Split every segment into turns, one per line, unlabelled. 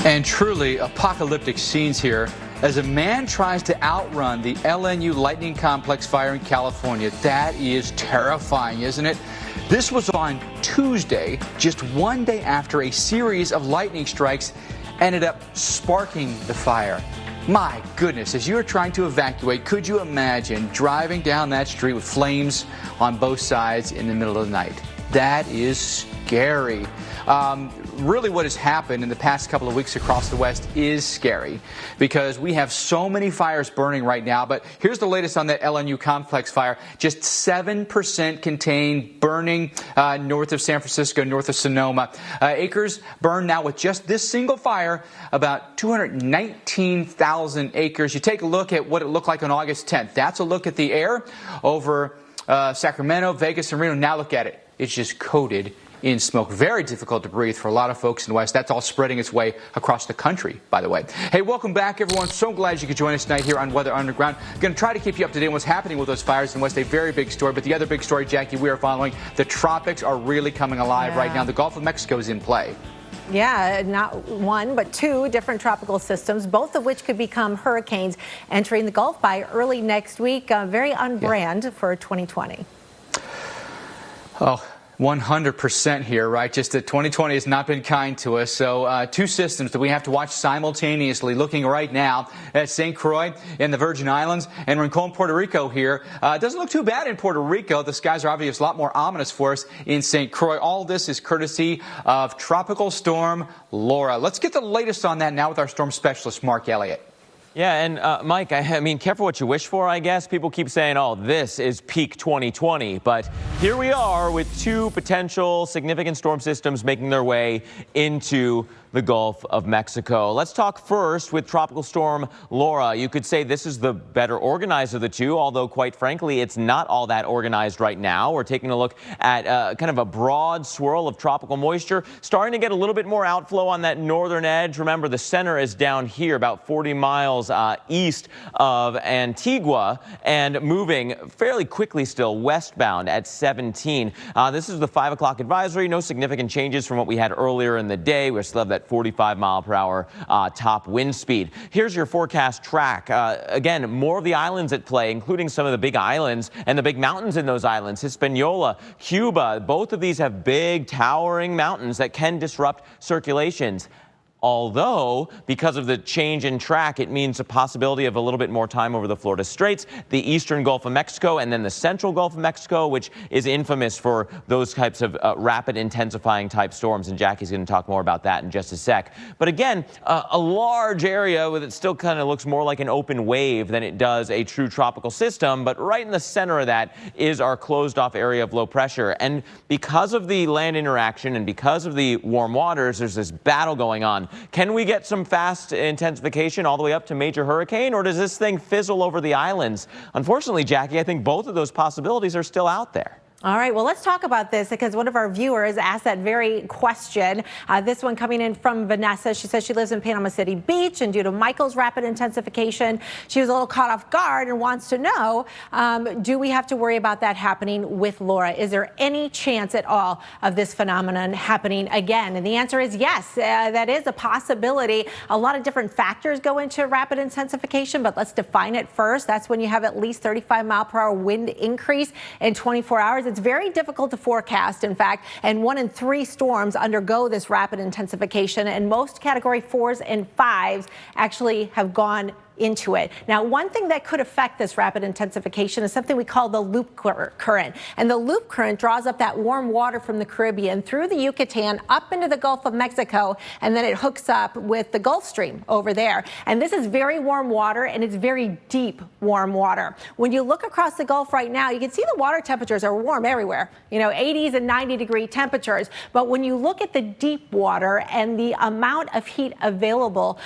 And truly apocalyptic scenes here as a man tries to outrun the LNU lightning complex fire in California. That is terrifying, isn't it? This was on Tuesday, just one day after a series of lightning strikes ended up sparking the fire. My goodness, as you were trying to evacuate, could you imagine driving down that street with flames on both sides in the middle of the night? That is scary. Really what has happened in the past couple of weeks across the West is scary because we have so many fires burning right now. But here's the latest on that LNU complex fire. Just 7% contained, burning north of San Francisco, north of Sonoma. Acres burned now with just this single fire, about 219,000 acres. You take a look at what it looked like on August 10th. That's a look at the air over Sacramento, Vegas, and Reno. Now look at it. It's just coated in smoke. Very difficult to breathe for a lot of folks in the West. That's all spreading its way across the country, by the way. Hey, welcome back, everyone. So glad you could join us tonight here on Weather Underground. Going to try to keep you up to date on what's happening with those fires in the West. A very big story. But the other big story, Jackie, we are following. The tropics are really coming alive right now. The Gulf of Mexico is in play.
Yeah, not one, but two different tropical systems, both of which could become hurricanes entering the Gulf by early next week. Very on brand for 2020.
Oh, 100% here, right? Just that 2020 has not been kind to us. So two systems that we have to watch simultaneously. Looking right now at St. Croix in the Virgin Islands and Rincon, Puerto Rico here. It doesn't look too bad in Puerto Rico. The skies are obviously a lot more ominous for us in St. Croix. All this is courtesy of Tropical Storm Laura. Let's get the latest on that now with our storm specialist, Mark Elliott.
Yeah, and Mike, I mean, careful what you wish for, I guess. People keep saying, oh, this is peak 2020. But here we are with two potential significant storm systems making their way into the Gulf of Mexico. Let's talk first with Tropical Storm Laura. You could say this is the better organized of the two, although quite frankly, it's not all that organized right now. We're taking a look at kind of a broad swirl of tropical moisture, starting to get a little bit more outflow on that northern edge. Remember, the center is down here, about 40 miles east of Antigua, and moving fairly quickly still westbound at 17. This is the 5 o'clock advisory. No significant changes from what we had earlier in the day. We still have that 45-mile-per-hour top wind speed. Here's your forecast track. Again, more of the islands at play, including some of the big islands and the big mountains in those islands. Hispaniola, Cuba, both of these have big towering mountains that can disrupt circulations. Although, because of the change in track, it means a possibility of a little bit more time over the Florida Straits, the eastern Gulf of Mexico, and then the central Gulf of Mexico, which is infamous for those types of rapid intensifying type storms. And Jackie's going to talk more about that in just a sec. But again, a large area with it still kind of looks more like an open wave than it does a true tropical system. But right in the center of that is our closed off area of low pressure. And because of the land interaction and because of the warm waters, there's this battle going on. Can we get some fast intensification all the way up to major hurricane, or does this thing fizzle over the islands? Unfortunately, Jackie, I think both of those possibilities are still out there.
All right, well, let's talk about this because one of our viewers asked that very question. This one coming in from Vanessa. She says she lives in Panama City Beach, and due to Michael's rapid intensification, she was a little caught off guard and wants to know, do we have to worry about that happening with Laura? Is there any chance at all of this phenomenon happening again? And the answer is yes, that is a possibility. A lot of different factors go into rapid intensification, but let's define it first. That's when you have at least 35-mile-per-hour wind increase in 24 hours. It's very difficult to forecast, in fact, and 1 in 3 storms undergo this rapid intensification, and most Category 4s and 5s actually have gone into it. Now, one thing that could affect this rapid intensification is something we call the loop current. And the loop current draws up that warm water from the Caribbean through the Yucatan up into the Gulf of Mexico, and then it hooks up with the Gulf Stream over there. And this is very warm water, and it's very deep warm water. When you look across the Gulf right now, you can see the water temperatures are warm everywhere, 80s and 90-degree temperatures. But when you look at the deep water and the amount of heat available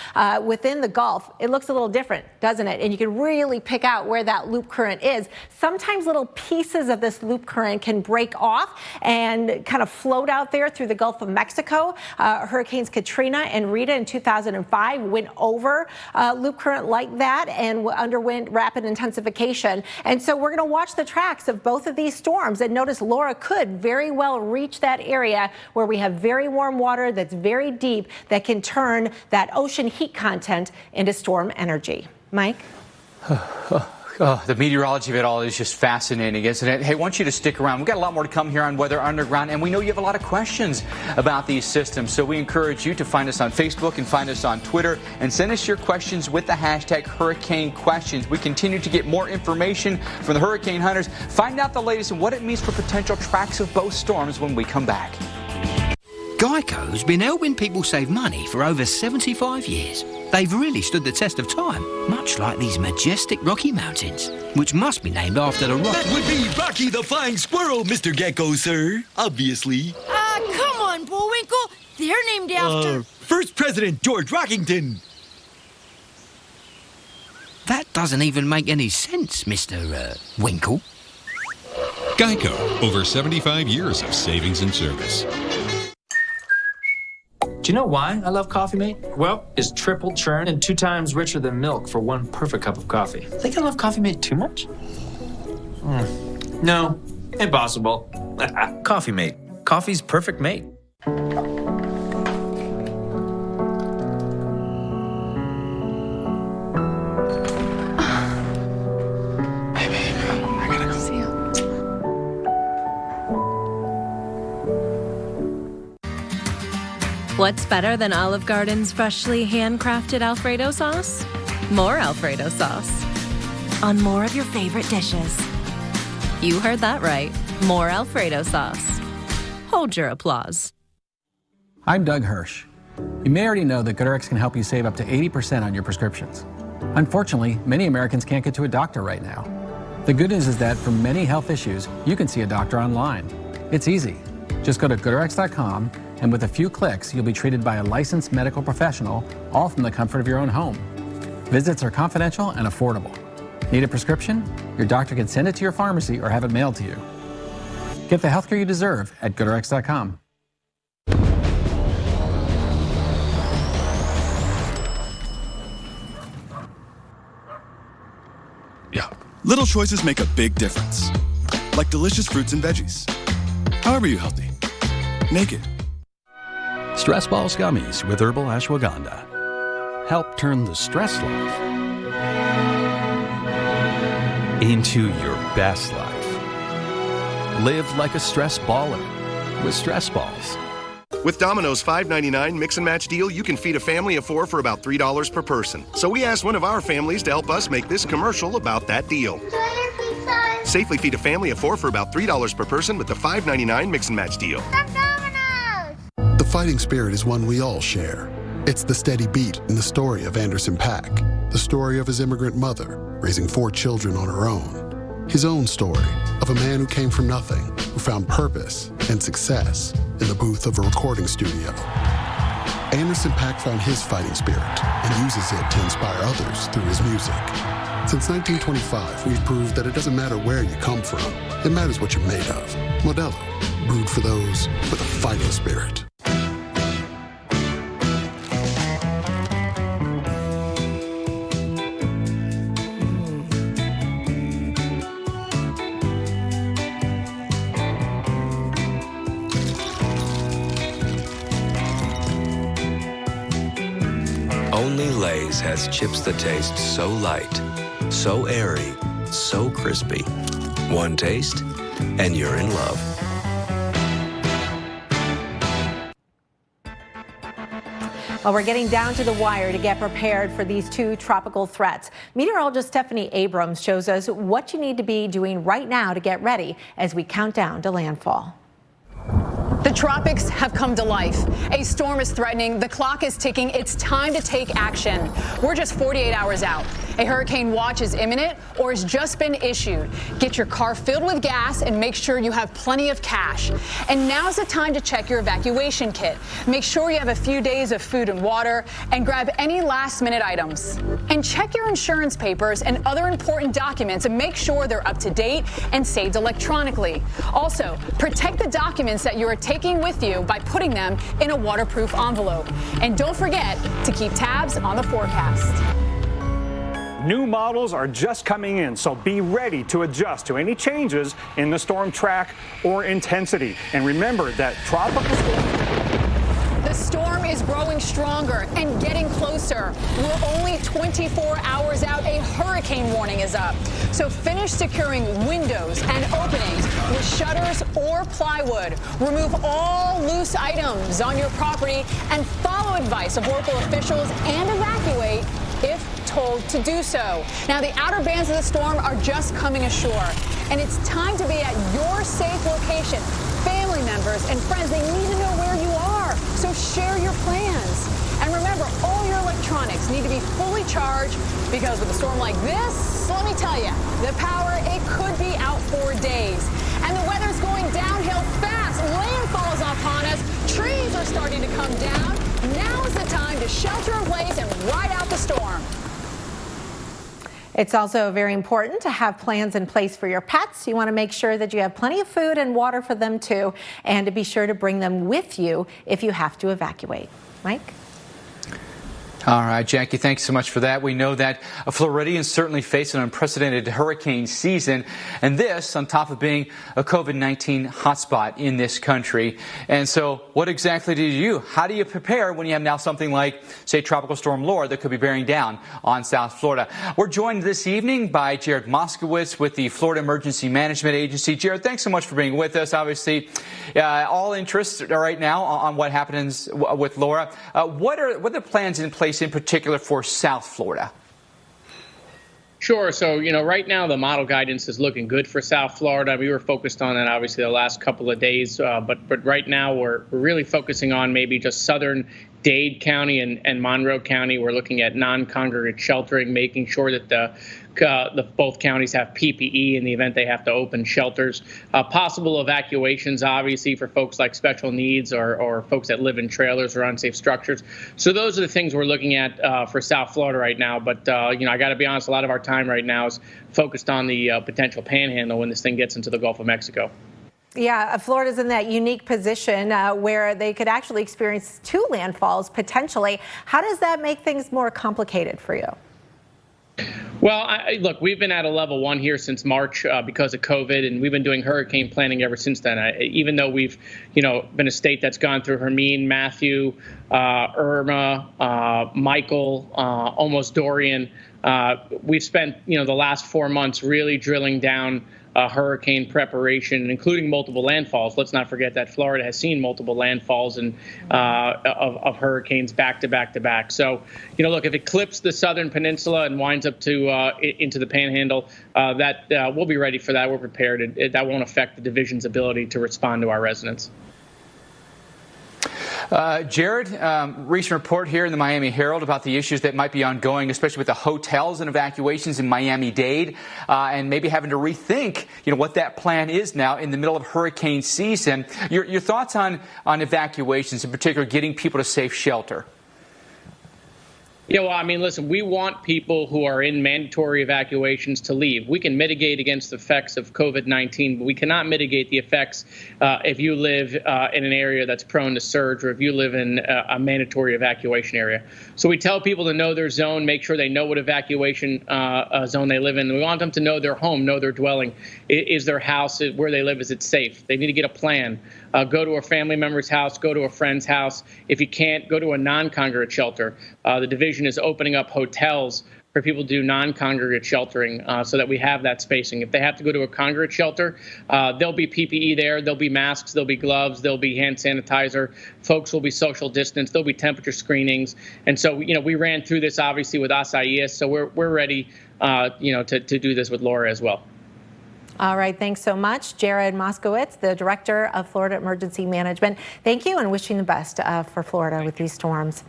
within the Gulf, it looks a little different. different, doesn't it? And you can really pick out where that loop current is. Sometimes little pieces of this loop current can break off and kind of float out there through the Gulf of Mexico. Hurricanes Katrina and Rita in 2005 went over loop current like that and underwent rapid intensification. And so we're going to watch the tracks of both of these storms. And notice Laura could very well reach that area where we have very warm water that's very deep that can turn that ocean heat content into storm energy. Mike?
The meteorology of it all is just fascinating, isn't it? Hey, I want you to stick around. We've got a lot more to come here on Weather Underground, and we know you have a lot of questions about these systems, so we encourage you to find us on Facebook and find us on Twitter and send us your questions with the hashtag Hurricane Questions. We continue to get more information from the hurricane hunters. Find out the latest and what it means for potential tracks of both storms when we come back.
Geico's been helping people save money for over 75 years. They've really stood the test of time, much like these majestic Rocky Mountains, which must be named after the Rocky...
That would be Rocky the Flying Squirrel, Mr. Gecko, sir. Obviously.
Come on, Bullwinkle. They're named after...
First President George Rockington.
That doesn't even make any sense, Mr. Winkle.
Geico, over 75 years of savings and service.
Do you know why I love Coffee Mate? Well, it's triple churn and 2 times richer than milk for one perfect cup of coffee. Think I love Coffee Mate too much? No, impossible. Coffee Mate. Coffee's perfect mate.
What's better than Olive Garden's freshly handcrafted Alfredo sauce? More Alfredo sauce on more of your favorite dishes. You heard that right. More Alfredo sauce. Hold your applause.
I'm Doug Hirsch. You may already know that GoodRx can help you save up to 80% on your prescriptions. Unfortunately, many Americans can't get to a doctor right now. The good news is that for many health issues, you can see a doctor online. It's easy. Just go to GoodRx.com, and with a few clicks, you'll be treated by a licensed medical professional, all from the comfort of your own home. Visits are confidential and affordable. Need a prescription? Your doctor can send it to your pharmacy or have it mailed to you. Get the healthcare you deserve at GoodRx.com.
Yeah. Little choices make a big difference. Like delicious fruits and veggies. However you healthy. Naked.
Stress Balls Gummies with herbal ashwagandha help turn the stress life into your best life. Live like a stress baller with Stress Balls.
With Domino's $5.99 mix and match deal, you can feed a family of 4 for about $3 per person. So we asked one of our families to help us make this commercial about that deal. Safely feed a family of 4 for about $3 per person with the $5.99 mix and match deal.
The fighting spirit is one we all share. It's the steady beat in the story of Anderson .Paak, the story of his immigrant mother raising 4 children on her own. His own story of a man who came from nothing, who found purpose and success in the booth of a recording studio. Anderson .Paak found his fighting spirit and uses it to inspire others through his music. Since 1925, we've proved that it doesn't matter where you come from, it matters what you're made of. Modelo, brewed for those with a fighting spirit.
Only Lay's has chips that taste so light, so airy, so crispy. One taste, and you're in love.
Well, we're getting down to the wire to get prepared for these 2 tropical threats. Meteorologist Stephanie Abrams shows us what you need to be doing right now to get ready as we count down to landfall.
The tropics have come to life. A storm is threatening. The clock is ticking. It's time to take action. We're just 48 hours out. a hurricane watch is imminent or has just been issued. Get your car filled with gas and make sure you have plenty of cash. And now's the time to check your evacuation kit. Make sure you have a few days of food and water, and grab any last-minute items. And check your insurance papers and other important documents and make sure they're up to date and saved electronically. Also, protect the documents that you are taking with you by putting them in a waterproof envelope. And don't forget to keep tabs on the forecast.
New models are just coming in, so be ready to adjust to any changes in the storm track or intensity. And remember that tropical storm.
The storm is growing stronger and getting closer. We're only 24 hours out. A hurricane warning is up. So finish securing windows and openings with shutters or plywood. Remove all loose items on your property and follow advice of local officials and evacuate if told to do so. Now, the outer bands of the storm are just coming ashore, and it's time to be at your safe location. Family members and friends, they need to know where you are, so share your plans. And remember, all your electronics need to be fully charged, because with a storm like this, let me tell you, the power, it could be out for days. And the weather's going downhill fast. Landfall's upon us. Trees are starting to come down. Now is the time to shelter in place and ride out the storm.
It's also very important to have plans in place for your pets. You want to make sure that you have plenty of food and water for them too, and to be sure to bring them with you if you have to evacuate. Mike?
All right, Jackie, thanks so much for that. We know that Floridians certainly face an unprecedented hurricane season, and this on top of being a COVID-19 hotspot in this country. And so what exactly do you do? How do you prepare when you have now something like, say, Tropical Storm Laura that could be bearing down on South Florida? We're joined this evening by Jared Moskowitz with the Florida Emergency Management Agency. Jared, thanks so much for being with us. Obviously, all interest right now on what happens with Laura. What are the plans in place in particular for South Florida?
Sure. So, right now the model guidance is looking good for South Florida. We were focused on that obviously the last couple of days, but right now we're really focusing on maybe just southern Dade County and Monroe County. We're looking at non-congregate sheltering, making sure that both counties have PPE in the event they have to open shelters. Possible evacuations, obviously, for folks like special needs or folks that live in trailers or unsafe structures. So those are the things we're looking at for South Florida right now. But, I got to be honest, a lot of our time right now is focused on the potential panhandle when this thing gets into the Gulf of Mexico.
Yeah, Florida's in that unique position where they could actually experience two landfalls potentially. How does that make things more complicated for you?
Well, look, we've been at a level 1 here since March because of COVID, and we've been doing hurricane planning ever since then. Even though we've, been a state that's gone through Hermine, Matthew, Irma, Michael, almost Dorian, we've spent, the last 4 months really drilling down hurricane preparation, including multiple landfalls. Let's not forget that Florida has seen multiple landfalls and of hurricanes back to back to back. So, look, if it clips the southern peninsula and winds up to into the panhandle, we'll be ready for that. We're prepared. That won't affect the division's ability to respond to our residents.
Jared, recent report here in the Miami Herald about the issues that might be ongoing, especially with the hotels and evacuations in Miami-Dade, and maybe having to rethink, what that plan is now in the middle of hurricane season. Your thoughts on evacuations, in particular, getting people to safe shelter?
Yeah, well, listen, we want people who are in mandatory evacuations to leave. We can mitigate against the effects of COVID-19, but we cannot mitigate the effects if you live in an area that's prone to surge or if you live in a mandatory evacuation area. So we tell people to know their zone, make sure they know what evacuation zone they live in. We want them to know their home, know their dwelling. Is their house, where they live, is it safe? They need to get a plan. Go to a family member's house, go to a friend's house. If you can't, go to a non-congregate shelter. The division is opening up hotels for people to do non-congregate sheltering so that we have that spacing. If they have to go to a congregate shelter, there'll be PPE there, there'll be masks, there'll be gloves, there'll be hand sanitizer. Folks will be social distance, there'll be temperature screenings. And so, we ran through this obviously with Asaias, so we're ready, to do this with Laura as well.
All right, thanks so much, Jared Moskowitz, the Director of Florida Emergency Management. Thank you, and wishing the best for Florida with these storms.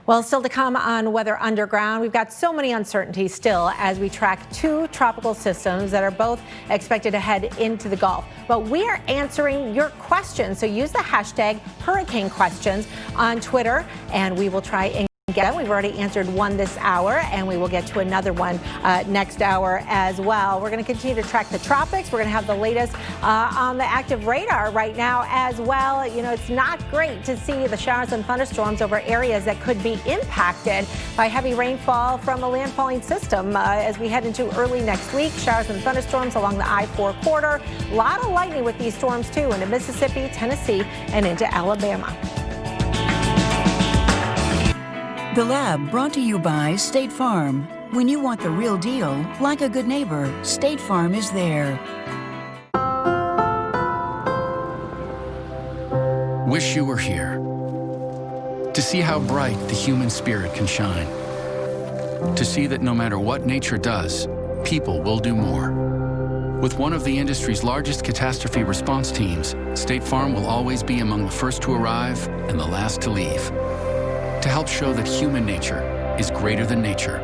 Well, still to come on Weather Underground. We've got so many uncertainties still as we track two tropical systems that are both expected to head into the Gulf. But we are answering your questions, so use the hashtag hurricane questions on Twitter, and we will try and get. We've already answered one this hour, and we will get to another one next hour as well. We're going to continue to track the tropics. We're going to have the latest on the active radar right now as well. You know, it's not great to see the showers and thunderstorms over areas that could be impacted by heavy rainfall from a landfalling system as we head into early next week. Showers and thunderstorms along the I-4 corridor. A lot of lightning with these storms, too, into Mississippi, Tennessee, and into Alabama.
The Lab, brought to you by State Farm. When you want the real deal, like a good neighbor, State Farm is there.
Wish you were here to see how bright the human spirit can shine. To see that no matter what nature does, people will do more. With one of the industry's largest catastrophe response teams, State Farm will always be among the first to arrive and the last to leave. To help show that human nature is greater than nature.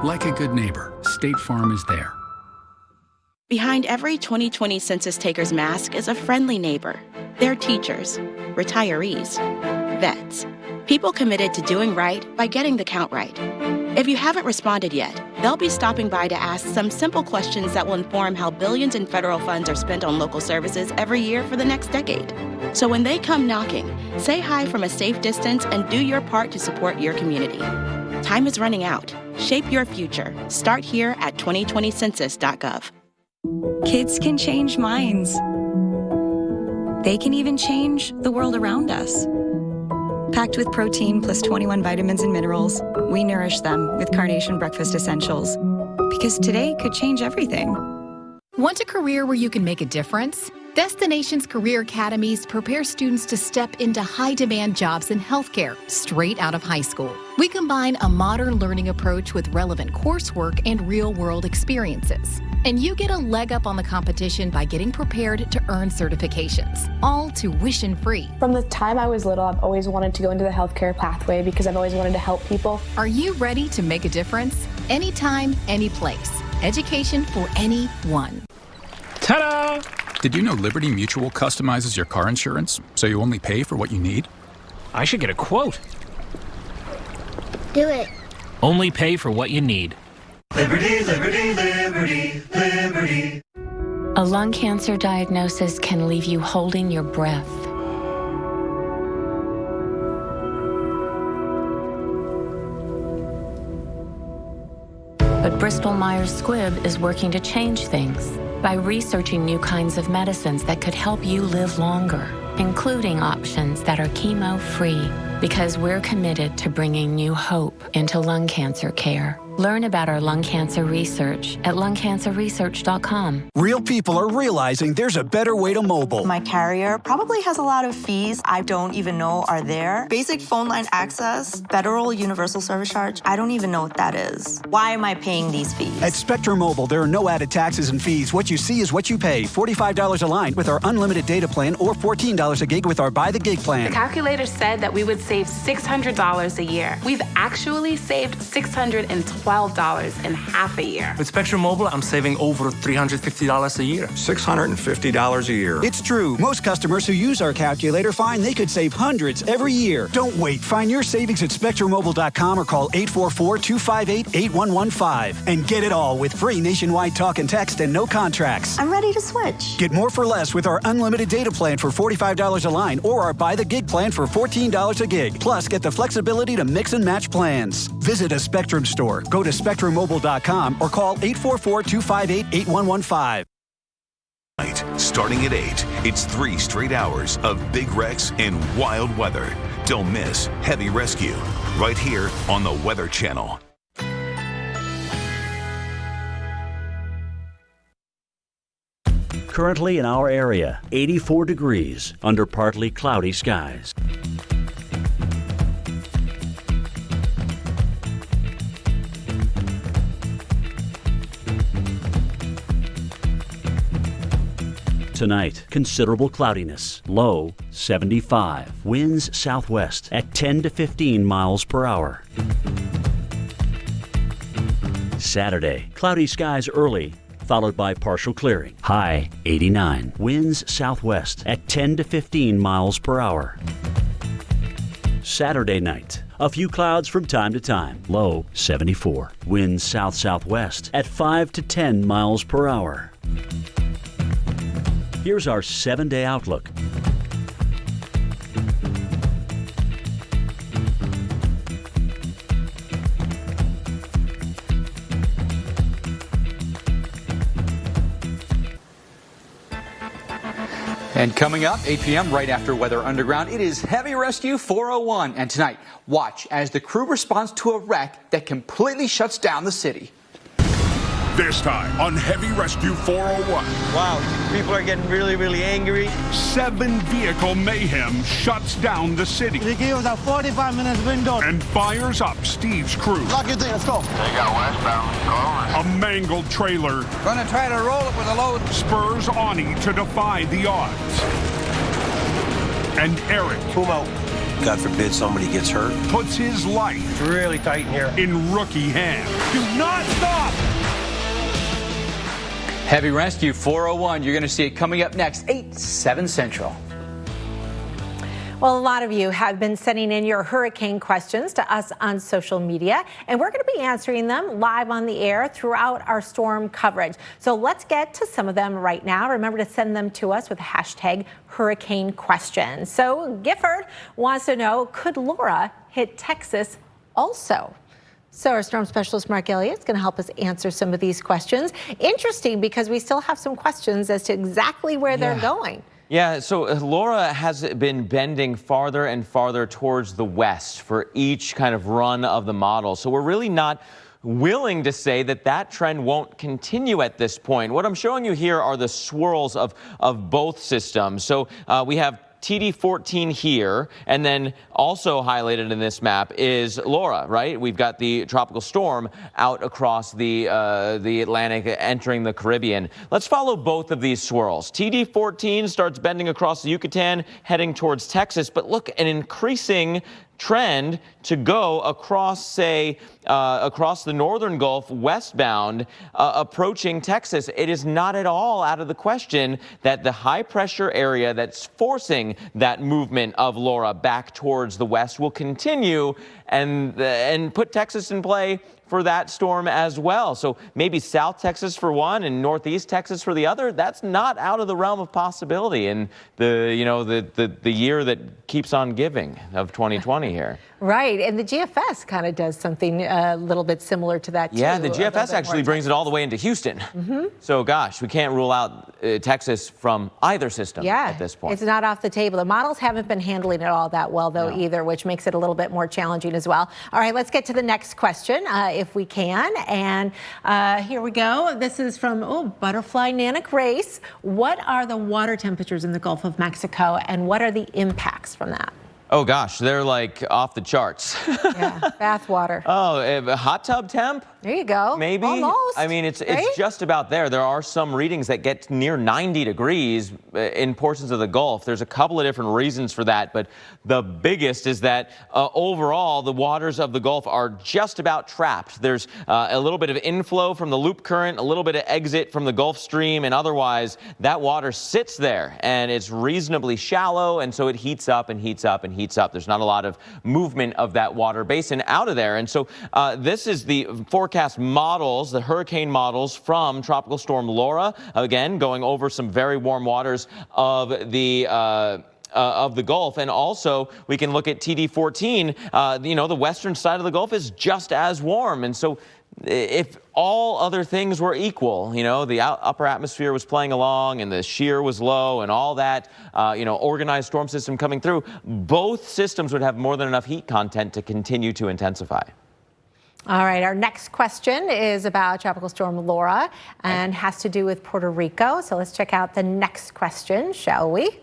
Like a good neighbor, State Farm is there.
Behind every 2020 census taker's mask is a friendly neighbor. They're teachers, retirees, vets, people committed to doing right by getting the count right. If you haven't responded yet, they'll be stopping by to ask some simple questions that will inform how billions in federal funds are spent on local services every year for the next decade. So when they come knocking, say hi from a safe distance and do your part to support your community. Time is running out. Shape your future. Start here at 2020census.gov.
Kids can change minds. They can even change the world around us. Packed with protein plus 21 vitamins and minerals, we nourish them with Carnation Breakfast Essentials. Because today could change everything.
Want a career where you can make a difference? Destinations Career Academies prepare students to step into high-demand jobs in healthcare straight out of high school. We combine a modern learning approach with relevant coursework and real-world experiences. And you get a leg up on the competition by getting prepared to earn certifications, all tuition-free.
From the time I was little, I've always wanted to go into the healthcare pathway because I've always wanted to help people.
Are you ready to make a difference? Anytime, any place. Education for anyone.
Ta-da! Did you know Liberty Mutual customizes your car insurance so you only pay for what you need?
I should get a quote.
Do it.
Only pay for what you need.
Liberty, liberty, liberty, liberty.
A lung cancer diagnosis can leave you holding your breath. But Bristol-Myers Squibb is working to change things by researching new kinds of medicines that could help you live longer, including options that are chemo-free, because we're committed to bringing new hope into lung cancer care. Learn about our lung cancer research at lungcancerresearch.com.
Real people are realizing there's a better way to mobile.
My carrier probably has a lot of fees I don't even know are there. Basic phone line access, federal universal service charge, I don't even know what that is. Why am I paying these fees?
At Spectrum Mobile, there are no added taxes and fees. What you see is what you pay. $45 a line with our unlimited data plan or $14 a gig with our Buy the Gig plan.
The calculator said that we would save $600 a year. We've actually saved $612 in half a year.
With Spectrum Mobile, I'm saving over $350 a year.
$650 a year. It's true. Most customers who use our calculator find they could save hundreds every year. Don't wait. Find your savings at SpectrumMobile.com or call 844-258-8115 and get it all with free nationwide talk and text and no contracts.
I'm ready to switch.
Get more for less with our unlimited data plan for $45 a line or our Buy the Gig plan for $14 a gig. Plus, get the flexibility to mix and match plans. Visit a Spectrum store. Go to SpectrumMobile.com or call 844-258-8115.
Starting at 8, it's 3 straight hours of big wrecks and wild weather. Don't miss Heavy Rescue right here on the Weather Channel.
Currently in our area, 84 degrees under partly cloudy skies. Tonight, considerable cloudiness. Low 75. Winds southwest at 10 to 15 miles per hour. Saturday, cloudy skies early, followed by partial clearing. High 89. Winds southwest at 10 to 15 miles per hour. Saturday night, a few clouds from time to time. Low 74. Winds south-southwest at 5 to 10 miles per hour. Here's our 7-day outlook.
And coming up, 8 p.m. right after Weather Underground, it is Heavy Rescue 401. And tonight, watch as the crew responds to a wreck that completely shuts down the city.
This time on Heavy Rescue 401.
Wow, people are getting really angry.
7-vehicle mayhem shuts down the city.
They gave us a 45-minute window.
And fires up Steve's crew.
Lock your thing, let's go.
They got westbound, go over.
A mangled trailer.
Gonna try to roll it with a load.
Spurs Ani to defy the odds. And Eric.
Boom out.
God forbid somebody gets hurt.
Puts his life.
It's really tight in here.
In rookie hands.
Do not stop!
Heavy Rescue 401, you're going to see it coming up next, 8/7 Central.
Well, a lot of you have been sending in your hurricane questions to us on social media, and we're going to be answering them live on the air throughout our storm coverage. So let's get to some of them right now. Remember to send them to us with hashtag hurricane questions. So Gifford wants to know, could Laura hit Texas also? So our storm specialist, Mark Elliott, is going to help us answer some of these questions. Interesting, because we still have some questions as to exactly where they're going.
Yeah, so Laura has been bending farther and farther towards the west for each kind of run of the model. So we're really not willing to say that that trend won't continue at this point. What I'm showing you here are the swirls of both systems. So we have TD14 here, and then also highlighted in this map is Laura, right? We've got the tropical storm out across the Atlantic, entering the Caribbean. Let's follow both of these swirls. TD14 starts bending across the Yucatan, heading towards Texas, but look, an increasing trend to go across, say, across the northern Gulf westbound, approaching Texas. It is not at all out of the question that the high pressure area that's forcing that movement of Laura back towards the west will continue and put Texas in play for that storm as well. So maybe South Texas for one and Northeast Texas for the other. That's not out of the realm of possibility in the year that keeps on giving of 2020 here.
Right, and the GFS kind of does something a little bit similar to that too.
Yeah, the GFS actually brings it all the way into Houston. So gosh, we can't rule out Texas from either system at this point.
It's not off the table. The models haven't been handling it all that well though either, which makes it a little bit more challenging as well. All right, let's get to the next question if we can. And here we go. This is from Butterfly Nana Grace. What are the water temperatures in the Gulf of Mexico and what are the impacts from that?
Oh gosh, they're like off the charts.
Yeah, bath water.
Oh, hot tub temp?
There you go.
Maybe.
Almost.
I mean, it's
right?
just about there. There are some readings that get near 90 degrees in portions of the Gulf. There's a couple of different reasons for that, but the biggest is that overall, the waters of the Gulf are just about trapped. There's a little bit of inflow from the loop current, a little bit of exit from the Gulf Stream, and otherwise, that water sits there, and it's reasonably shallow, and so it heats up and heats up and heats up. There's not a lot of movement of that water basin out of there, and so this is the forecast models, the hurricane models from Tropical Storm Laura, again, going over some very warm waters of the Gulf. And also we can look at TD14. The western side of the Gulf is just as warm. And so if all other things were equal, the upper atmosphere was playing along and the shear was low and all that, organized storm system coming through, both systems would have more than enough heat content to continue to intensify.
All right, our next question is about Tropical Storm Laura and has to do with Puerto Rico. So let's check out the next question, shall we?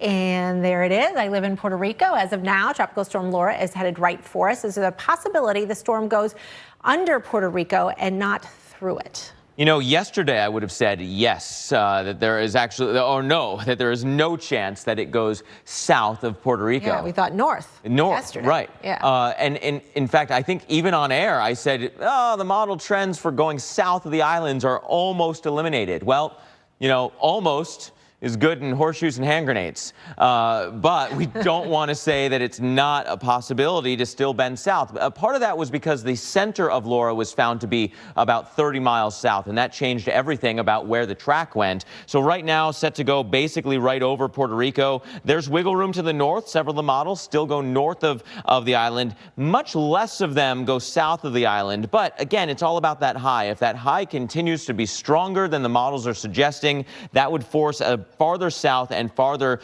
And there it is. I live in Puerto Rico. As of now, Tropical Storm Laura is headed right for us. Is there a possibility the storm goes under Puerto Rico and not through it?
You know, yesterday I would have said yes, that there is actually, or no, that there is no chance that it goes south of Puerto Rico.
Yeah, we thought north. Yesterday.
Right.
Yeah.
And in fact, I think even on air, I said, the model trends for going south of the islands are almost eliminated. Well, you know, almost is good in horseshoes and hand grenades. But we don't want to say that it's not a possibility to still bend south. Part of that was because the center of Laura was found to be about 30 miles south, and that changed everything about where the track went. So right now, set to go basically right over Puerto Rico. There's wiggle room to the north. Several of the models still go north of the island. Much less of them go south of the island. But again, it's all about that high. If that high continues to be stronger than the models are suggesting, that would force a farther south and farther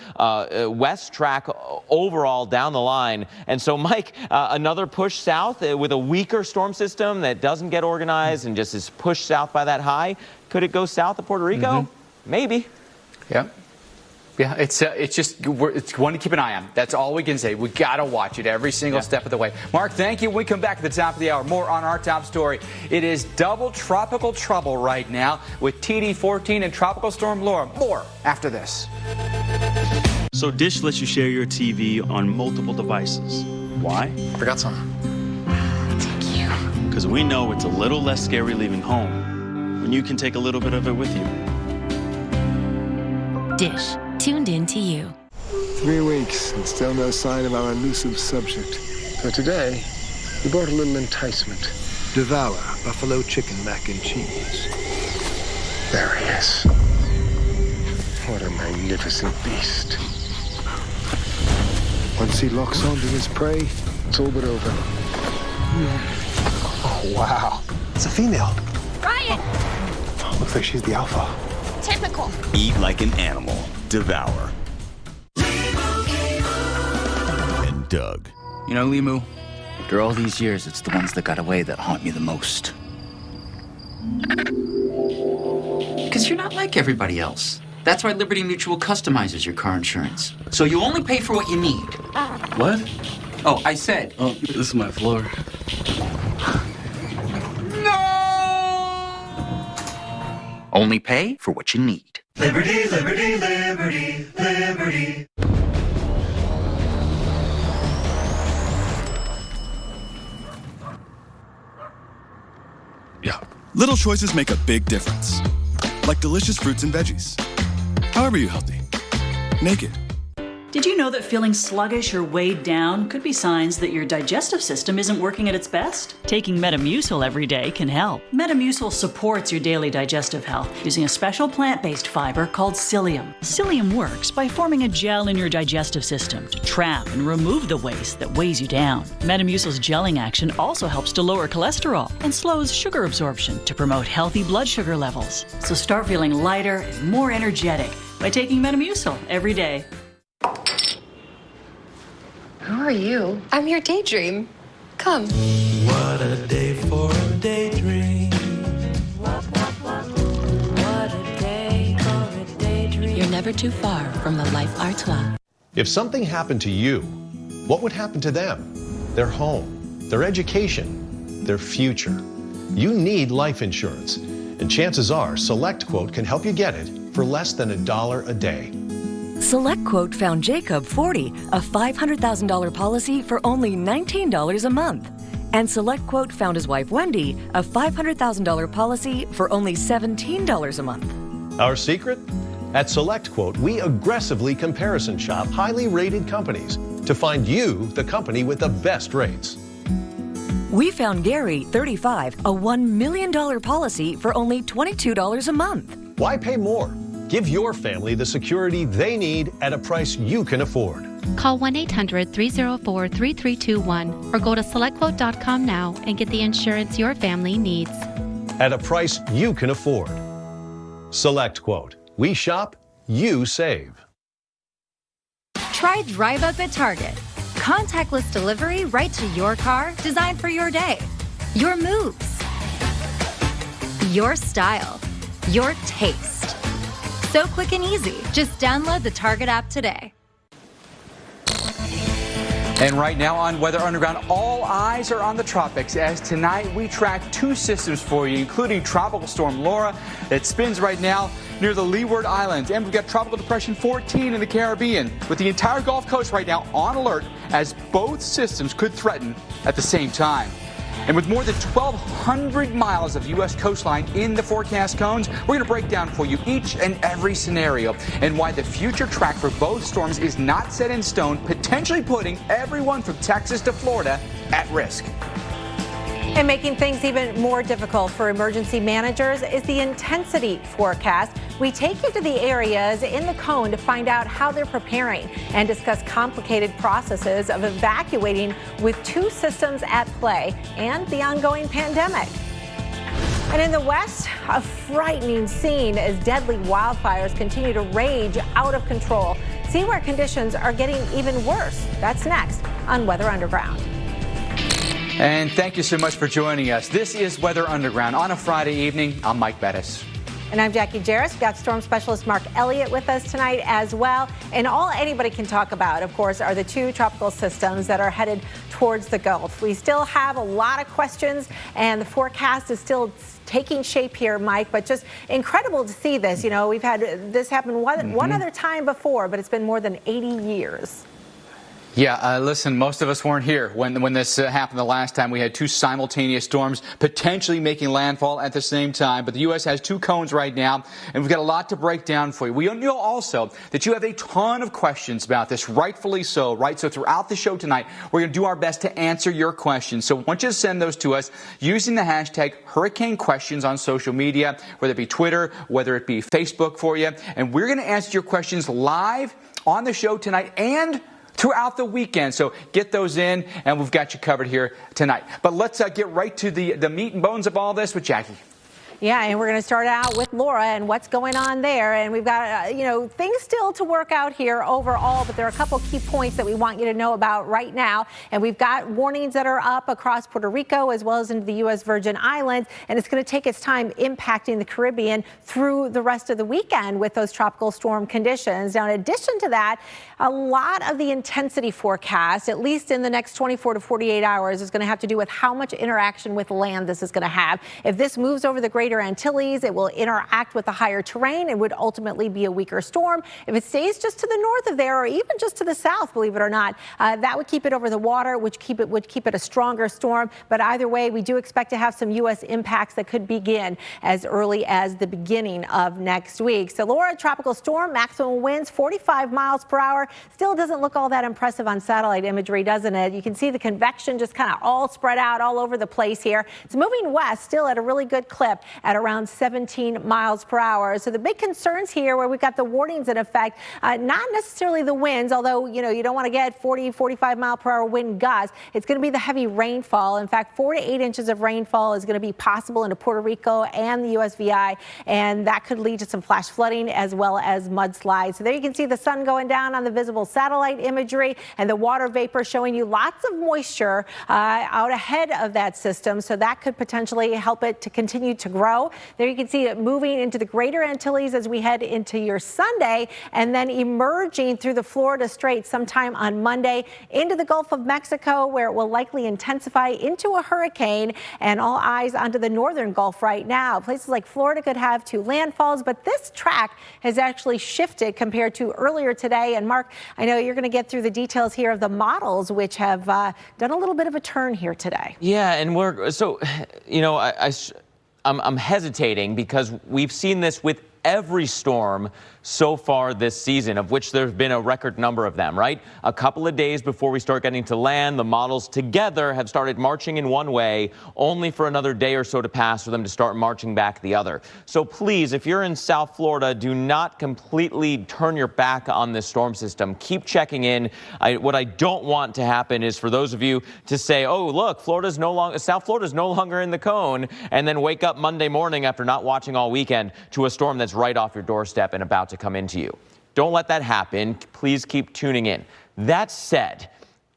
west track overall down the line. And so, Mike, another push south with a weaker storm system that doesn't get organized and just is pushed south by that high. Could it go south of Puerto Rico? Maybe.
Yeah. Yeah, it's one to keep an eye on. That's all we can say. We got to watch it every single step of the way. Mark, thank you. When we come back at the top of the hour, more on our top story. It is double tropical trouble right now with TD14 and Tropical Storm Laura. More after this.
So Dish lets you share your TV on multiple devices. Why?
Forgot some.
Thank you. Because we know it's a little less scary leaving home when you can take a little bit of it with you.
Dish. Tuned in to you.
3 weeks and still no sign of our elusive subject. So today, we brought a little enticement. Devour buffalo chicken mac and cheese. There he is. What a magnificent beast. Once he locks onto his prey, it's all but over. Oh, wow. It's a female.
Ryan!
Looks like she's the alpha.
Typical.
Eat like an animal. Devour. And Doug.
You know, Limu, after all these years, it's the ones that got away that haunt me the most. Because you're not like everybody else. That's why Liberty Mutual customizes your car insurance. So you only pay for what you need. What? Oh, I said. Oh, this is my floor. Only pay for what you need.
Liberty, liberty, liberty, liberty.
Yeah. Little choices make a big difference. Like delicious fruits and veggies. However you're healthy. Naked.
Did you know that feeling sluggish or weighed down could be signs that your digestive system isn't working at its best?
Taking Metamucil every day can help.
Metamucil supports your daily digestive health using a special plant-based fiber called psyllium.
Psyllium works by forming a gel in your digestive system to trap and remove the waste that weighs you down. Metamucil's gelling action also helps to lower cholesterol and slows sugar absorption to promote healthy blood sugar levels.
So start feeling lighter and more energetic by taking Metamucil every day.
Who are you? I'm your daydream. Come.
What a day for a daydream.
What a day for a daydream.
You're never too far from the Life Artois.
If something happened to you, what would happen to them? Their home, their education, their future. You need life insurance, and chances are SelectQuote can help you get it for less than $1 a day.
SelectQuote found Jacob 40, a $500,000 policy for only $19 a month. And SelectQuote found his wife Wendy a $500,000 policy for only $17 a month.
Our secret? At SelectQuote, we aggressively comparison shop highly rated companies to find you the company with the best rates.
We found Gary, 35, a $1 million policy for only $22 a month.
Why pay more? Give your family the security they need at a price you can afford.
Call 1-800-304-3321 or go to SelectQuote.com now and get the insurance your family needs.
At a price you can afford. SelectQuote. We shop, you save.
Try Drive Up at Target. Contactless delivery right to your car, designed for your day. Your moves. Your style. Your taste. So quick and easy. Just download the Target app today.
And right now on Weather Underground, all eyes are on the tropics as tonight we track two systems for you, including Tropical Storm Laura that spins right now near the Leeward Islands. And we've got Tropical Depression 14 in the Caribbean, with the entire Gulf Coast right now on alert as both systems could threaten at the same time. And with more than 1,200 miles of U.S. coastline in the forecast cones, we're going to break down for you each and every scenario and why the future track for both storms is not set in stone, potentially putting everyone from Texas to Florida at risk.
And making things even more difficult for emergency managers is the intensity forecast. We take you to the areas in the cone to find out how they're preparing and discuss complicated processes of evacuating with two systems at play and the ongoing pandemic. And in the West, a frightening scene as deadly wildfires continue to rage out of control. See where conditions are getting even worse. That's next on Weather Underground.
And thank you so much for joining us. This is Weather Underground on a Friday evening. I'm Mike Bettis.
And I'm Jackie Jarris. We've got storm specialist Mark Elliott with us tonight as well. And all anybody can talk about, of course, are the two tropical systems that are headed towards the Gulf. We still have a lot of questions, and the forecast is still taking shape here, Mike, but just incredible to see this. You know, we've had this happen one other time before, but it's been more than 80 years.
Yeah, listen, most of us weren't here when this happened the last time. We had two simultaneous storms potentially making landfall at the same time. But the U.S. has two cones right now, and we've got a lot to break down for you. We know also that you have a ton of questions about this, rightfully so, right? So throughout the show tonight, we're going to do our best to answer your questions. So I want you to send those to us using the hashtag Hurricane Questions on social media, whether it be Twitter, whether it be Facebook for you. And we're going to answer your questions live on the show tonight and throughout the weekend. So get those in, and we've got you covered here tonight. But let's get right to the meat and bones of all this with Jackie.
Yeah, and we're going to start out with Laura and what's going on there. And we've got, things still to work out here overall, but there are a couple key points that we want you to know about right now. And we've got warnings that are up across Puerto Rico as well as into the U.S. Virgin Islands. And it's going to take its time impacting the Caribbean through the rest of the weekend with those tropical storm conditions. Now, in addition to that, a lot of the intensity forecast, at least in the next 24 to 48 hours, is going to have to do with how much interaction with land this is going to have. If this moves over the Greater Antilles, it will interact with the higher terrain and would ultimately be a weaker storm. If it stays just to the north of there, or even just to the south, believe it or not, that would keep it over the water, which would keep it a stronger storm. But either way, we do expect to have some U.S. impacts that could begin as early as the beginning of next week. So Laura, tropical storm, maximum winds 45 miles per hour. Still doesn't look all that impressive on satellite imagery, doesn't it? You can see the convection just kind of all spread out all over the place here. It's moving west still at a really good clip at around 17 miles per hour. So the big concerns here where we've got the warnings in effect, not necessarily the winds, although, you don't want to get 40, 45 mile per hour wind gusts. It's going to be the heavy rainfall. In fact, 4 to 8 inches of rainfall is going to be possible into Puerto Rico and the USVI, and that could lead to some flash flooding as well as mudslides. So there you can see the sun going down on the visible satellite imagery and the water vapor showing you lots of moisture out ahead of that system. So that could potentially help it to continue to grow. There you can see it moving into the Greater Antilles as we head into your Sunday, and then emerging through the Florida Strait sometime on Monday into the Gulf of Mexico, where it will likely intensify into a hurricane. And all eyes onto the northern Gulf right now. Places like Florida could have two landfalls, but this track has actually shifted compared to earlier today. And Mark, I know you're going to get through the details here of the models, which have done a little bit of a turn here today.
Yeah, and I'm hesitating because we've seen this with every storm so far this season, of which there's been a record number of them, right? A couple of days before we start getting to land, the models together have started marching in one way, only for another day or so to pass for them to start marching back the other. So please, if you're in South Florida, do not completely turn your back on this storm system. Keep checking in. What I don't want to happen is for those of you to say, oh, look, South Florida's no longer in the cone, and then wake up Monday morning after not watching all weekend to a storm that's right off your doorstep and about to come into you. Don't let that happen. Please keep tuning in. That said,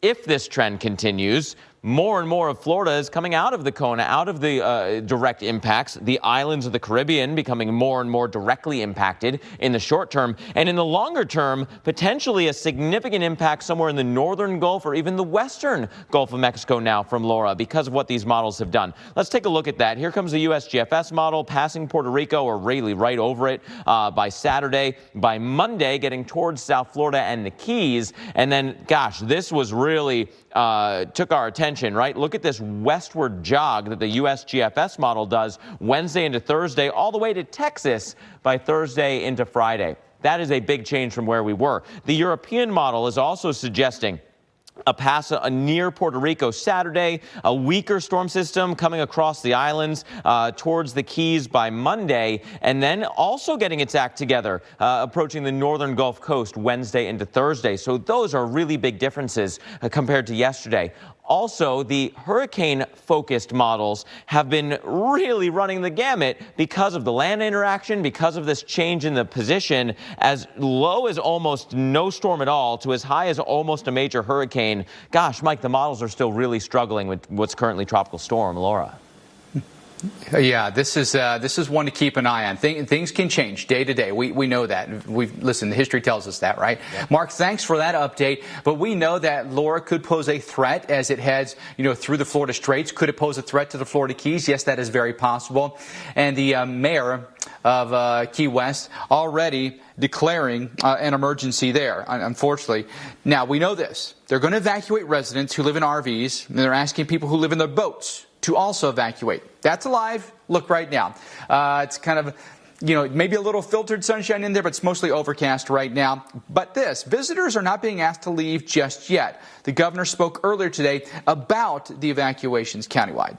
if this trend continues, more and more of Florida is coming out of the Kona, out of the direct impacts. The islands of the Caribbean becoming more and more directly impacted in the short term. And in the longer term, potentially a significant impact somewhere in the northern Gulf or even the western Gulf of Mexico now from Laura because of what these models have done. Let's take a look at that. Here comes the USGFS model passing Puerto Rico or really right over it by Saturday. By Monday, getting towards South Florida and the Keys. And then, gosh, this was really took our attention, right? Look at this westward jog that the USGFS model does Wednesday into Thursday, all the way to Texas by Thursday into Friday. That is a big change from where we were. The European model is also suggesting a pass near Puerto Rico Saturday, a weaker storm system coming across the islands towards the Keys by Monday, and then also getting its act together, approaching the northern Gulf Coast Wednesday into Thursday. So those are really big differences compared to yesterday. Also, the hurricane-focused models have been really running the gamut because of the land interaction, because of this change in the position, as low as almost no storm at all to as high as almost a major hurricane. Gosh, Mike, the models are still really struggling with what's currently Tropical Storm Laura.
Yeah, this is one to keep an eye on. Things can change day to day. We know that. Listen, the history tells us that, right? Yeah. Mark, thanks for that update. But we know that Laura could pose a threat as it heads, through the Florida Straits. Could it pose a threat to the Florida Keys? Yes, that is very possible. And the mayor of Key West already declaring an emergency there, unfortunately. Now, we know this. They're going to evacuate residents who live in RVs, and they're asking people who live in their boats to also evacuate. That's a live look right now. It's kind of, maybe a little filtered sunshine in there, but it's mostly overcast right now. But visitors are not being asked to leave just yet. The governor spoke earlier today about the evacuations countywide.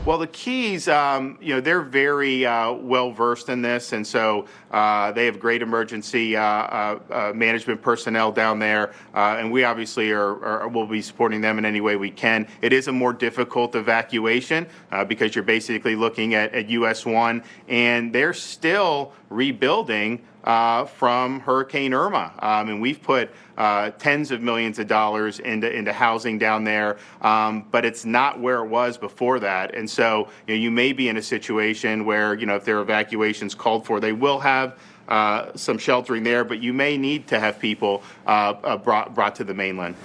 Well, the Keys, they're very well versed in this, and so they have great emergency management personnel down there, and we obviously will be supporting them in any way we can. It is a more difficult evacuation because you're basically looking at US 1, and they're still rebuilding from Hurricane Irma. And we've put tens of millions of dollars into housing down there, but it's not where it was before that. And so you may be in a situation where, if there are evacuations called for, they will have some sheltering there, but you may need to have people brought to the mainland.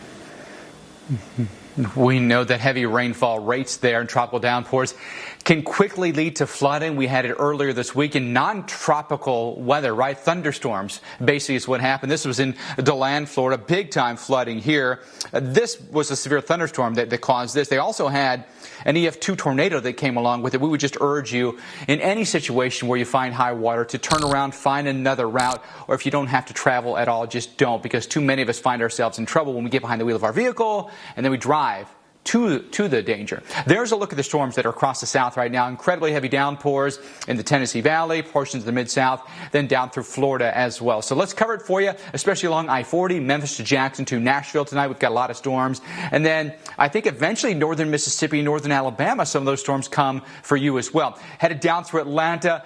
We know that heavy rainfall rates there and tropical downpours can quickly lead to flooding. We had it earlier this week in non-tropical weather, right? Thunderstorms basically is what happened. This was in DeLand, Florida. Big time flooding here. This was a severe thunderstorm that caused this. They also had an EF2 tornado that came along with it. We would just urge you in any situation where you find high water to turn around, find another route, or if you don't have to travel at all, just don't, because too many of us find ourselves in trouble when we get behind the wheel of our vehicle and then we drive to the danger. There's a look at the storms that are across the South right now. Incredibly heavy downpours in the Tennessee Valley, portions of the Mid-South, then down through Florida as well. So let's cover it for you, especially along I-40, Memphis to Jackson to Nashville tonight. We've got a lot of storms. And then I think eventually northern Mississippi, northern Alabama, some of those storms come for you as well. Headed down through Atlanta,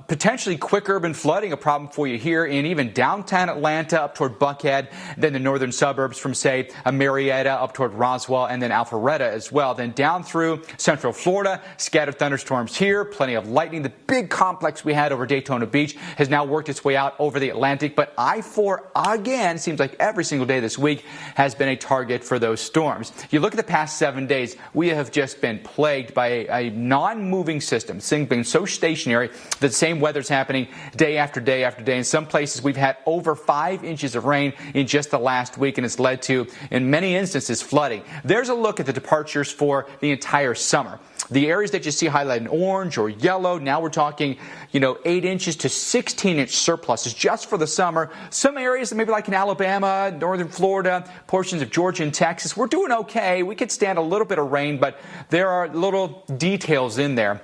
potentially quick urban flooding, a problem for you here in even downtown Atlanta up toward Buckhead, then the northern suburbs from, say, Marietta up toward Roswell, and then Alpharetta as well. Then down through central Florida, scattered thunderstorms here, plenty of lightning. The big complex we had over Daytona Beach has now worked its way out over the Atlantic, but I-4 again, seems like every single day this week has been a target for those storms. You look at the past 7 days, we have just been plagued by a non-moving system. This thing's been so stationary that the same weather's happening day after day after day. In some places, we've had over 5 inches of rain in just the last week, and it's led to, in many instances, flooding. There's a look at the departures for the entire summer. The areas that you see highlighted in orange or yellow, now we're talking, 8 inches to 16-inch surpluses just for the summer. Some areas, maybe like in Alabama, northern Florida, portions of Georgia and Texas, we're doing okay. We could stand a little bit of rain, but there are little details in there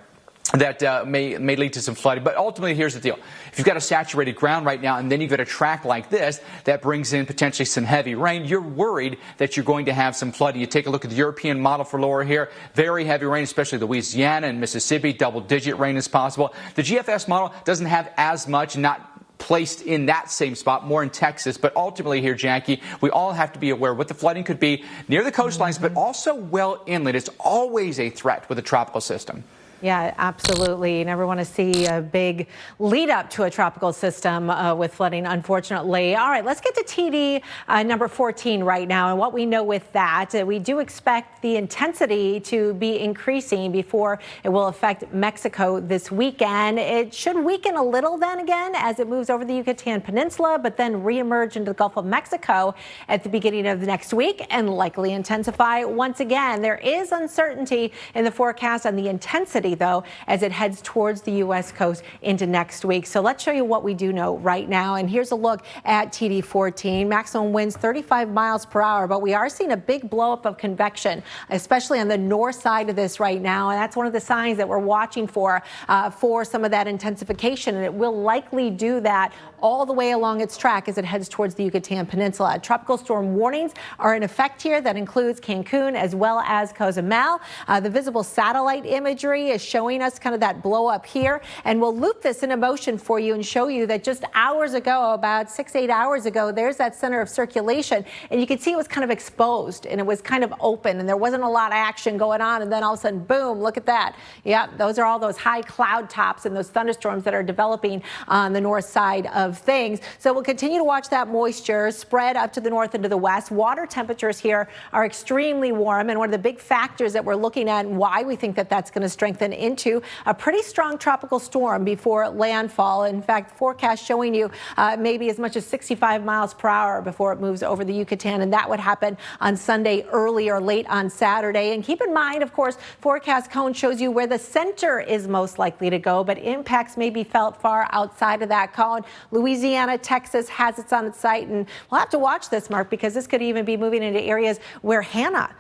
that may lead to some flooding. But ultimately, here's the deal. If you've got a saturated ground right now and then you've got a track like this that brings in potentially some heavy rain, you're worried that you're going to have some flooding. You take a look at the European model for Laura here. Very heavy rain, especially Louisiana and Mississippi. Double-digit rain is possible. The GFS model doesn't have as much, not placed in that same spot, more in Texas. But ultimately here, Jackie, we all have to be aware what the flooding could be near the coastlines, but also well inland. It's always a threat with a tropical system.
Yeah, absolutely. You never want to see a big lead up to a tropical system with flooding, unfortunately. All right, let's get to TD number 14 right now. And what we know with that, we do expect the intensity to be increasing before it will affect Mexico this weekend. It should weaken a little then again as it moves over the Yucatan Peninsula, but then reemerge into the Gulf of Mexico at the beginning of the next week and likely intensify once again. There is uncertainty in the forecast on the intensity, though, as it heads towards the U.S. coast into next week. So let's show you what we do know right now. And here's a look at TD14. Maximum winds 35 miles per hour, but we are seeing a big blowup of convection, especially on the north side of this right now. And that's one of the signs that we're watching for some of that intensification. And it will likely do that all the way along its track as it heads towards the Yucatan Peninsula. Tropical storm warnings are in effect here. That includes Cancun as well as Cozumel. The visible satellite imagery is showing us kind of that blow up here. And we'll loop this into motion for you and show you that just hours ago, about 6-8 hours ago, there's that center of circulation. And you can see it was kind of exposed and it was kind of open and there wasn't a lot of action going on. And then all of a sudden, boom, look at that. Yeah, those are all those high cloud tops and those thunderstorms that are developing on the north side of things. So we'll continue to watch that moisture spread up to the north and to the west. Water temperatures here are extremely warm. And one of the big factors that we're looking at and why we think that that's going to strengthen into a pretty strong tropical storm before landfall. In fact, forecast showing you maybe as much as 65 miles per hour before it moves over the Yucatan. And that would happen on Sunday early or late on Saturday. And keep in mind, of course, forecast cone shows you where the center is most likely to go, but impacts may be felt far outside of that cone. Louisiana, Texas has its on its site, and we'll have to watch this, Mark, because this could even be moving into areas where Hannah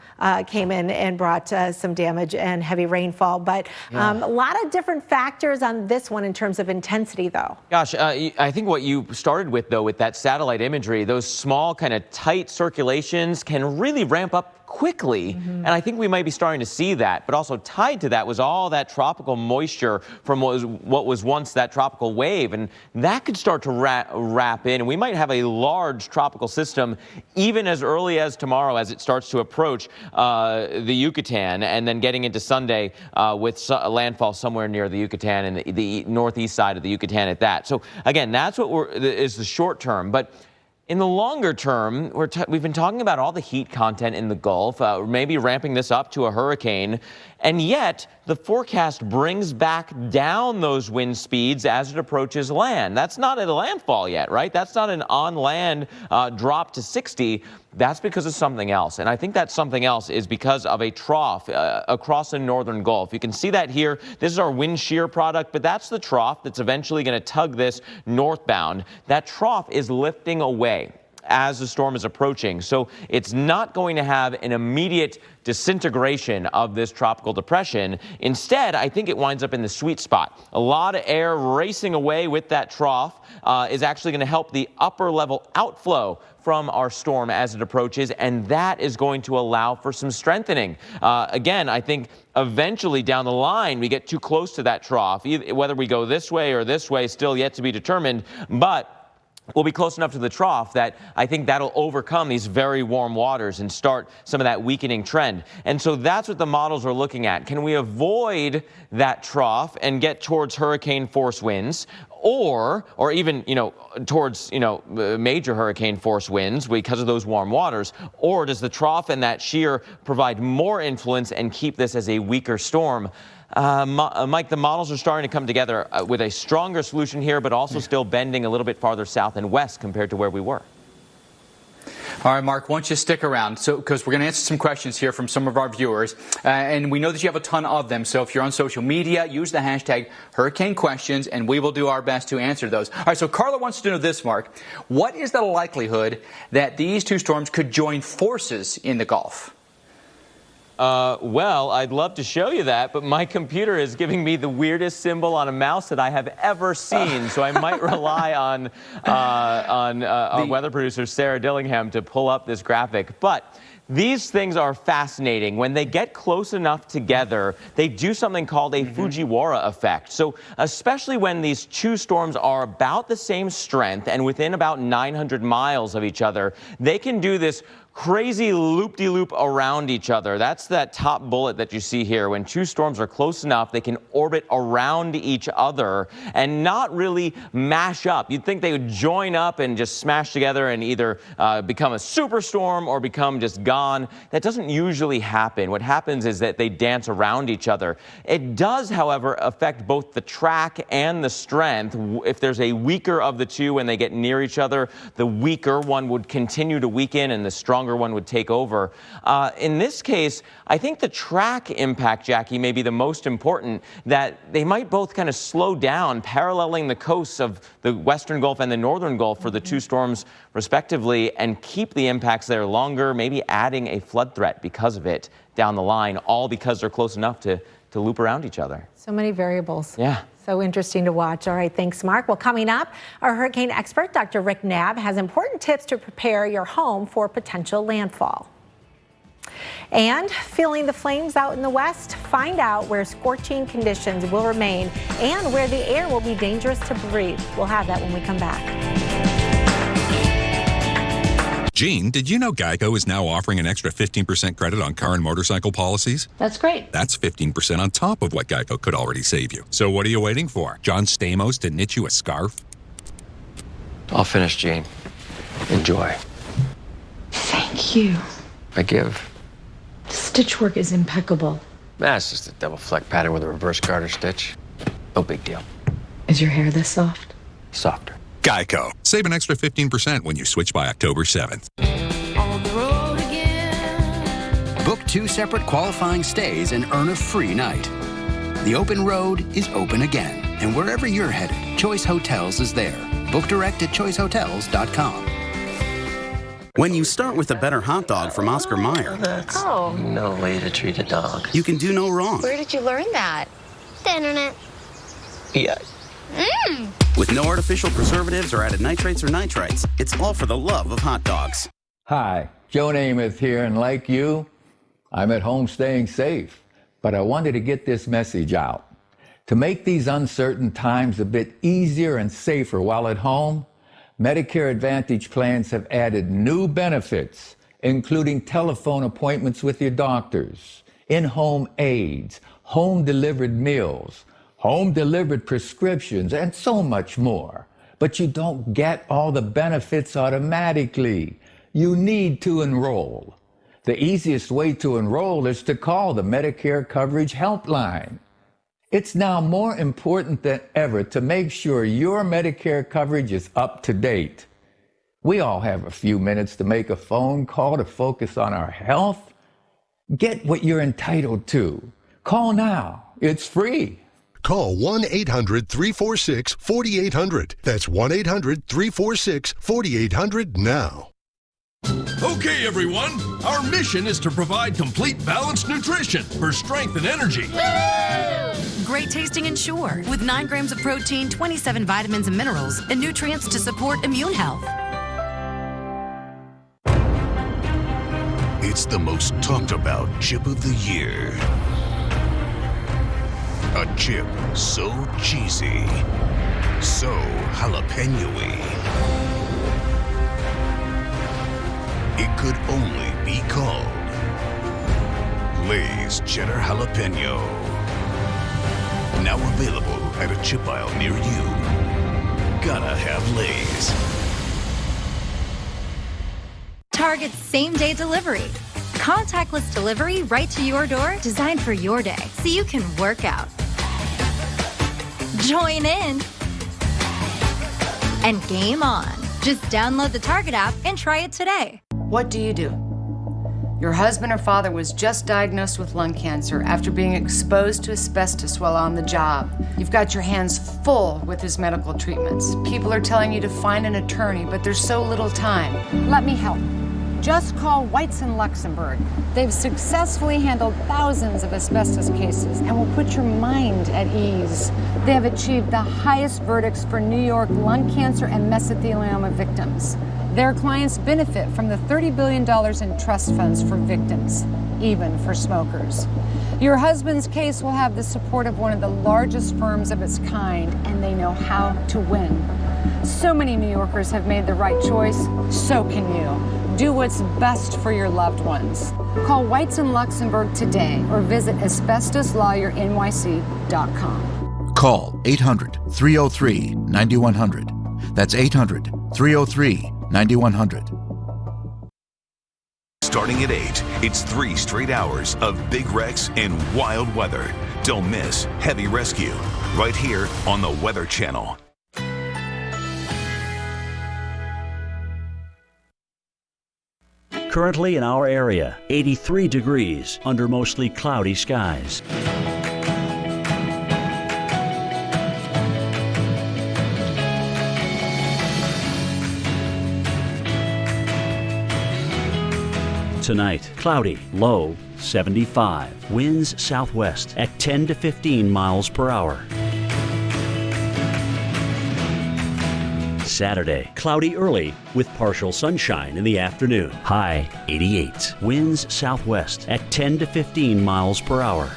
came in and brought some damage and heavy rainfall. But a lot of different factors on this one in terms of intensity, though.
Gosh, I think what you started with, though, with that satellite imagery, those small kind of tight circulations can really ramp up quickly. And I think we might be starting to see that. But also tied to that was all that tropical moisture from what was once that tropical wave. And that could start to wrap in. And we might have a large tropical system even as early as tomorrow as it starts to approach the Yucatan, and then getting into Sunday with landfall somewhere near the Yucatan and the northeast side of the Yucatan at that. So again, that's what is the short term. But in the longer term, we've been talking about all the heat content in the Gulf, maybe ramping this up to a hurricane, and yet the forecast brings back down those wind speeds as it approaches land. That's not at a landfall yet, right? That's not an on-land drop to 60. That's because of something else. And I think that something else is because of a trough across the northern Gulf. You can see that here. This is our wind shear product, but that's the trough that's eventually going to tug this northbound. That trough is lifting away as the storm is approaching. So it's not going to have an immediate disintegration of this tropical depression. Instead, I think it winds up in the sweet spot. A lot of air racing away with that trough is actually going to help the upper level outflow from our storm as it approaches, and that is going to allow for some strengthening. Again, I think eventually down the line we get too close to that trough. Whether we go this way or this way, still yet to be determined, but we'll be close enough to the trough that I think that'll overcome these very warm waters and start some of that weakening trend. And so that's what the models are looking at. Can we avoid that trough and get towards hurricane force winds? Or even, towards, major hurricane force winds because of those warm waters? Or does the trough and that shear provide more influence and keep this as a weaker storm? Mike, the models are starting to come together with a stronger solution here, but also still bending a little bit farther south and west compared to where we were.
All right, Mark, why don't you stick around? Because we're going to answer some questions here from some of our viewers. And we know that you have a ton of them. So if you're on social media, use the hashtag Hurricane Questions, and we will do our best to answer those. All right, so Carla wants to know this, Mark. What is the likelihood that these two storms could join forces in the Gulf?
Well, I'd love to show you that, but my computer is giving me the weirdest symbol on a mouse that I have ever seen. So I might rely on our weather producer, Sarah Dillingham, to pull up this graphic. But These things are fascinating. When they get close enough together, they do something called a Fujiwara effect. So especially when these two storms are about the same strength and within about 900 miles of each other, they can do this crazy loop-de-loop around each other. That's that top bullet that you see here. When two storms are close enough, they can orbit around each other and not really mash up. You'd think they would join up and just smash together and either become a superstorm or become just gone. That doesn't usually happen. What happens is that they dance around each other. It does, however, affect both the track and the strength. If there's a weaker of the two when they get near each other, the weaker one would continue to weaken and the stronger one would take over. In this case, I think the track impact, Jackie, may be the most important, that they might both kind of slow down, paralleling the coasts of the Western Gulf and the Northern Gulf for the two storms respectively, and keep the impacts there longer, maybe adding a flood threat because of it down the line, all because they're close enough to loop around each other.
So many variables.
Yeah.
So interesting to watch. All right, thanks, Mark. Well, coming up, our hurricane expert, Dr. Rick Knabb, has important tips to prepare your home for potential landfall. And feeling the flames out in the west? Find out where scorching conditions will remain and where the air will be dangerous to breathe. We'll have that when we come back.
Gene, did you know Geico is now offering an extra 15% credit on car and motorcycle policies?
That's great.
That's 15% on top of what Geico could already save you. So what are you waiting for? John Stamos to knit you a scarf?
I'll finish, Gene. Enjoy. Thank you. I give. The stitch work is impeccable. That's just a double fleck pattern with a reverse garter stitch. No big deal. Is your hair this soft? Softer.
Geico. Save an extra 15% when you switch by October 7th.
On the road again. Book 2 separate qualifying stays and earn a free night. The open road is open again. And wherever you're headed, Choice Hotels is there. Book direct at choicehotels.com.
When you start with a better hot dog from Oscar Mayer,
That's no way to treat a dog.
you can do no wrong.
Where did you learn that? The internet.
Yeah.
With no artificial preservatives or added nitrates or nitrites, it's all for the love of hot dogs.
Hi, Joe Namath here, and like you, I'm at home staying safe. But I wanted to get this message out. To make these uncertain times a bit easier and safer while at home, Medicare Advantage plans have added new benefits, including telephone appointments with your doctors, in-home aids, home-delivered meals, home-delivered prescriptions, and so much more. But you don't get all the benefits automatically. You need to enroll. The easiest way to enroll is to call the Medicare Coverage Helpline. It's now more important than ever to make sure your Medicare coverage is up to date. We all have a few minutes to make a phone call to focus on our health. Get what you're entitled to. Call now. It's free.
Call 1-800-346-4800. That's 1-800-346-4800 now.
Okay, everyone. Our mission is to provide complete balanced nutrition for strength and energy.
Great tasting Ensure with 9 grams of protein, 27 vitamins and minerals, and nutrients to support immune health.
It's the most talked about chip of the year. A chip so cheesy, so jalapeno-y. It could only be called Lay's Cheddar Jalapeno. Now available at a chip aisle near you. Gotta have Lay's.
Target's same-day delivery. Contactless delivery right to your door, designed for your day, so you can work out, join in, and game on. Just download the Target app and try it today.
What do? Your husband or father was just diagnosed with lung cancer after being exposed to asbestos while on the job. You've got your hands full with his medical treatments. People are telling you to find an attorney, but there's so little time.
Let me help.
Just call Whites in Luxembourg. They've successfully handled thousands of asbestos cases and will put your mind at ease. They have achieved the highest verdicts for New York lung cancer and mesothelioma victims. Their clients benefit from the $30 billion in trust funds for victims, even for smokers. Your husband's case will have the support of one of the largest firms of its kind, and they know how to win. So many New Yorkers have made the right choice, so can you. Do what's best for your loved ones. Call Whites in Luxembourg today or visit asbestosLawyerNYC.com.
Call 800-303-9100. That's 800-303-9100.
Starting at 8, it's 3 straight hours of big wrecks and wild weather. Don't miss Heavy Rescue right here on the Weather Channel.
Currently in our area, 83 degrees under mostly cloudy skies. Tonight, cloudy, low 75. Winds southwest at 10 to 15 miles per hour. Saturday, cloudy early with partial sunshine in the afternoon. High 88. Winds southwest at 10 to 15 miles per hour.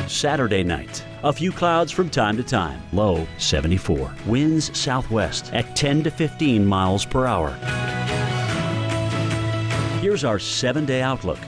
Saturday night, a few clouds from time to time. Low 74. Winds southwest at 10 to 15 miles per hour. Here's our 7-day outlook.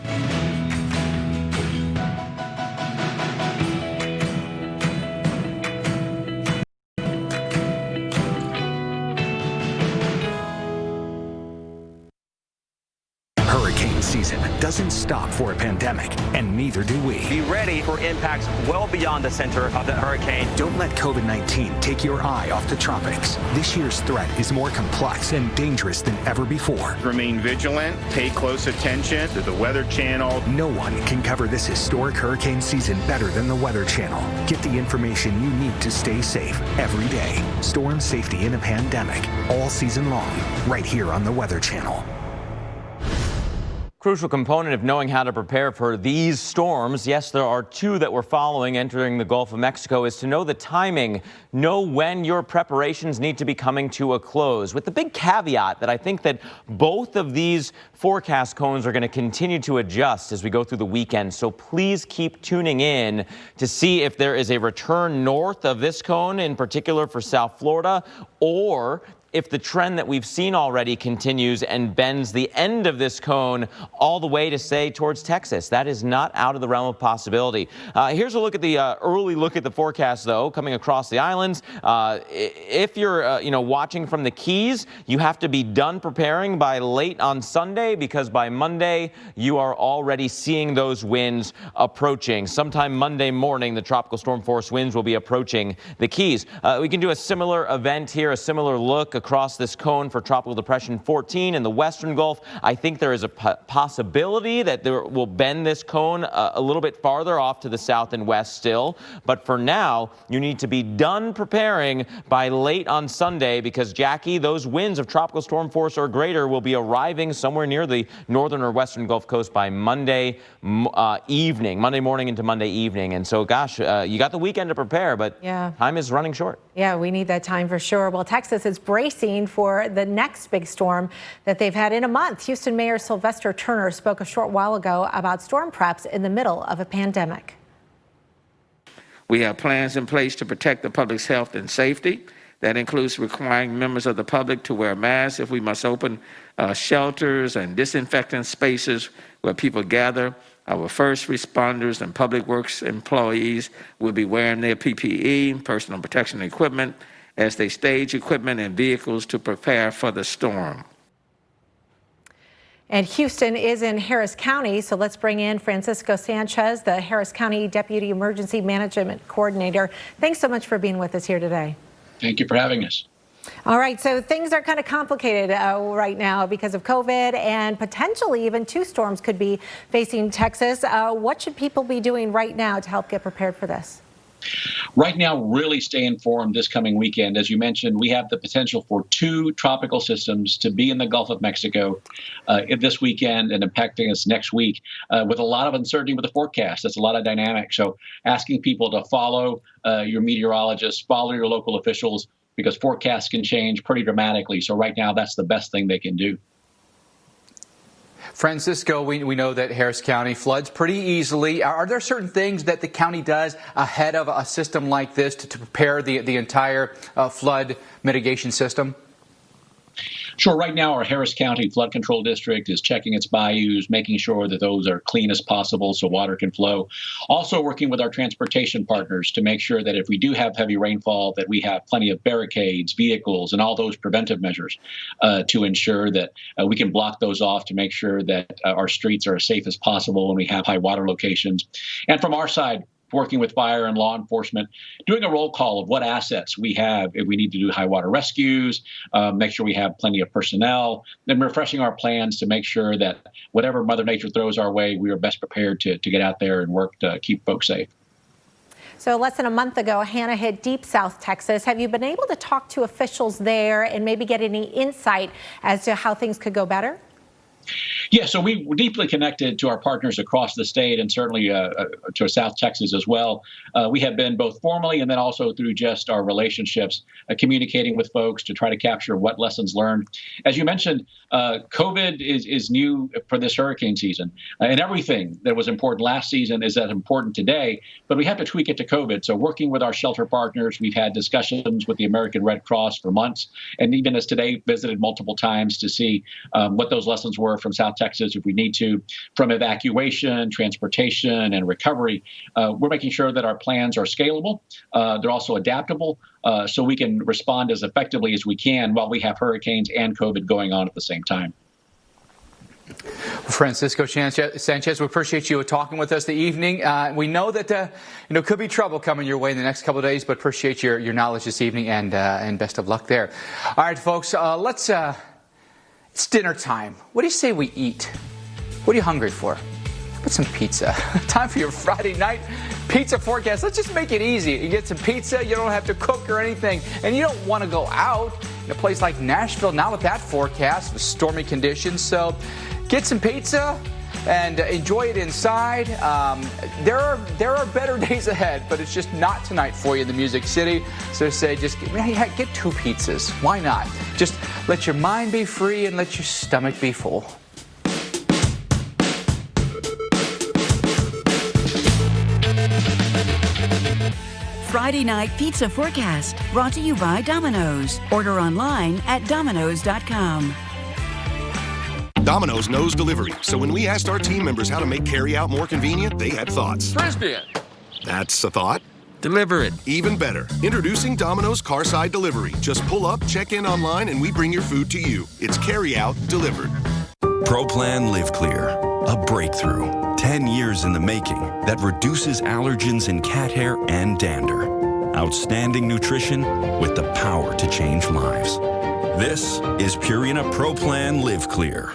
Hurricane season doesn't stop for a pandemic, and neither do we.
Be ready for impacts well beyond the center of the hurricane.
Don't let COVID-19 take your eye off the tropics. This year's threat is more complex and dangerous than ever before.
Remain vigilant, pay close attention to the Weather Channel.
No one can cover this historic hurricane season better than the Weather Channel. Get the information you need to stay safe every day. Storm safety in a pandemic, all season long, right here on the Weather Channel.
Crucial component of knowing how to prepare for these storms, yes, there are two that we're following entering the Gulf of Mexico, is to know the timing, know when your preparations need to be coming to a close. With the big caveat that I think that both of these forecast cones are going to continue to adjust as we go through the weekend. So please keep tuning in to see if there is a return north of this cone, in particular for South Florida, or if the trend that we've seen already continues and bends the end of this cone all the way to, say, towards Texas. That is not out of the realm of possibility. Here's a look at the early look at the forecast, though, coming across the islands. If you're watching from the Keys, you have to be done preparing by late on Sunday, because by Monday you are already seeing those winds approaching. Sometime Monday morning, the tropical storm force winds will be approaching the Keys. We can do a similar event here, a similar look across this cone for Tropical Depression 14 in the Western Gulf. I think there is a possibility that there will bend this cone a little bit farther off to the south and west still. But for now, you need to be done preparing by late on Sunday, because, Jackie, those winds of tropical storm force or greater will be arriving somewhere near the northern or western Gulf Coast by Monday evening, Monday morning into Monday evening. And so, gosh, you got the weekend to prepare, but time is running short.
Yeah, we need that time for sure. Well, Texas is bracing for the next big storm that they've had in a month. Houston Mayor Sylvester Turner spoke a short while ago about storm preps in the middle of a pandemic.
We have plans in place to protect the public's health and safety. That includes requiring members of the public to wear masks if we must open shelters and disinfecting spaces where people gather. Our first responders and public works employees will be wearing their PPE, personal protection equipment, as they stage equipment and vehicles to prepare for the storm.
And Houston is in Harris County, so let's bring in Francisco Sanchez, the Harris County Deputy Emergency Management Coordinator. Thanks so much for being with us here today.
Thank you for having us.
All right, so things are kind of complicated right now because of COVID, and potentially even two storms could be facing Texas. What should people be doing right now to help get prepared for this?
Right now, really stay informed this coming weekend. As you mentioned, we have the potential for 2 tropical systems to be in the Gulf of Mexico this weekend and impacting us next week with a lot of uncertainty with the forecast. That's a lot of dynamics. So asking people to follow your meteorologists, follow your local officials, because forecasts can change pretty dramatically. So right now, that's the best thing they can do.
Francisco, we know that Harris County floods pretty easily. Are there certain things that the county does ahead of a system like this to prepare the entire flood mitigation system?
Sure. Right now, our Harris County Flood Control District is checking its bayous, making sure that those are clean as possible so water can flow. Also working with our transportation partners to make sure that if we do have heavy rainfall, that we have plenty of barricades, vehicles, and all those preventive measures to ensure that we can block those off to make sure that our streets are as safe as possible when we have high water locations. And from our side, working with fire and law enforcement, doing a roll call of what assets we have if we need to do high water rescues, make sure we have plenty of personnel, and refreshing our plans to make sure that whatever Mother Nature throws our way, we are best prepared to get out there and work to keep folks safe.
So less than a month ago, Hannah hit deep South Texas. Have you been able to talk to officials there and maybe get any insight as to how things could go better?
Yeah, so we were deeply connected to our partners across the state and certainly to South Texas as well. We have been both formally and then also through just our relationships, communicating with folks to try to capture what lessons learned. As you mentioned, COVID is new for this hurricane season, and everything that was important last season is as important today, but we have to tweak it to COVID. So working with our shelter partners, we've had discussions with the American Red Cross for months, and even as today, visited multiple times to see what those lessons were from South Texas if we need to, from evacuation, transportation, and recovery. We're making sure that our plans are scalable. They're also adaptable, so we can respond as effectively as we can while we have hurricanes and COVID going on at the same time.
Francisco Sanchez, we appreciate you talking with us this evening. We know that could be trouble coming your way in the next couple of days, but appreciate your knowledge this evening and best of luck there. All right, folks, it's dinner time. What do you say we eat? What are you hungry for? Put some pizza. Time for your Friday night pizza forecast. Let's just make it easy. You get some pizza, you don't have to cook or anything, and you don't want to go out in a place like Nashville, not with that forecast, with stormy conditions. So get some pizza and enjoy it inside. There are better days ahead, but it's just not tonight for you in the Music City. So say just get 2 pizzas. Why not? Just let your mind be free and let your stomach be full.
Friday Night Pizza Forecast, brought to you by Domino's. Order online at Domino's.com.
Domino's knows delivery, so when we asked our team members how to make carry-out more convenient, they had thoughts.
Frisbee it.
That's a thought.
Deliver it.
Even better. Introducing Domino's Carside Delivery. Just pull up, check in online, and we bring your food to you. It's carry-out delivered.
ProPlan Live Clear, a breakthrough. 10 years in the making that reduces allergens in cat hair and dander. Outstanding nutrition with the power to change lives. This is Purina ProPlan Live Clear.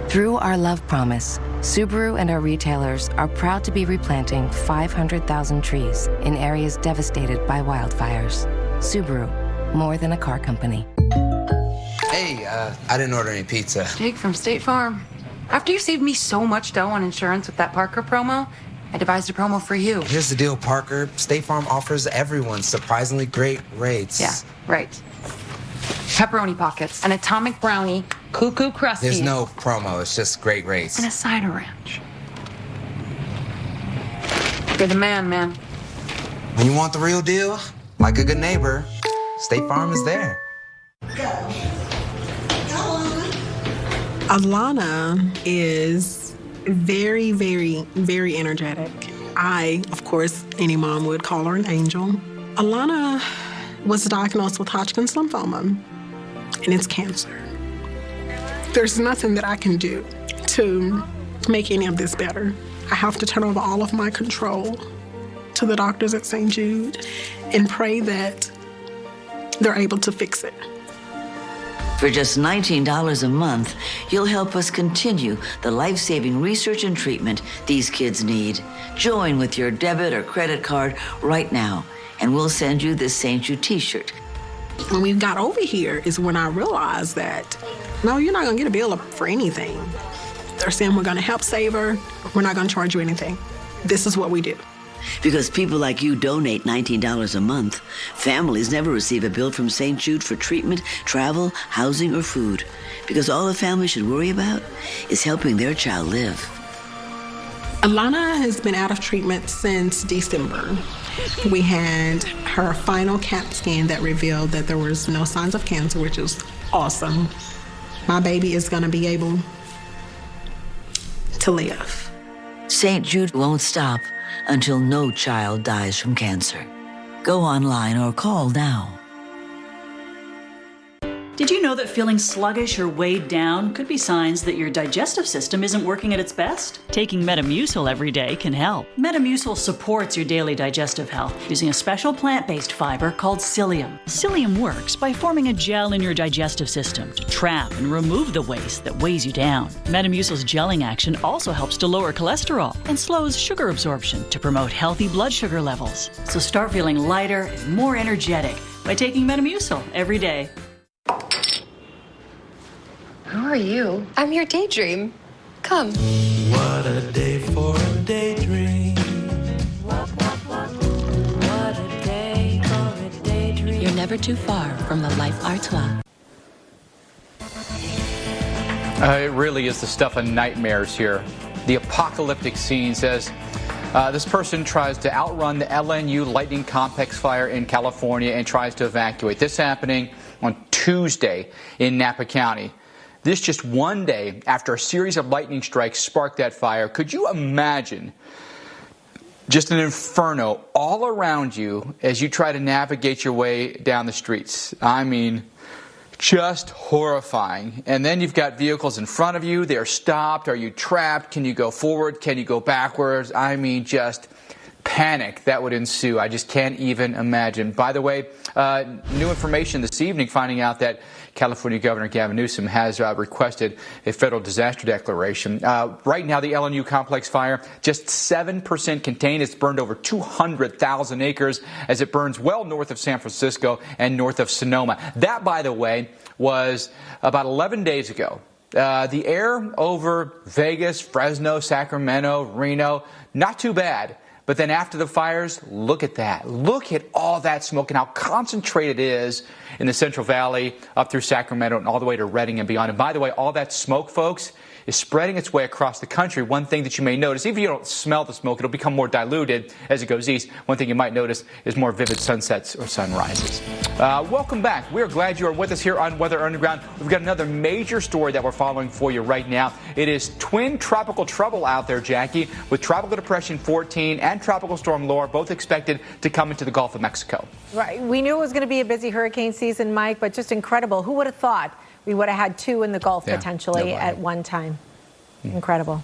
Through our love promise, Subaru and our retailers are proud to be replanting 500,000 trees in areas devastated by wildfires. Subaru, more than a car company.
Hey, I didn't order any pizza.
Jake from State Farm. After you saved me so much dough on insurance with that Parker promo, I devised a promo for you.
Here's the deal, Parker. State Farm offers everyone surprisingly great rates.
Yeah, right. Pepperoni pockets, an atomic brownie, cuckoo crusty.
There's no promo, it's just great rates.
And a cider ranch. You're the man.
When you want the real deal, like a good neighbor, State Farm is there.
Alana is very, very, very energetic. I, of course, any mom would call her an angel. Alana was diagnosed with Hodgkin's lymphoma, and it's cancer. There's nothing that I can do to make any of this better. I have to turn over all of my control to the doctors at St. Jude and pray that they're able to fix it.
For just $19 a month, you'll help us continue the life-saving research and treatment these kids need. Join with your debit or credit card right now, and we'll send you this St. Jude t-shirt.
When we got over here is when I realized that, no, you're not gonna get a bill for anything. They're saying we're gonna help save her, we're not gonna charge you anything. This is what we do.
Because people like you donate $19 a month, families never receive a bill from St. Jude for treatment, travel, housing, or food. Because all a family should worry about is helping their child live.
Alana has been out of treatment since December. We had her final CAT scan that revealed that there was no signs of cancer, which is awesome. My baby is gonna be able to live.
St. Jude won't stop until no child dies from cancer. Go online or call now.
Did you know that feeling sluggish or weighed down could be signs that your digestive system isn't working at its best? Taking Metamucil every day can help. Metamucil supports your daily digestive health using a special plant-based fiber called psyllium. Psyllium works by forming a gel in your digestive system to trap and remove the waste that weighs you down. Metamucil's gelling action also helps to lower cholesterol and slows sugar absorption to promote healthy blood sugar levels. So start feeling lighter and more energetic by taking Metamucil every day.
Who are you? I'm your daydream. Come.
What a day for a daydream. What a day for a daydream.
You're never too far from the Life Artois.
It really is the stuff of nightmares here. The apocalyptic scene says this person tries to outrun the LNU lightning complex fire in California and tries to evacuate. This happening on Tuesday in Napa County. This just one day after a series of lightning strikes sparked that fire. Could you imagine just an inferno all around you as you try to navigate your way down the streets? I mean, just horrifying. And then you've got vehicles in front of you. They're stopped. Are you trapped? Can you go forward? Can you go backwards? I mean, just panic that would ensue. I just can't even imagine. By the way, new information this evening finding out that California Governor Gavin Newsom has requested a federal disaster declaration. Right now, the LNU complex fire, just 7% contained. It's burned over 200,000 acres as it burns well north of San Francisco and north of Sonoma. That, by the way, was about 11 days ago. The air over Vegas, Fresno, Sacramento, Reno, not too bad. But then after the fires, look at that. Look at all that smoke and how concentrated it is in the Central Valley, up through Sacramento and all the way to Redding and beyond. And by the way, all that smoke, folks, is spreading its way across the country. One thing that you may notice, even if you don't smell the smoke, it'll become more diluted as it goes east. One thing you might notice is more vivid sunsets or sunrises. Welcome back. We're glad you are with us here on Weather Underground. We've got another major story that we're following for you right now. It is twin tropical trouble out there, Jackie, with Tropical Depression 14 and Tropical Storm Laura both expected to come into the Gulf of Mexico.
Right. We knew it was going to be a busy hurricane season, Mike, but just incredible. Who would have thought we would have had two in the Gulf potentially at one time? Incredible.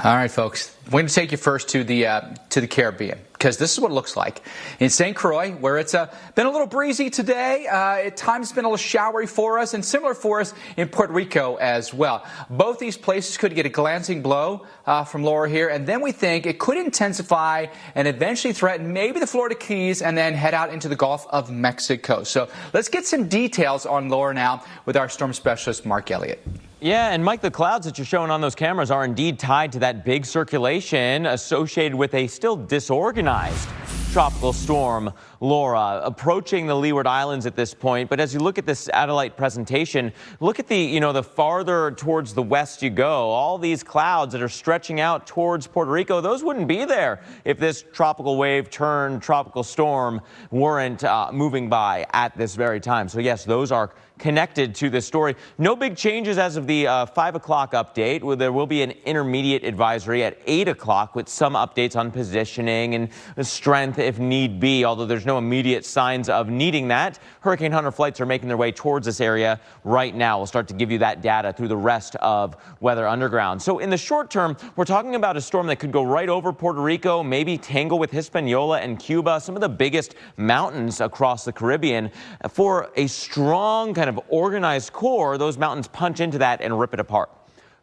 All right, folks. We're going to take you first to the Caribbean, because this is what it looks like in St. Croix, where it's been a little breezy today. At times it's been a little showery for us, and similar for us in Puerto Rico as well. Both these places could get a glancing blow from Laura here, and then we think it could intensify and eventually threaten maybe the Florida Keys and then head out into the Gulf of Mexico. So let's get some details on Laura now with our storm specialist, Mark Elliott.
Yeah, and Mike, the clouds that you're showing on those cameras are indeed tied to that big circulation associated with a still disorganized tropical storm Laura approaching the Leeward Islands at this point. But as you look at this satellite presentation, look at the farther towards the west you go, all these clouds that are stretching out towards Puerto Rico, those wouldn't be there if this tropical wave turned tropical storm weren't moving by at this very time. So yes, those are connected to this story. No big changes as of the 5 o'clock update. There will be an intermediate advisory at 8 o'clock with some updates on positioning and strength strength if need be, although there's no immediate signs of needing that. Hurricane Hunter flights are making their way towards this area right now. We'll start to give you that data through the rest of Weather Underground. So in the short term, we're talking about a storm that could go right over Puerto Rico, maybe tangle with Hispaniola and Cuba, some of the biggest mountains across the Caribbean. For a strong kind of organized core, those mountains punch into that and rip it apart.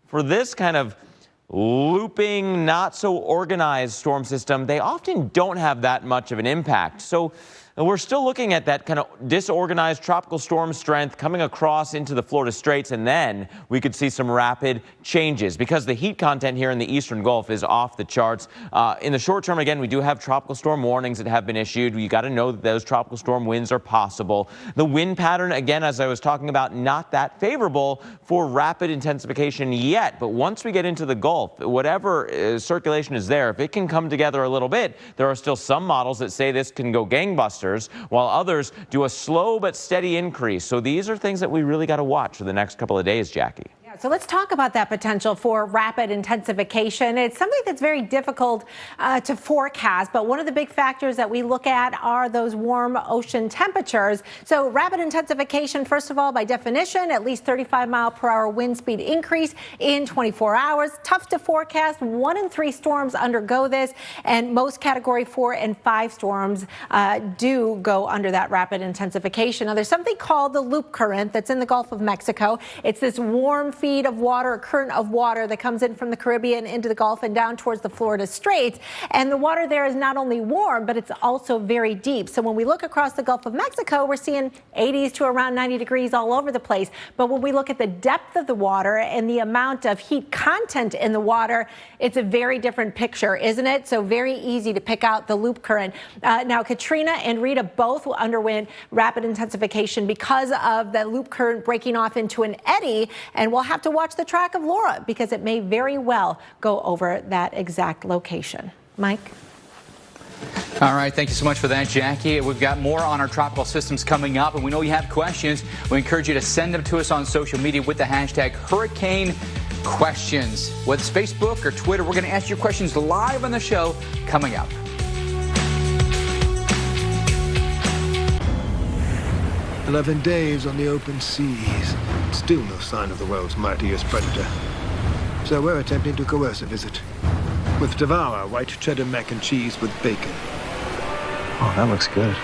For this kind of looping, not so organized storm system, they often don't have that much of an impact. So we're still looking at that kind of disorganized tropical storm strength coming across into the Florida Straits, and then we could see some rapid changes because the heat content here in the eastern Gulf is off the charts. In the short term, again, we do have tropical storm warnings that have been issued. You got to know that those tropical storm winds are possible. The wind pattern, again, as I was talking about, not that favorable for rapid intensification yet. But once we get into the Gulf, whatever circulation is there, if it can come together a little bit, there are still some models that say this can go gangbusters, while others do a slow but steady increase. So these are things that we really got to watch for the next couple of days, Jackie.
So let's talk about that potential for rapid intensification. It's something that's very difficult to forecast, but one of the big factors that we look at are those warm ocean temperatures. So rapid intensification, first of all, by definition, at least 35-mile-per-hour wind speed increase in 24 hours. Tough to forecast. 1 in 3 storms undergo this, and most Category 4 and 5 storms do go under that rapid intensification. Now, there's something called the loop current that's in the Gulf of Mexico. It's this warm feed of water, a current of water that comes in from the Caribbean into the Gulf and down towards the Florida Straits. And the water there is not only warm, but it's also very deep. So when we look across the Gulf of Mexico, we're seeing 80s to around 90 degrees all over the place. But when we look at the depth of the water and the amount of heat content in the water, it's a very different picture, isn't it? So very easy to pick out the loop current. Now, Katrina and Rita both underwent rapid intensification because of the loop current breaking off into an eddy, and we'll have to watch the track of Laura because it may very well go over that exact location. Mike?
All right, thank you so much for that, Jackie. We've got more on our tropical systems coming up, and we know you have questions. We encourage you to send them to us on social media with the hashtag Hurricane Questions. Whether it's Facebook or Twitter, we're going to answer your questions live on the show coming up.
"11 days on the open seas. Still no sign of the world's mightiest predator. So we're attempting to coerce a visit. With Devour white cheddar mac and cheese with bacon."
Oh, that looks good.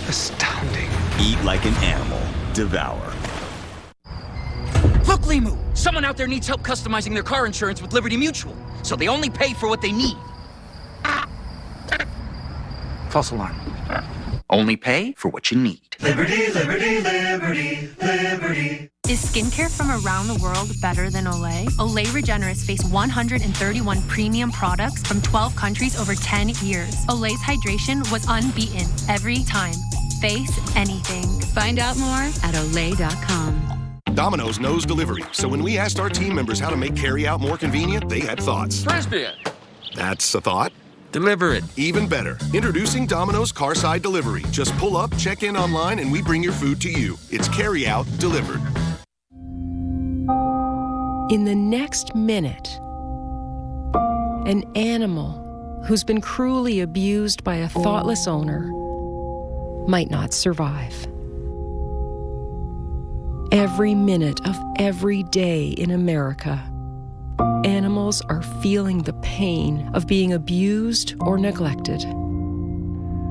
Astounding.
Eat like an animal. Devour.
Look, Limu! Someone out there needs help customizing their car insurance with Liberty Mutual, so they only pay for what they need.
False alarm.
Only pay for what you need.
Liberty, liberty, liberty, liberty.
Is skincare from around the world better than Olay? Olay Regenerist faced 131 premium products from 12 countries over 10 years. Olay's hydration was unbeaten every time. Face anything. Find out more at Olay.com.
Domino's knows delivery, so when we asked our team members how to make carry-out more convenient, they had thoughts.
Frisbee it.
That's a thought.
Deliver it.
Even better. Introducing Domino's Carside Delivery. Just pull up, check in online, and we bring your food to you. It's carry-out delivered.
In the next minute, an animal who's been cruelly abused by a thoughtless owner might not survive. Every minute of every day in America, animals are feeling the pain of being abused or neglected.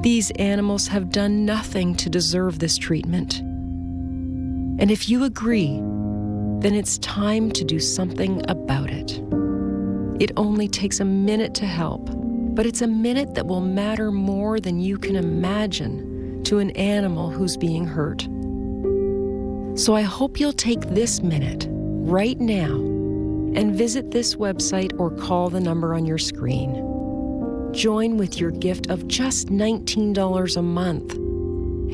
These animals have done nothing to deserve this treatment. And if you agree, then it's time to do something about it. It only takes a minute to help, but it's a minute that will matter more than you can imagine to an animal who's being hurt. So I hope you'll take this minute, right now, and visit this website or call the number on your screen. Join with your gift of just $19 a month,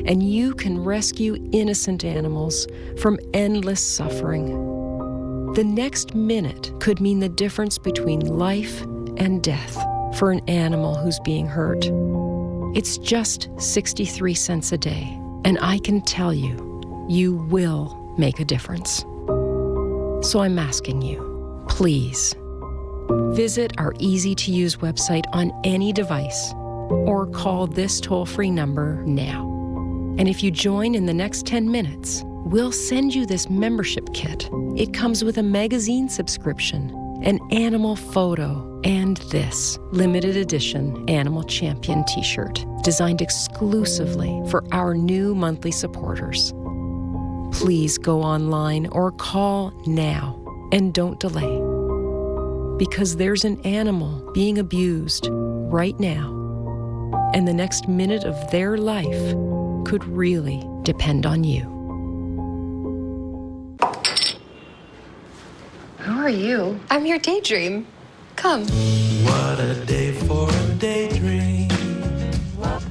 and you can rescue innocent animals from endless suffering. The next minute could mean the difference between life and death for an animal who's being hurt. It's just 63 cents a day. And I can tell you, you will make a difference. So I'm asking you, please, visit our easy-to-use website on any device or call this toll-free number now. And if you join in the next 10 minutes, we'll send you this membership kit. It comes with a magazine subscription, an animal photo, and this limited edition Animal Champion t-shirt designed exclusively for our new monthly supporters. Please go online or call now and don't delay. Because there's an animal being abused right now, and the next minute of their life could really depend on you.
Who are you? I'm your daydream. Come.
What a day for a daydream. What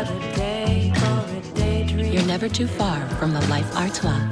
a day for a daydream.
You're never too far from the Life Artois.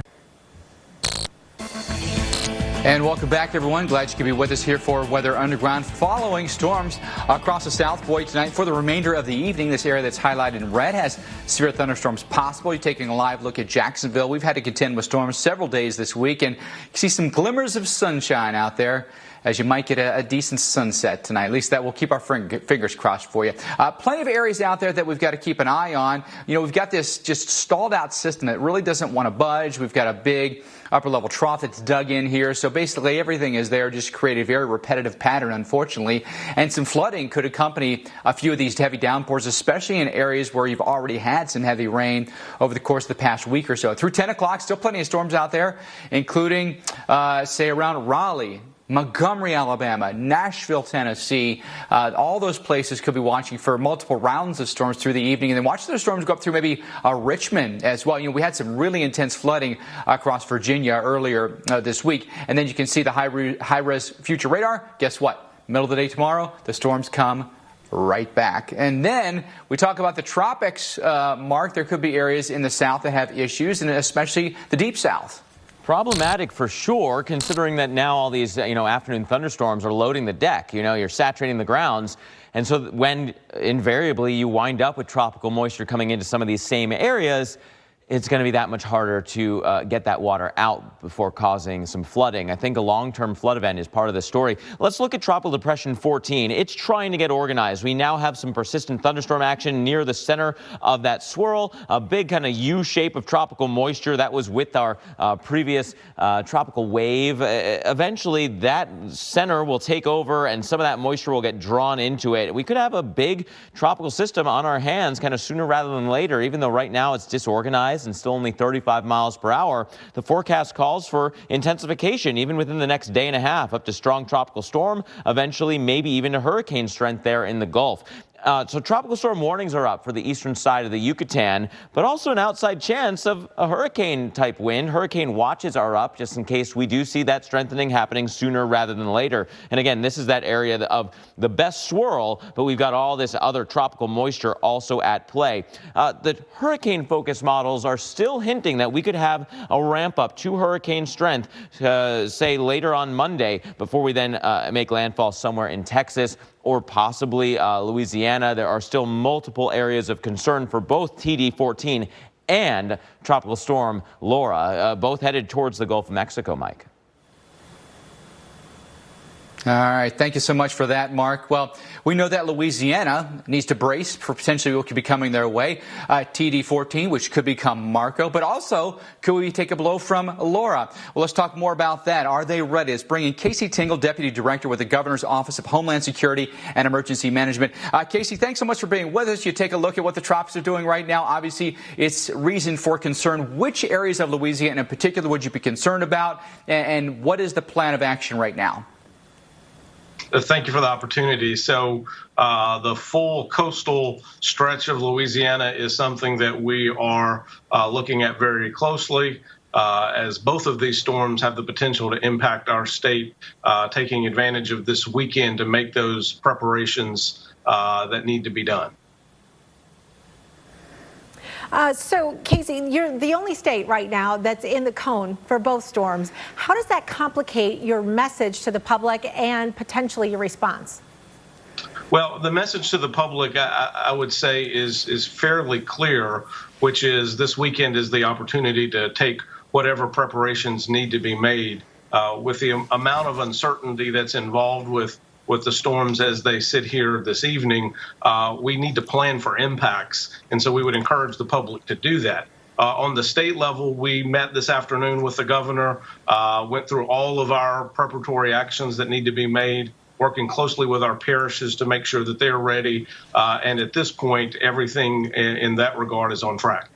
And welcome back, everyone. Glad you could be with us here for Weather Underground. Following storms across the South Boy tonight for the remainder of the evening. This area that's highlighted in red has severe thunderstorms possible. You're taking a live look at Jacksonville. We've had to contend with storms several days this week, and you see some glimmers of sunshine out there, as you might get a decent sunset tonight. At least that will keep our fingers crossed for you. Plenty of areas out there that we've got to keep an eye on. You know, we've got this just stalled out system that really doesn't want to budge. We've got a big upper level trough that's dug in here. So basically everything is there, just create a very repetitive pattern, unfortunately. And some flooding could accompany a few of these heavy downpours, especially in areas where you've already had some heavy rain over the course of the past week or so. Through 10 o'clock, still plenty of storms out there, including, say, around Raleigh, Montgomery, Alabama, Nashville, Tennessee. All those places could be watching for multiple rounds of storms through the evening. And then watch those storms go up through maybe Richmond as well. You know, we had some really intense flooding across Virginia earlier this week. And then you can see the high-res future radar. Guess what? Middle of the day tomorrow, the storms come right back. And then we talk about the tropics, Mark. There could be areas in the south that have issues, and especially the deep south.
Problematic for sure, considering that now all these, afternoon thunderstorms are loading the deck. You're saturating the grounds. And so when invariably you wind up with tropical moisture coming into some of these same areas, it's going to be that much harder to get that water out before causing some flooding. I think a long-term flood event is part of the story. Let's look at Tropical Depression 14. It's trying to get organized. We now have some persistent thunderstorm action near the center of that swirl, a big kind of U shape of tropical moisture that was with our previous tropical wave. Eventually, that center will take over and some of that moisture will get drawn into it. We could have a big tropical system on our hands kind of sooner rather than later, even though right now it's disorganized and still only 35 miles per hour. The forecast calls for intensification even within the next day and a half, up to strong tropical storm, eventually maybe even to hurricane strength there in the Gulf. So tropical storm warnings are up for the eastern side of the Yucatan, but also an outside chance of a hurricane-type wind. Hurricane watches are up just in case we do see that strengthening happening sooner rather than later. And again, this is that area of the best swirl, but we've got all this other tropical moisture also at play. The hurricane-focused models are still hinting that we could have a ramp-up to hurricane strength, say later on Monday, before we then make landfall somewhere in Texas or possibly Louisiana. There are still multiple areas of concern for both TD14 and Tropical Storm Laura, both headed towards the Gulf of Mexico, Mike.
All right. Thank you so much for that, Mark. Well, we know that Louisiana needs to brace for potentially what could be coming their way. TD14, which could become Marco, but also could we take a blow from Laura? Well, let's talk more about that. Are they ready? Let's bring in Casey Tingle, Deputy Director with the Governor's Office of Homeland Security and Emergency Management. Casey, thanks so much for being with us. You take a look at what the tropics are doing right now. Obviously, it's reason for concern. Which areas of Louisiana in particular would you be concerned about? And what is the plan of action right now?
Thank you for the opportunity. So the full coastal stretch of Louisiana is something that we are looking at very closely, as both of these storms have the potential to impact our state, taking advantage of this weekend to make those preparations that need to be done.
So, Casey, you're the only state right now that's in the cone for both storms. How does that complicate your message to the public and potentially your response?
Well, the message to the public, I would say, is fairly clear. which is this weekend is the opportunity to take whatever preparations need to be made. With the amount of uncertainty that's involved with the storms as they sit here this evening, we need to plan for impacts. And so we would encourage the public to do that. On the state level, we met this afternoon with the governor, went through all of our preparatory actions that need to be made, working closely with our parishes to make sure that they're ready. And at this point, everything in that regard is on track.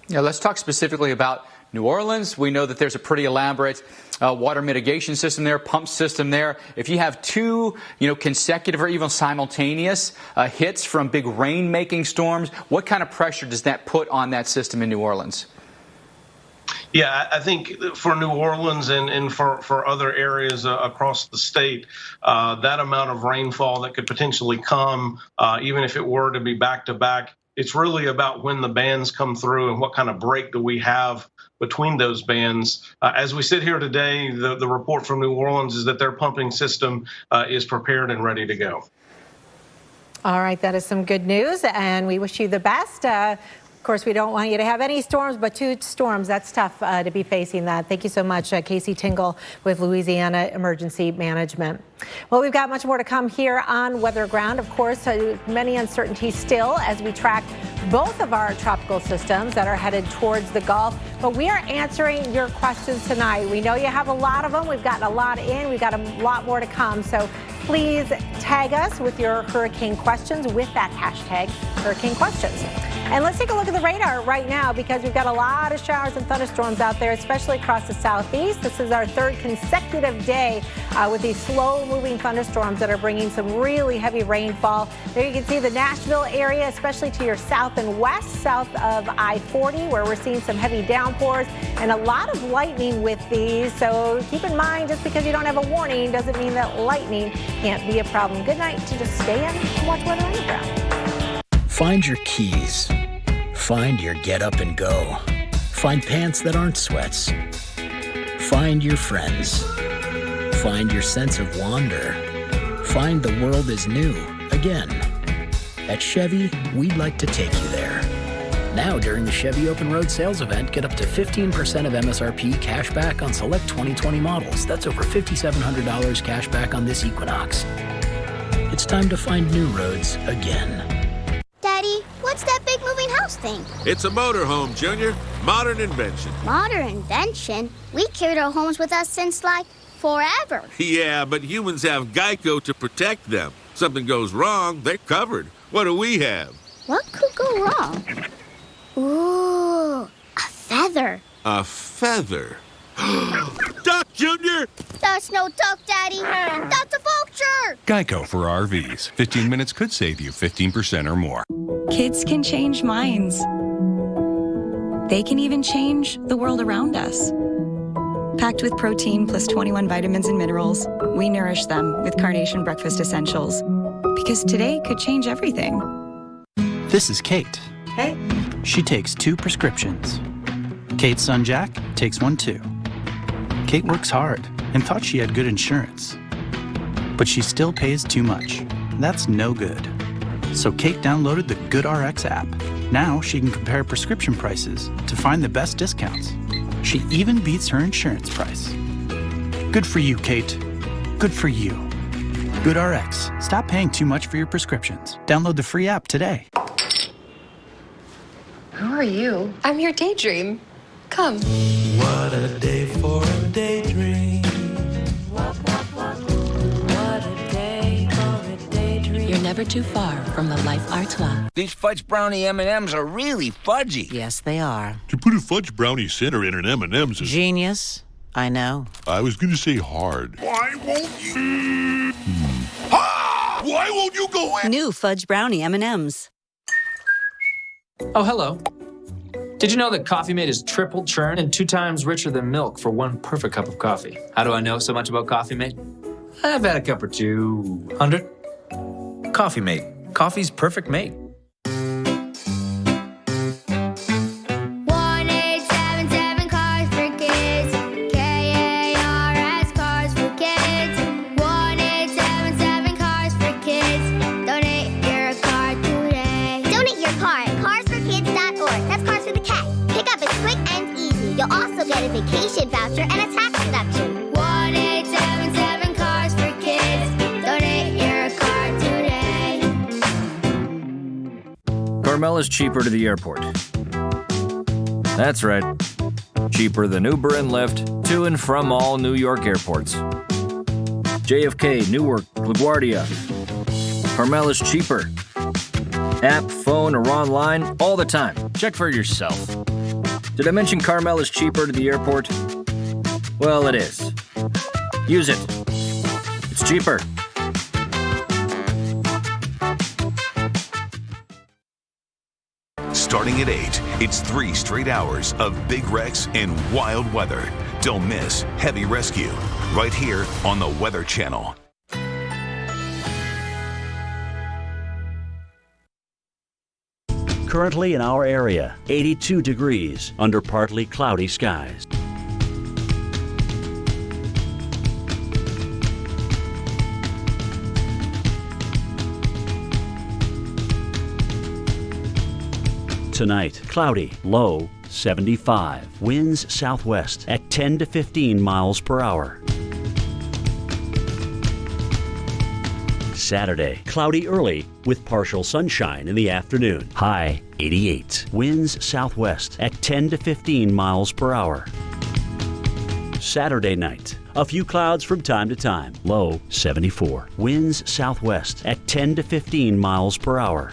Yeah, let's talk specifically about New Orleans. We know that there's a pretty elaborate water mitigation system there, pump system there. If you have two, consecutive or even simultaneous hits from big rain-making storms, what kind of pressure does that put on that system in New Orleans?
Yeah, I think for New Orleans and for other areas across the state, that amount of rainfall that could potentially come, even if it were to be back-to-back, it's really about when the bands come through and what kind of break do we have between those bands. As we sit here today, the report from New Orleans is that their pumping system is prepared and ready to go.
All right, that is some good news, and we wish you the best. Of course, we don't want you to have any storms, but 2 storms, that's tough to be facing that. Thank you so much, Casey Tingle with Louisiana Emergency Management. Well, we've got much more to come here on Weather Ground. Of course, many uncertainties still as we track both of our tropical systems that are headed towards the Gulf. But we are answering your questions tonight. We know you have a lot of them. We've gotten a lot in. We've got a lot more to come. So please tag us with your hurricane questions with that hashtag hurricane questions. And let's take a look at the radar right now because we've got a lot of showers and thunderstorms out there, especially across the southeast. This is our 3rd consecutive day with these slow-moving thunderstorms that are bringing some really heavy rainfall. There you can see the Nashville area, especially to your south and west, south of I-40, where we're seeing some heavy downpours and a lot of lightning with these. So keep in mind, just because you don't have a warning doesn't mean that lightning can't be a problem. Good night to just stay in and watch Weather Underground.
Find your keys. Find your get up and go. Find pants that aren't sweats. Find your friends. Find your sense of wonder. Find the world is new again. At Chevy, we'd like to take you there. Now during the Chevy Open Road Sales Event, get up to 15% of MSRP cash back on select 2020 models. That's over $5,700 cash back on this Equinox. It's time to find new roads again.
Daddy, what's that big moving house thing?
It's a motorhome, Junior. Modern invention.
Modern invention? We carried our homes with us since, forever.
Yeah, but humans have Geico to protect them. Something goes wrong, they're covered. What do we have?
What could go wrong? Ooh, a feather.
A feather? Duck, Junior!
That's no duck, Daddy. That's a vulture!
Geico for RVs. 15 minutes could save you 15% or more.
Kids can change minds. They can even change the world around us. Packed with protein plus 21 vitamins and minerals, we nourish them with Carnation Breakfast Essentials. Because today could change everything.
This is Kate.
Hey.
She takes 2 prescriptions. Kate's son Jack takes 1 too. Kate works hard and thought she had good insurance. But she still pays too much. That's no good. So Kate downloaded the GoodRx app. Now she can compare prescription prices to find the best discounts. She even beats her insurance price. Good for you, Kate. Good for you. GoodRx. Stop paying too much for your prescriptions. Download the free app today.
Who are you? I'm your daydream. Come.
What a day for a daydream. What a day for a daydream.
You're never too far from the Life Artois.
These fudge brownie M&Ms are really fudgy.
Yes, they are.
To put a fudge brownie center in an M&M's is...
Genius. I know.
I was going to say hard.
Why won't you? Why won't you go in?
New fudge brownie M&Ms.
Oh, hello. Did you know that Coffee Mate is triple churn and 2 times richer than milk for 1 perfect cup of coffee? How do I know so much about Coffee Mate? I've had a cup or 200. Coffee Mate. Coffee's perfect mate.
1877 Cars for Kids. KARS Cars for Kids. 1877 Cars for Kids. Donate your car today. Donate your car at carsforkids.org. gift voucher and a tax deduction. 1-877 Cars for Kids. Donate your car today.
Carmel is cheaper to the airport. That's right. Cheaper than Uber and Lyft to and from all New York airports. JFK, Newark, LaGuardia. Carmel is cheaper. App, phone, or online, all the time. Check for yourself. Did I mention Carmel is cheaper to the airport? Well, it is. Use it. It's cheaper.
Starting at 8, it's 3 straight hours of big wrecks and wild weather. Don't miss Heavy Rescue right here on the Weather Channel.
Currently in our area, 82 degrees under partly cloudy skies. Tonight, cloudy, low 75. Winds southwest at 10 to 15 miles per hour. Saturday, cloudy early with partial sunshine in the afternoon. High 88. Winds southwest at 10 to 15 miles per hour. Saturday night, a few clouds from time to time. Low 74. Winds southwest at 10 to 15 miles per hour.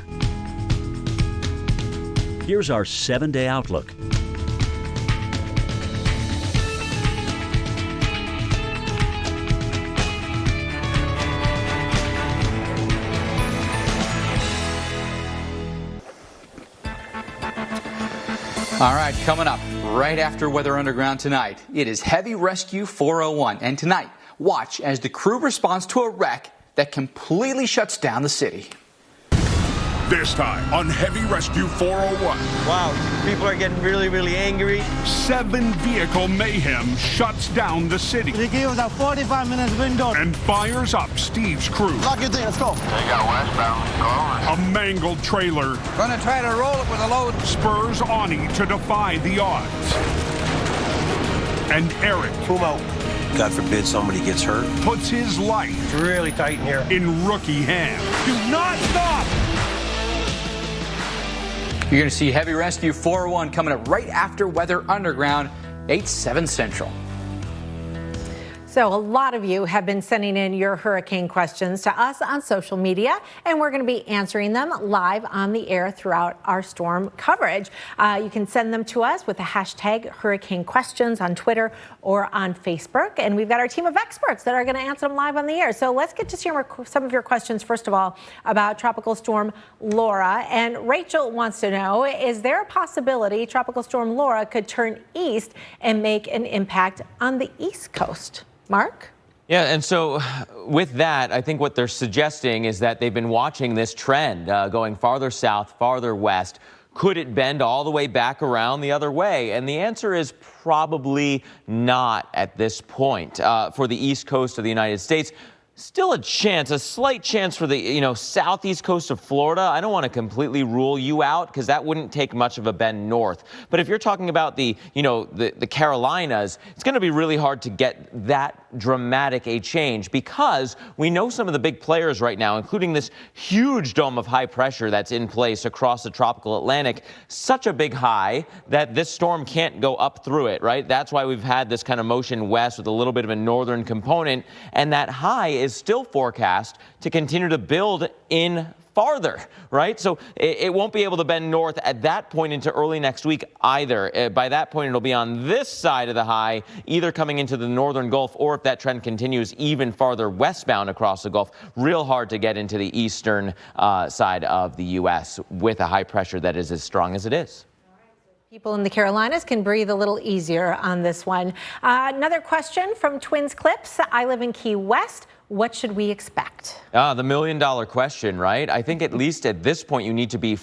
Here's our 7-day outlook.
All right, coming up right after Weather Underground tonight, it is Heavy Rescue 401. And tonight, watch as the crew responds to a wreck that completely shuts down the city.
This time on Heavy Rescue 401.
Wow, people are getting really, really angry.
7-vehicle mayhem shuts down the city.
They gave us a 45-minute window.
And fires up Steve's crew.
Lock your thing, let's go.
They got westbound. Go. A mangled trailer.
Gonna try to roll it with a load.
Spurs Ani to defy the odds. And Eric.
Boom out. God forbid somebody gets hurt.
Puts his life.
It's really tight in here.
In rookie hands. Do not stop!
You're going to see Heavy Rescue 401 coming up right after Weather Underground, 8/7 Central.
So a lot of you have been sending in your hurricane questions to us on social media, and we're going to be answering them live on the air throughout our storm coverage. You can send them to us with the hashtag hurricane questions on Twitter or on Facebook, and we've got our team of experts that are going to answer them live on the air. So let's get to some of your questions, first of all, about Tropical Storm Laura. And Rachel wants to know, is there a possibility Tropical Storm Laura could turn east and make an impact on the East Coast? Mark?
Yeah, and so with that, I think what they're suggesting is that they've been watching this trend going farther south, farther west. Could it bend all the way back around the other way? And the answer is probably not at this point. For the east coast of the United States, still a chance, a slight chance for the southeast coast of Florida. I don't want to completely rule you out because that wouldn't take much of a bend north. But if you're talking about the Carolinas, it's going to be really hard to get that dramatic a change because we know some of the big players right now, including this huge dome of high pressure that's in place across the tropical Atlantic, such a big high that this storm can't go up through it, right? That's why we've had this kind of motion west with a little bit of a northern component, and that high is still forecast to continue to build in farther, right? So it won't be able to bend north at that point into early next week either. By that point, it'll be on this side of the high, either coming into the northern Gulf, or if that trend continues even farther westbound across the Gulf, real hard to get into the eastern side of the U.S. with a high pressure that is as strong as it is.
People in the Carolinas can breathe a little easier on this one. Another question from Twins Clips. I live in Key West. What should we expect?
The million-dollar question, right? I think at least at this point you need to be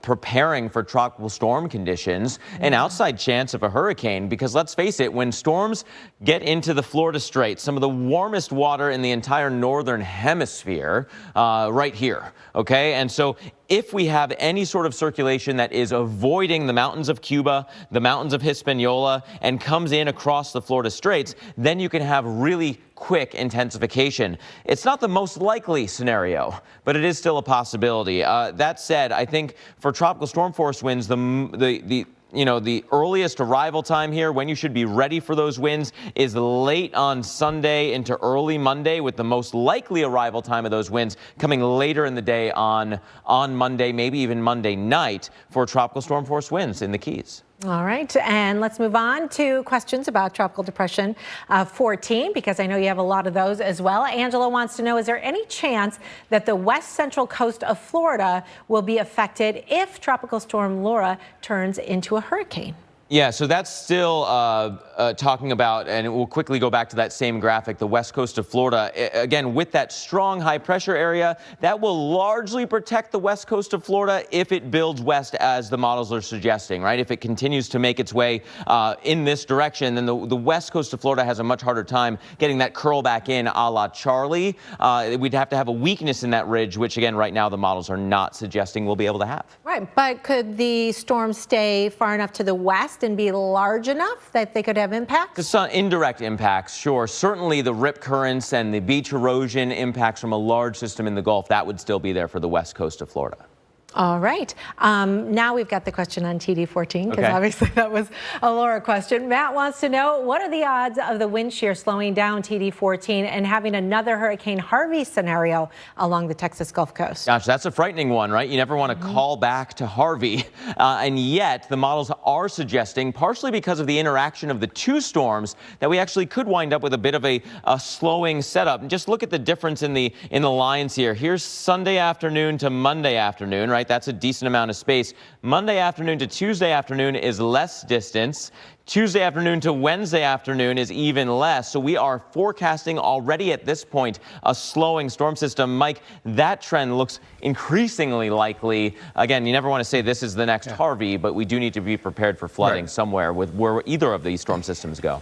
preparing for tropical storm conditions, an outside chance of a hurricane, because let's face it, when storms get into the Florida Straits, some of the warmest water in the entire northern hemisphere, right here, okay? And so if we have any sort of circulation that is avoiding the mountains of Cuba, the mountains of Hispaniola, and comes in across the Florida Straits, then you can have really quick intensification. It's not the most likely scenario, but it is still a possibility. That said, I think for tropical storm force winds, the earliest arrival time here, when you should be ready for those winds, is late on Sunday into early Monday, with the most likely arrival time of those winds coming later in the day on Monday, maybe even Monday night, for tropical storm force winds in the Keys.
All right, and let's move on to questions about Tropical Depression 14, because I know you have a lot of those as well. Angela wants to know, is there any chance that the west central coast of Florida will be affected if Tropical Storm Laura turns into a hurricane?
Yeah, so that's still talking about, and we'll quickly go back to that same graphic, the west coast of Florida. Again, with that strong high pressure area, that will largely protect the west coast of Florida if it builds west as the models are suggesting, right? If it continues to make its way in this direction, then the west coast of Florida has a much harder time getting that curl back in a la Charlie. We'd have to have a weakness in that ridge, which again, right now the models are not suggesting we'll be able to have.
Right, but could the storm stay far enough to the west and be large enough that they could have impacts?
Some indirect impacts, sure. Certainly the rip currents and the beach erosion impacts from a large system in the Gulf, that would still be there for the west coast of Florida.
All right. Now we've got the question on TD14, because obviously that was a Laura question. Matt wants to know, what are the odds of the wind shear slowing down TD14 and having another Hurricane Harvey scenario along the Texas Gulf Coast?
Gosh, that's a frightening one, right? You never want to call back to Harvey. And yet the models are suggesting, partially because of the interaction of the two storms, that we actually could wind up with a bit of a slowing setup. And just look at the difference in the lines here. Here's Sunday afternoon to Monday afternoon, right? That's a decent amount of space. Monday afternoon to Tuesday afternoon is less distance. Tuesday afternoon to Wednesday afternoon is even less. So we are forecasting already at this point a slowing storm system. Mike, that trend looks increasingly likely. Again, you never want to say this is the next Harvey, but we do need to be prepared for flooding somewhere with where either of these storm systems go.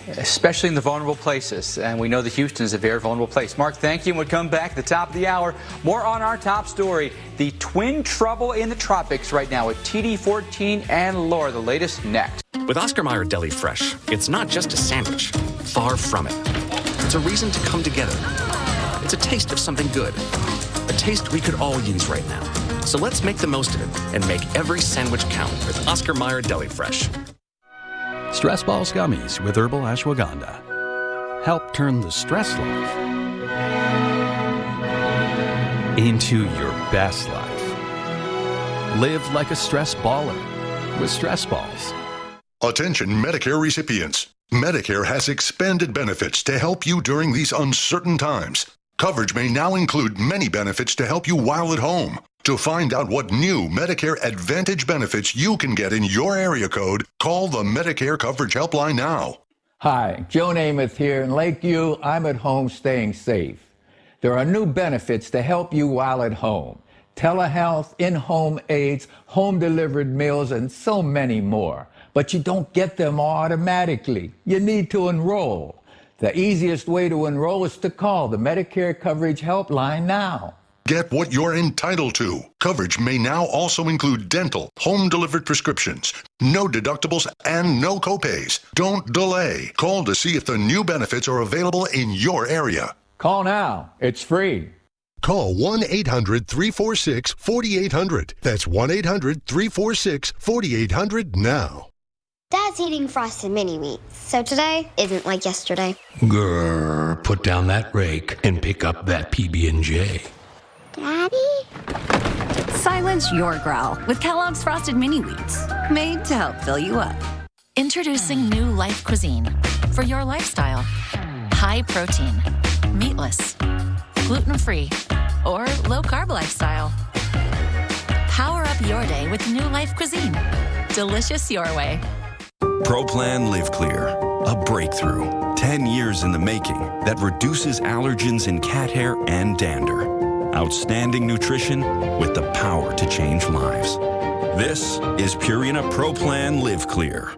Especially in the vulnerable places, and we know that Houston is a very vulnerable place. Mark, thank you, and we'll come back at the top of the hour. More on our top story, the twin trouble in the tropics right now with TD14 and Laura. The latest next.
With Oscar Mayer Deli Fresh, it's not just a sandwich. Far from it. It's a reason to come together. It's a taste of something good. A taste we could all use right now. So let's make the most of it and make every sandwich count with Oscar Mayer Deli Fresh.
Stress Balls Gummies with herbal ashwagandha help turn the stress life into your best life. Live like a stress baller with Stress Balls.
Attention Medicare recipients. Medicare has expanded benefits to help you during these uncertain times. Coverage may now include many benefits to help you while at home. To find out what new Medicare Advantage benefits you can get in your area code, call the Medicare Coverage Helpline now.
Hi, Joe Namath here in Lakeview. I'm at home staying safe. There are new benefits to help you while at home. Telehealth, in-home aids, home-delivered meals, and so many more. But you don't get them automatically. You need to enroll. The easiest way to enroll is to call the Medicare Coverage Helpline now.
Get what you're entitled to. Coverage may now also include dental, home-delivered prescriptions, no deductibles, and no copays. Don't delay. Call to see if the new benefits are available in your area.
Call now. It's free.
Call 1-800-346-4800. That's 1-800-346-4800 now.
Dad's eating frosted mini wheats, so today isn't like yesterday.
Grrr, put down that rake and pick up that PB&J.
Daddy?
Silence your growl with Kellogg's Frosted Mini Wheats, made to help fill you up.
Introducing new Life Cuisine for your lifestyle. High protein, meatless, gluten-free, or low-carb lifestyle. Power up your day with new Life Cuisine. Delicious your way.
ProPlan Live Clear. A
A breakthrough, 10 years in the making, that reduces allergens in cat hair and dander. Outstanding nutrition with the power to change lives. This is Purina Pro Plan Live Clear.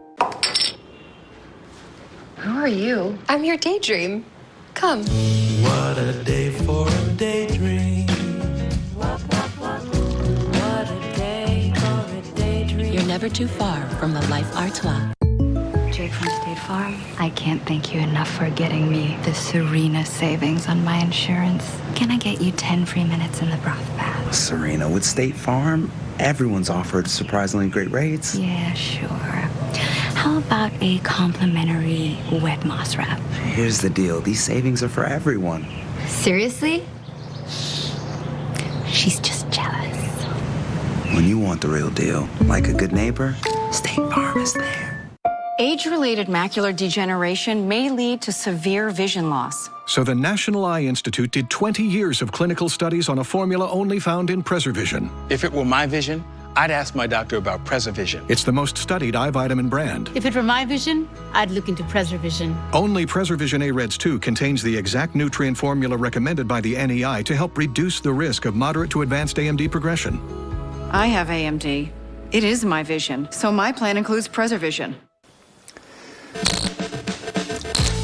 Who are you? I'm your daydream. Come.
What a day for a daydream.
What a day for a daydream. You're never too far from the Life Artois.
Jake from State Farm, I can't thank you enough for getting me the Serena savings on my insurance. Can I get you 10 free minutes in the broth bath?
Serena, with State Farm, everyone's offered surprisingly great rates.
Yeah, sure. How about a complimentary wet moss wrap?
Here's the deal. These savings are for everyone.
Seriously? She's just jealous.
When you want the real deal, like a good neighbor, State Farm is there.
Age-related macular degeneration may lead to severe vision loss.
So the National Eye Institute did 20 years of clinical studies on a formula only found in PreserVision.
If it were my vision, I'd ask my doctor about PreserVision.
It's the most studied eye vitamin brand.
If it were my vision, I'd look into PreserVision.
Only PreserVision AREDS 2 contains the exact nutrient formula recommended by the NEI to help reduce the risk of moderate to advanced AMD progression.
I have AMD. It is my vision, so my plan includes PreserVision.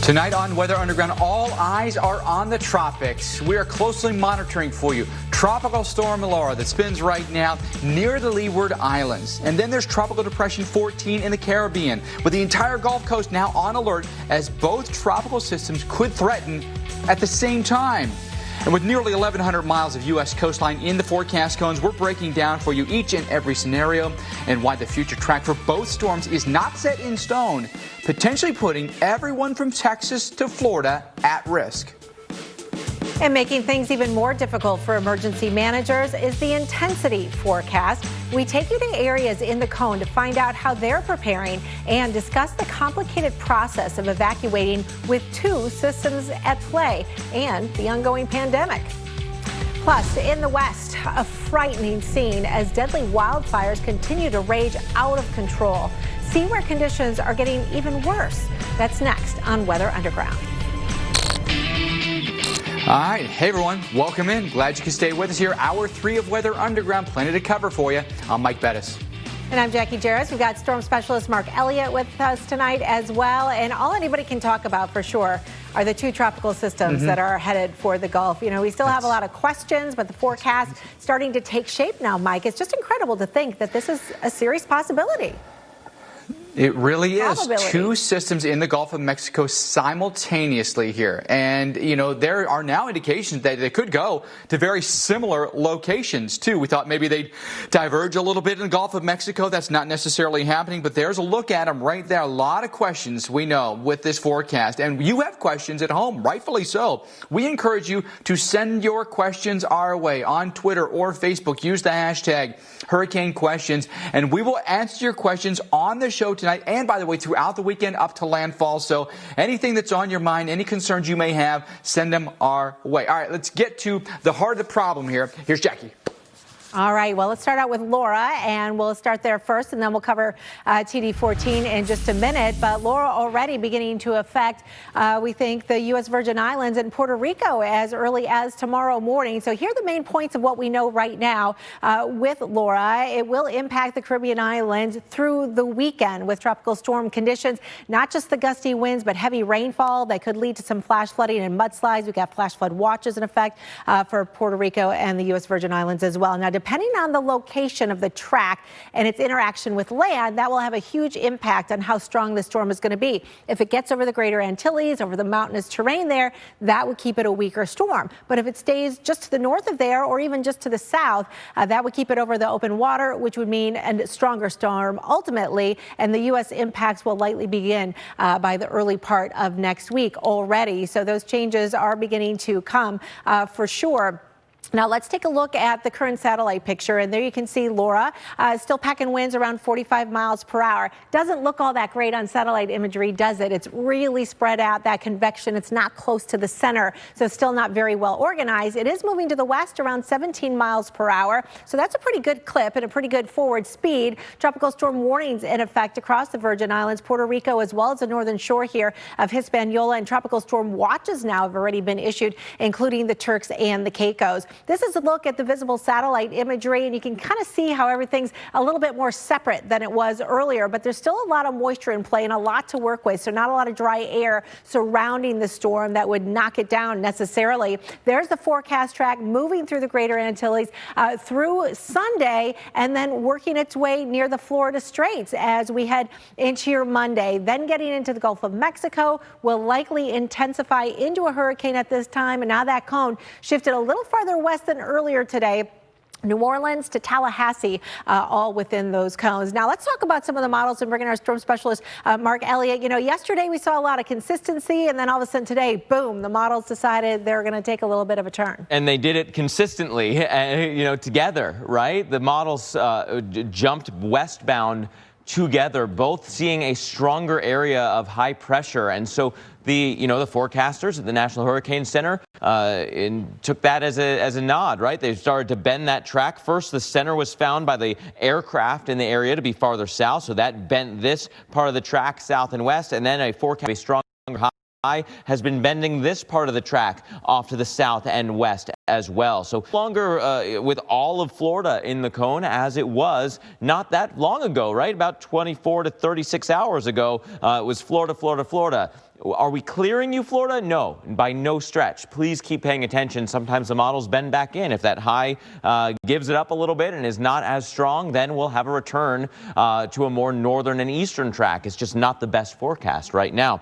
Tonight on Weather Underground, all eyes are on the tropics. We are closely monitoring for you Tropical Storm Laura that spins right now near the Leeward Islands. And then there's Tropical Depression 14 in the Caribbean, with the entire Gulf Coast now on alert as both tropical systems could threaten at the same time. And with nearly 1,100 miles of U.S. coastline in the forecast cones, we're breaking down for you each and every scenario and why the future track for both storms is not set in stone, potentially putting everyone from Texas to Florida at risk.
And making things even more difficult for emergency managers is the intensity forecast. We take you to areas in the cone to find out how they're preparing and discuss the complicated process of evacuating with two systems at play and the ongoing pandemic. Plus, in the West, a frightening scene as deadly wildfires continue to rage out of control. See where conditions are getting even worse. That's next on Weather Underground.
All right. Hey, everyone. Welcome in. Glad you can stay with us here. Hour 3 of Weather Underground. Plenty to cover for you. I'm Mike Bettis.
And I'm Jackie Jarris. We've got storm specialist Mark Elliott with us tonight as well. And all anybody can talk about for sure are the two tropical systems that are headed for the Gulf. You know, we still have a lot of questions, but the forecast starting to take shape now, Mike. It's just incredible to think that this is a serious possibility.
It really is. Two systems in the Gulf of Mexico simultaneously here. And, you know, there are now indications that they could go to very similar locations, too. We thought maybe they'd diverge a little bit in the Gulf of Mexico. That's not necessarily happening, but there's a look at them right there. A lot of questions we know with this forecast. And you have questions at home, rightfully so. We encourage you to send your questions our way on Twitter or Facebook. Use the hashtag Hurricane Questions, and we will answer your questions on the show tonight, and by the way, throughout the weekend up to landfall. So anything that's on your mind, any concerns you may have, send them our way. All right, let's get to the heart of the problem here. Here's Jackie.
All right, well, let's start out with Laura, and we'll start there first, and then we'll cover TD14 in just a minute. But Laura already beginning to affect, we think, the U.S. Virgin Islands and Puerto Rico as early as tomorrow morning. So here are the main points of what we know right now with Laura. It will impact the Caribbean islands through the weekend with tropical storm conditions, not just the gusty winds, but heavy rainfall that could lead to some flash flooding and mudslides. We've got flash flood watches in effect for Puerto Rico and the U.S. Virgin Islands as well. Now, depending on the location of the track and its interaction with land, that will have a huge impact on how strong the storm is going to be. If it gets over the Greater Antilles, over the mountainous terrain there, that would keep it a weaker storm. But if it stays just to the north of there or even just to the south, that would keep it over the open water, which would mean a stronger storm ultimately. And the U.S. impacts will likely begin by the early part of next week already. So those changes are beginning to come for sure. Now let's take a look at the current satellite picture, and there you can see Laura still packing winds around 45 miles per hour. Doesn't look all that great on satellite imagery, does it? It's really spread out, that convection. It's not close to the center, so still not very well organized. It is moving to the west around 17 miles per hour, so that's a pretty good clip and a pretty good forward speed. Tropical storm warnings in effect across the Virgin Islands, Puerto Rico, as well as the northern shore here of Hispaniola, and tropical storm watches now have already been issued, including the Turks and the Caicos. This is a look at the visible satellite imagery, and you can kind of see how everything's a little bit more separate than it was earlier, but there's still a lot of moisture in play and a lot to work with, so not a lot of dry air surrounding the storm that would knock it down necessarily. There's the forecast track moving through the greater Antilles through Sunday and then working its way near the Florida Straits as we head into your Monday. Then getting into the Gulf of Mexico will likely intensify into a hurricane at this time, and now that cone shifted a little farther west than earlier today. New Orleans to Tallahassee, all within those cones. Now let's talk about some of the models and bring in our storm specialist, Mark Elliott. You know, yesterday we saw a lot of consistency, and then all of a sudden today, boom, the models decided they're going to take a little bit of a turn.
And they did it consistently, you know, together, right? The models jumped westbound together, both seeing a stronger area of high pressure. And so the forecasters at the National Hurricane Center took that as a nod, right? They started to bend that track. First, the center was found by the aircraft in the area to be farther south, so that bent this part of the track south and west, and then a forecast a stronger high has been bending this part of the track off to the south and west as well. So longer with all of Florida in the cone as it was not that long ago, right? About 24 to 36 hours ago, it was Florida, Florida, Florida. Are we clearing you, Florida? No, by no stretch. Please keep paying attention. Sometimes the models bend back in. If that high gives it up a little bit and is not as strong, then we'll have a return to a more northern and eastern track. It's just not the best forecast right now.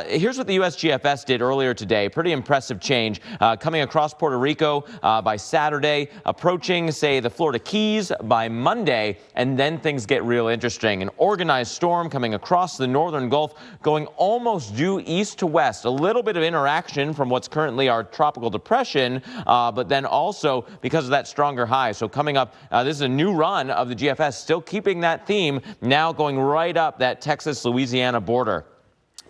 Here's what the USGFS did earlier today. Pretty impressive change coming across Puerto Rico by Saturday, approaching, say, the Florida Keys by Monday, and then things get real interesting. An organized storm coming across the northern Gulf, going almost due east to west. A little bit of interaction from what's currently our tropical depression, but then also because of that stronger high. So coming up, this is a new run of the GFS, still keeping that theme, now going right up that Texas-Louisiana border.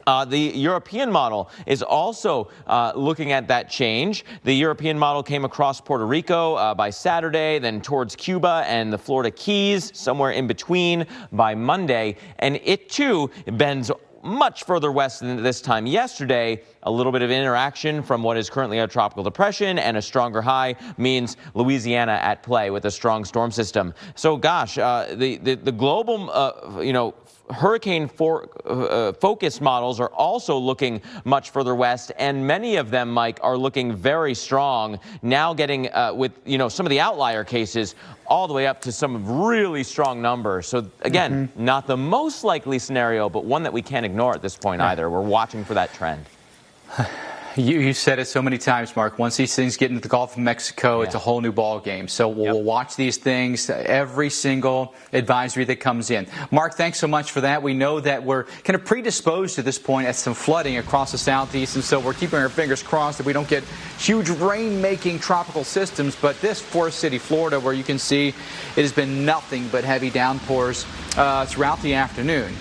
The European model is also looking at that change. The European model came across Puerto Rico by Saturday, then towards Cuba and the Florida Keys, somewhere in between by Monday. And it, too, bends much further west than this time yesterday. A little bit of interaction from what is currently a tropical depression and a stronger high means Louisiana at play with a strong storm system. So, gosh, the global, hurricane focus models are also looking much further west, and many of them, Mike, are looking very strong. Now getting with some of the outlier cases all the way up to some really strong numbers. So again, not the most likely scenario, but one that we can't ignore at this point either. We're watching for that trend.
You said it so many times, Mark. Once these things get into the Gulf of Mexico, it's a whole new ball game. So we'll watch these things, every single advisory that comes in. Mark, thanks so much for that. We know that we're kind of predisposed to this point at some flooding across the southeast, and so we're keeping our fingers crossed that we don't get huge rain-making tropical systems. But this Forest City, Florida, where you can see it has been nothing but heavy downpours throughout the afternoon.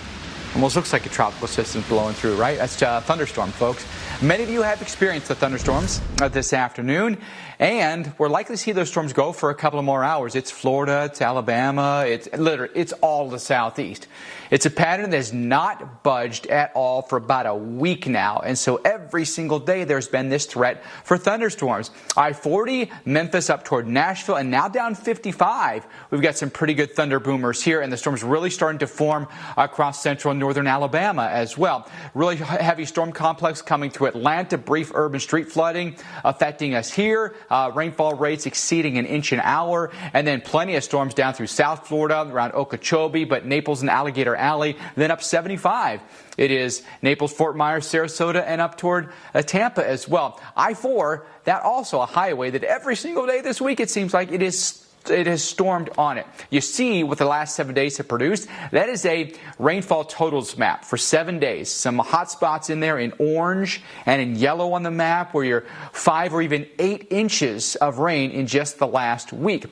Almost looks like a tropical system blowing through, right? That's a thunderstorm, folks. Many of you have experienced the thunderstorms this afternoon, and we're likely to see those storms go for a couple of more hours. It's Florida, it's Alabama, it's all the southeast. It's a pattern that has not budged at all for about a week now, and so every single day there's been this threat for thunderstorms. I-40, Memphis up toward Nashville, and now down 55. We've got some pretty good thunder boomers here, and the storm's really starting to form across central and northern Alabama as well. Really heavy storm complex coming through Atlanta, brief urban street flooding affecting us here. Rainfall rates exceeding an inch an hour, and then plenty of storms down through South Florida around Okeechobee, but Naples and Alligator Alley, then up 75. It is Naples, Fort Myers, Sarasota, and up toward Tampa as well. I-4, that also a highway that every single day this week it seems like it is stormed on it. You see what the last 7 days have produced. That is a rainfall totals map for 7 days. Some hot spots in there in orange and in yellow on the map where you're 5 or even 8 inches of rain in just the last week.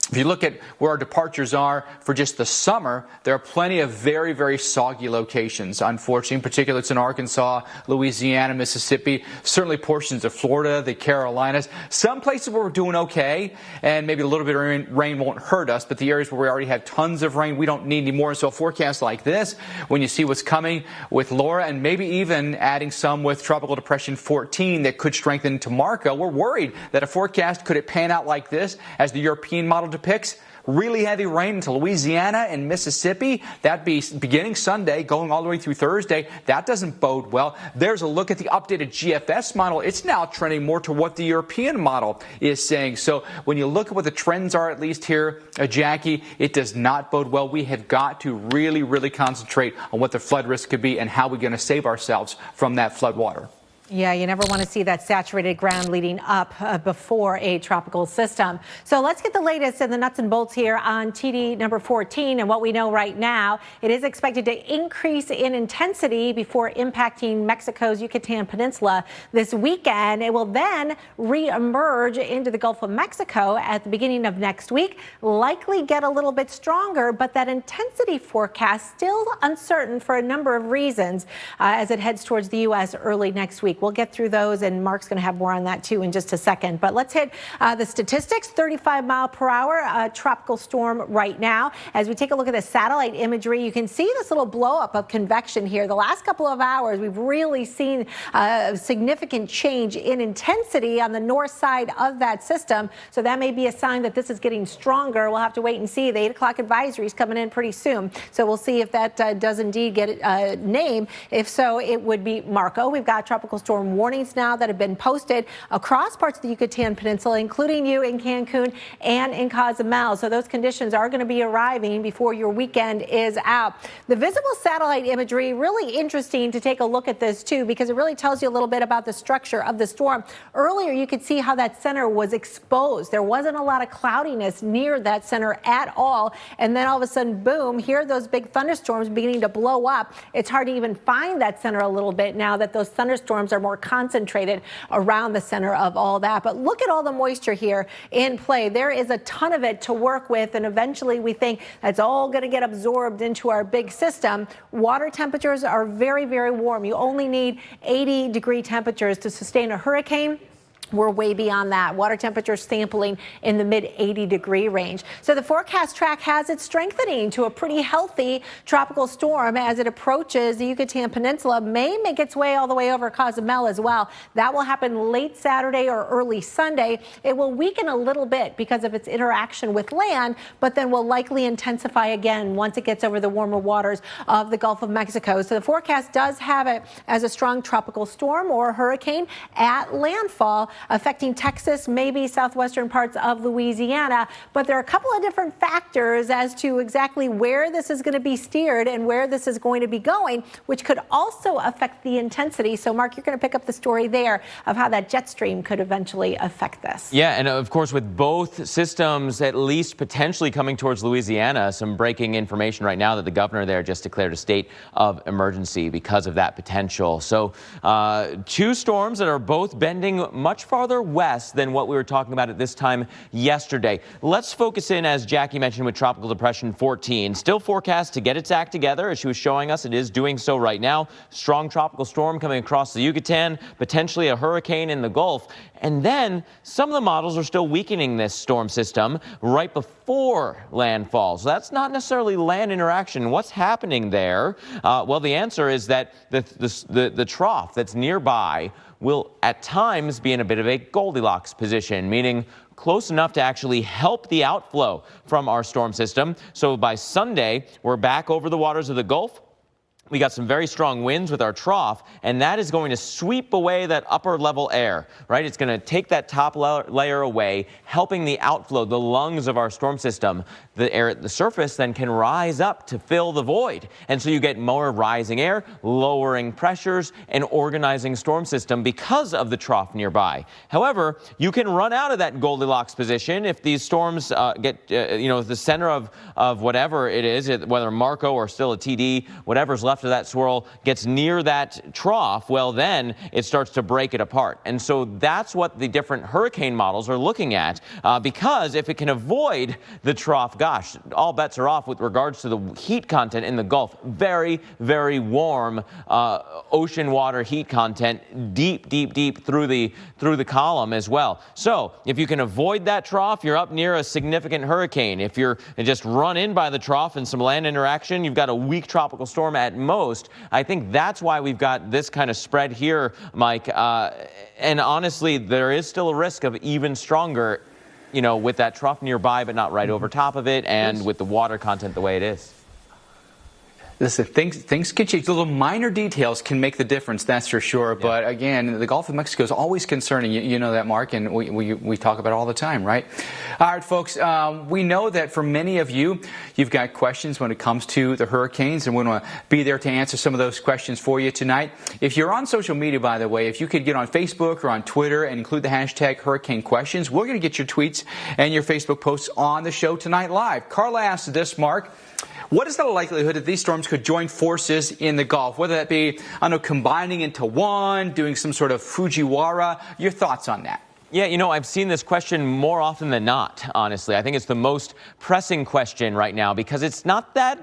If you look at where our departures are for just the summer, there are plenty of very, very soggy locations, unfortunately. In particular, it's in Arkansas, Louisiana, Mississippi, certainly portions of Florida, the Carolinas. Some places where we're doing okay, and maybe a little bit of rain won't hurt us, but the areas where we already have tons of rain, we don't need any more. So a forecast like this, when you see what's coming with Laura and maybe even adding some with Tropical Depression 14 that could strengthen into Marco, we're worried that a forecast, could it pan out like this as the European model depicts? Really heavy rain into Louisiana and Mississippi. That'd be beginning Sunday, going all the way through Thursday. That doesn't bode well. There's a look at the updated GFS model. It's now trending more to what the European model is saying. So when you look at what the trends are, at least here, Jackie, it does not bode well. We have got to really, really concentrate on what the flood risk could be and how we're going to save ourselves from that flood water.
Yeah, you never want to see that saturated ground leading up before a tropical system. So let's get the latest in the nuts and bolts here on TD number 14 and what we know right now. It is expected to increase in intensity before impacting Mexico's Yucatan Peninsula this weekend. It will then re-emerge into the Gulf of Mexico at the beginning of next week, likely get a little bit stronger, but that intensity forecast still uncertain for a number of reasons as it heads towards the U.S. early next week. We'll get through those, and Mark's going to have more on that too in just a second. But let's hit the statistics. 35-mile-per-hour tropical storm right now. As we take a look at the satellite imagery, you can see this little blow-up of convection here. The last couple of hours, we've really seen a significant change in intensity on the north side of that system. So that may be a sign that this is getting stronger. We'll have to wait and see. The 8 o'clock advisory is coming in pretty soon. So we'll see if that does indeed get a name. If so, it would be Marco. We've got tropical storm warnings now that have been posted across parts of the Yucatan Peninsula, including you in Cancun and in Cozumel. So those conditions are going to be arriving before your weekend is out. The visible satellite imagery, really interesting to take a look at this too, because it really tells you a little bit about the structure of the storm. Earlier, you could see how that center was exposed. There wasn't a lot of cloudiness near that center at all. And then all of a sudden, boom, here are those big thunderstorms beginning to blow up. It's hard to even find that center a little bit now that those thunderstorms are more concentrated around the center of all that. But look at all the moisture here in play. There is a ton of it to work with, and eventually we think that's all going to get absorbed into our big system. Water temperatures are very, very warm. You only need 80-degree temperatures to sustain a hurricane. We're way beyond that. Water temperature sampling in the mid-80-degree range. So the forecast track has it strengthening to a pretty healthy tropical storm as it approaches the Yucatan Peninsula. May make its way all the way over Cozumel as well. That will happen late Saturday or early Sunday. It will weaken a little bit because of its interaction with land, but then will likely intensify again once it gets over the warmer waters of the Gulf of Mexico. So the forecast does have it as a strong tropical storm or hurricane at landfall, affecting Texas, maybe southwestern parts of Louisiana. But there are a couple of different factors as to exactly where this is going to be steered and where this is going to be going, which could also affect the intensity. So, Mark, you're going to pick up the story there of how that jet stream could eventually affect this.
Yeah, and of course, with both systems at least potentially coming towards Louisiana, some breaking information right now that the governor there just declared a state of emergency because of that potential. So, two storms that are both bending much farther west than what we were talking about at this time yesterday. Let's focus in, as Jackie mentioned, with Tropical Depression 14. Still forecast to get its act together, as she was showing us. It is doing so right now. Strong tropical storm coming across the Yucatan, potentially a hurricane in the Gulf. And then some of the models are still weakening this storm system right before landfall. So that's not necessarily land interaction. What's happening there? Well, the answer is that the trough that's nearby will at times be in a bit of a Goldilocks position, meaning close enough to actually help the outflow from our storm system. So by Sunday, we're back over the waters of the Gulf. We got some very strong winds with our trough, and that is going to sweep away that upper level air, right? It's going to take that top layer away, helping the outflow, the lungs of our storm system. The air at the surface then can rise up to fill the void. And so you get more rising air, lowering pressures, and organizing storm system because of the trough nearby. However, you can run out of that Goldilocks position if these storms get, the center of whatever it is, whether Marco or still a TD, whatever's left of that swirl gets near that trough, well, then it starts to break it apart. And so that's what the different hurricane models are looking at, because if it can avoid the trough, gosh, all bets are off with regards to the heat content in the Gulf. Very, very warm ocean water heat content, deep through the column as well. So if you can avoid that trough, you're up near a significant hurricane. If you're just run in by the trough and some land interaction, you've got a weak tropical storm at most. I think that's why we've got this kind of spread here, Mike. And honestly, there is still a risk of even stronger, with that trough nearby, but not right over top of it, and with the water content the way it is.
Listen, things can change. Little minor details can make the difference, that's for sure. Yeah. But again, the Gulf of Mexico is always concerning. You know that, Mark, and we talk about it all the time, right? All right, folks, we know that for many of you, you've got questions when it comes to the hurricanes, and we want to be there to answer some of those questions for you tonight. If you're on social media, by the way, if you could get on Facebook or on Twitter and include the hashtag Hurricane Questions, we're going to get your tweets and your Facebook posts on the show tonight live. Carla asked this, Mark. What is the likelihood that these storms could join forces in the Gulf? Whether that be, combining into one, doing some sort of Fujiwara. Your thoughts on that?
Yeah, I've seen this question more often than not, honestly. I think it's the most pressing question right now because it's not that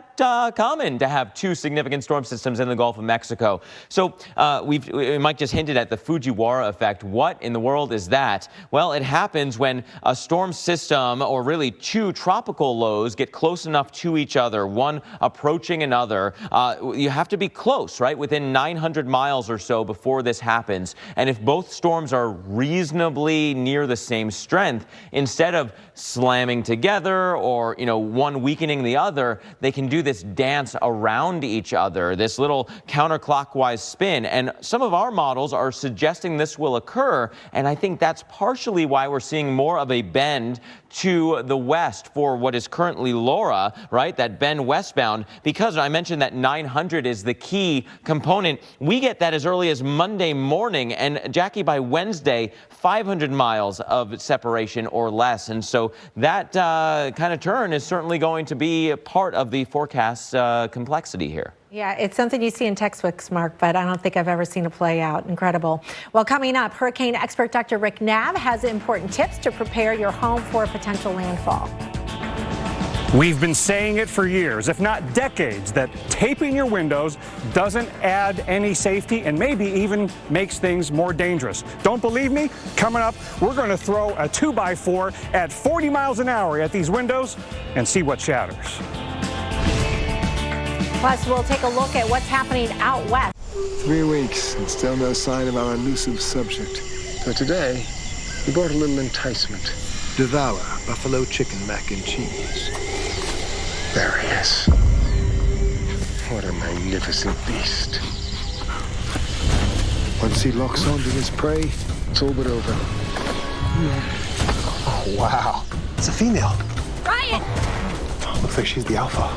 common to have two significant storm systems in the Gulf of Mexico. So Mike just hinted at the Fujiwara effect. What in the world is that? Well, it happens when a storm system, or really two tropical lows, get close enough to each other, one approaching another. You have to be close, right, within 900 miles or so before this happens. And if both storms are reasonably near the same strength, instead of slamming together or one weakening the other, they can do this dance around each other, this little counterclockwise spin. And some of our models are suggesting this will occur, and I think that's partially why we're seeing more of a bend to the west for what is currently Laura, right? That bend westbound, because I mentioned that 900 is the key component. We get that as early as Monday morning, and Jackie, by Wednesday, 500 miles of separation or less. And so that kind of turn is certainly going to be a part of the forecast complexity here.
Yeah, it's something you see in textbooks, Mark, but I don't think I've ever seen it play out. Incredible. Well, coming up, hurricane expert Dr. Rick Knabb has important tips to prepare your home for a potential landfall.
We've been saying it for years, if not decades, that taping your windows doesn't add any safety and maybe even makes things more dangerous. Don't believe me? Coming up, we're going to throw a 2x4 at 40 miles an hour at these windows and see what shatters.
Plus, we'll take a look at what's happening out west.
3 weeks and still no sign of our elusive subject. So today, we brought a little enticement. Devour buffalo chicken mac and cheese. There he is. What a magnificent beast. Once he locks onto his prey, it's all but over. Oh, wow. It's a female.
Ryan!
Looks like she's the alpha.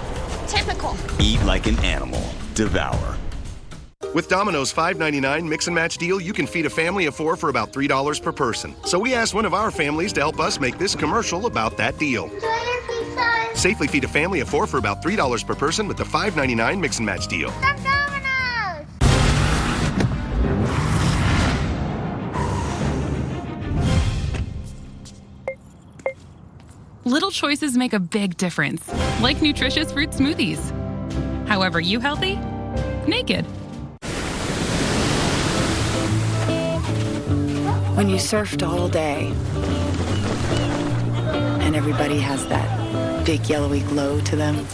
Typical.
Eat like an animal. Devour. With Domino's $5.99 mix and match deal, you can feed a family of 4 for about $3 per person. So we asked one of our families to help us make this commercial about that deal. Safely feed a family of 4 for about $3 per person with the $5.99 mix and match deal.
From Domino's!
Little choices make a big difference, like nutritious fruit smoothies. However, you healthy? Naked.
When you surfed all day, and everybody has that big yellowy glow to them,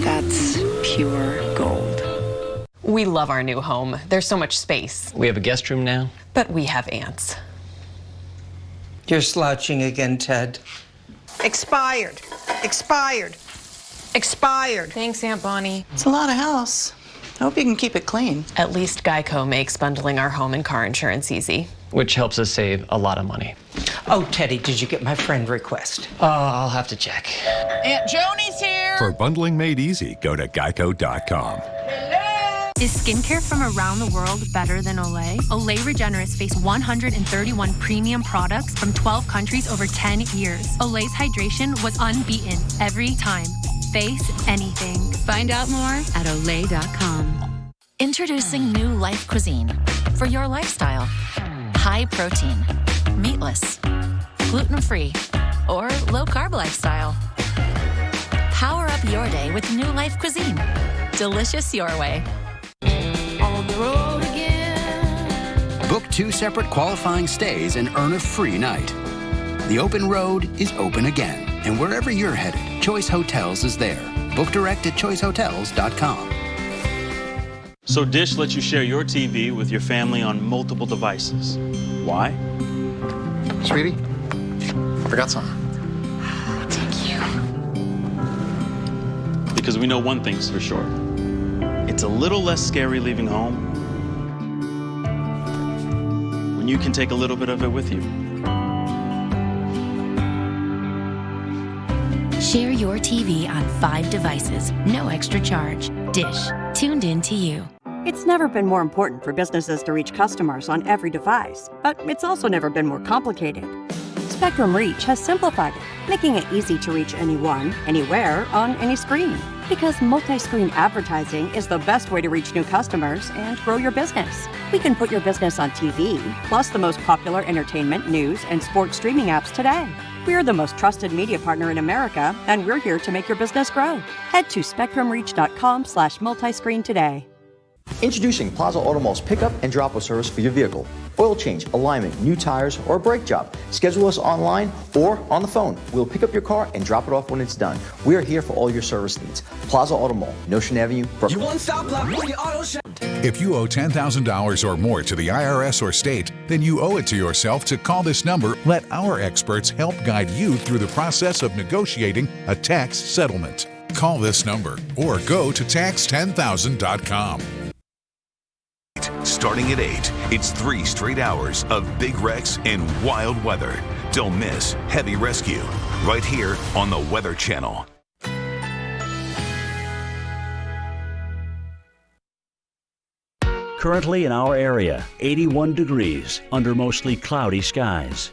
that's pure gold.
We love our new home. There's so much space.
We have a guest room now.
But we have ants.
You're slouching again, Ted.
Expired. Expired.
Expired.
Thanks, Aunt Bonnie.
It's a lot of house. I hope you can keep it clean.
At least Geico makes bundling our home and car insurance easy.
Which helps us save a lot of money.
Oh, Teddy, did you get my friend request?
I'll have to check.
Aunt Joni's here.
For bundling made easy, go to geico.com.
Is skincare from around the world better than Olay? Olay Regenerist faced 131 premium products from 12 countries over 10 years. Olay's hydration was unbeaten every time. Face anything.
Find out more at Olay.com. Introducing new Life Cuisine for your lifestyle. High protein, meatless, gluten-free, or low-carb lifestyle. Power up your day with new Life Cuisine. Delicious your way.
On the road again.
Book 2 separate qualifying stays and earn a free night. The open road is open again, and wherever you're headed, Choice Hotels is there. Book direct at choicehotels.com.
So Dish lets you share your TV with your family on multiple devices. Why?
Sweetie, forgot something.
Thank you. Because we know one thing's for sure. It's a little less scary leaving home when you can take a little bit of it with you.
Share your TV on 5 devices, no extra charge. Dish, tuned in to you.
It's never been more important for businesses to reach customers on every device, but it's also never been more complicated. Spectrum Reach has simplified it, making it easy to reach anyone, anywhere, on any screen. Because multi-screen advertising is the best way to reach new customers and grow your business. We can put your business on TV, plus the most popular entertainment, news, and sports streaming apps today. We're the most trusted media partner in America, and we're here to make your business grow. Head to spectrumreach.com/multiscreen today.
Introducing Plaza Automall's pickup and drop-off service for your vehicle. Oil change, alignment, new tires, or a brake job. Schedule us online or on the phone. We'll pick up your car and drop it off when it's done. We are here for all your service needs. Plaza Automall, Notion Avenue, Brooklyn.
You won't stop loving your auto shop.
If you owe $10,000 or more to the IRS or state, then you owe it to yourself to call this number. Let our experts help guide you through the process of negotiating a tax settlement. Call this number or go to tax10000.com.
Starting at 8, it's 3 straight hours of big wrecks and wild weather. Don't miss Heavy Rescue right here on the Weather Channel.
Currently in our area, 81 degrees under mostly cloudy skies.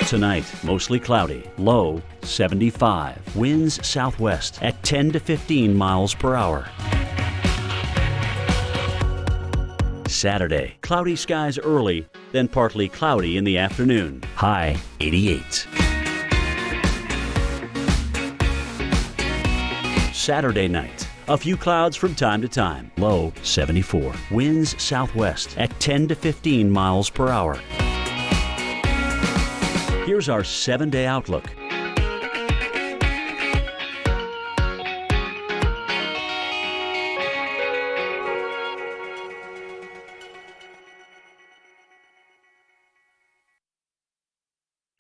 Tonight, mostly cloudy, low 75. Winds southwest at 10 to 15 miles per hour. Saturday, cloudy skies early, then partly cloudy in the afternoon. High 88. Saturday night, a few clouds from time to time. Low 74. Winds southwest at 10 to 15 miles per hour. Here's our 7-day outlook.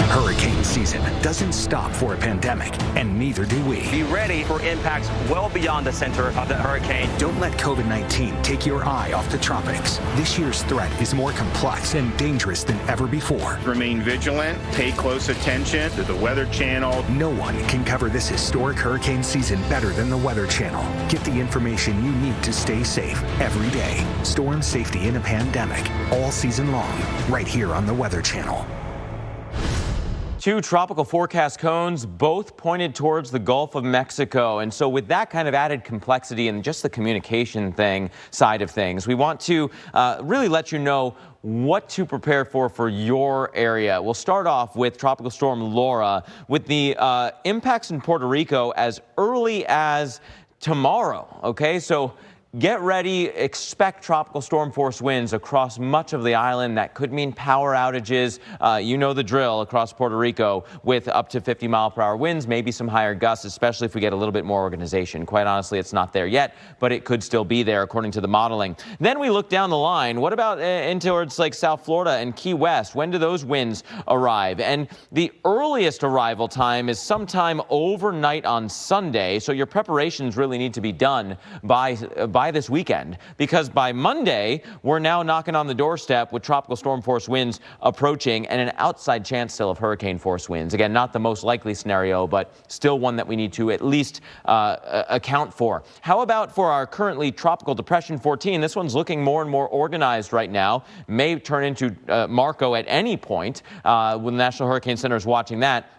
Hurricane season doesn't stop for a pandemic, and neither do we.
Be ready for impacts well beyond the center of the hurricane.
Don't let COVID-19 take your eye off the tropics. This year's threat is more complex and dangerous than ever before.
Remain vigilant, pay close attention to the Weather Channel.
No one can cover this historic hurricane season better than the Weather Channel. Get the information you need to stay safe every day. Storm safety in a pandemic, all season long, right here on the Weather Channel.
2 tropical forecast cones, both pointed towards the Gulf of Mexico. And so with that kind of added complexity and just the communication side of things, we want to really let you know what to prepare for your area. We'll start off with Tropical Storm Laura with the impacts in Puerto Rico as early as tomorrow. Okay, so Get ready, expect tropical storm force winds across much of the island. That could mean power outages. You know the drill across Puerto Rico with up to 50-mile-per-hour winds, maybe some higher gusts, especially if we get a little bit more organization. Quite honestly, it's not there yet, but it could still be there according to the modeling. Then we look down the line. What about in towards like South Florida and Key West? When do those winds arrive? And the earliest arrival time is sometime overnight on Sunday, so your preparations really need to be done by this weekend, because by Monday, we're now knocking on the doorstep with tropical storm force winds approaching and an outside chance still of hurricane force winds. Again, not the most likely scenario, but still one that we need to at least account for. How about for our currently tropical depression 14? This one's looking more and more organized right now. May turn into Marco at any point when the National Hurricane Center is watching that.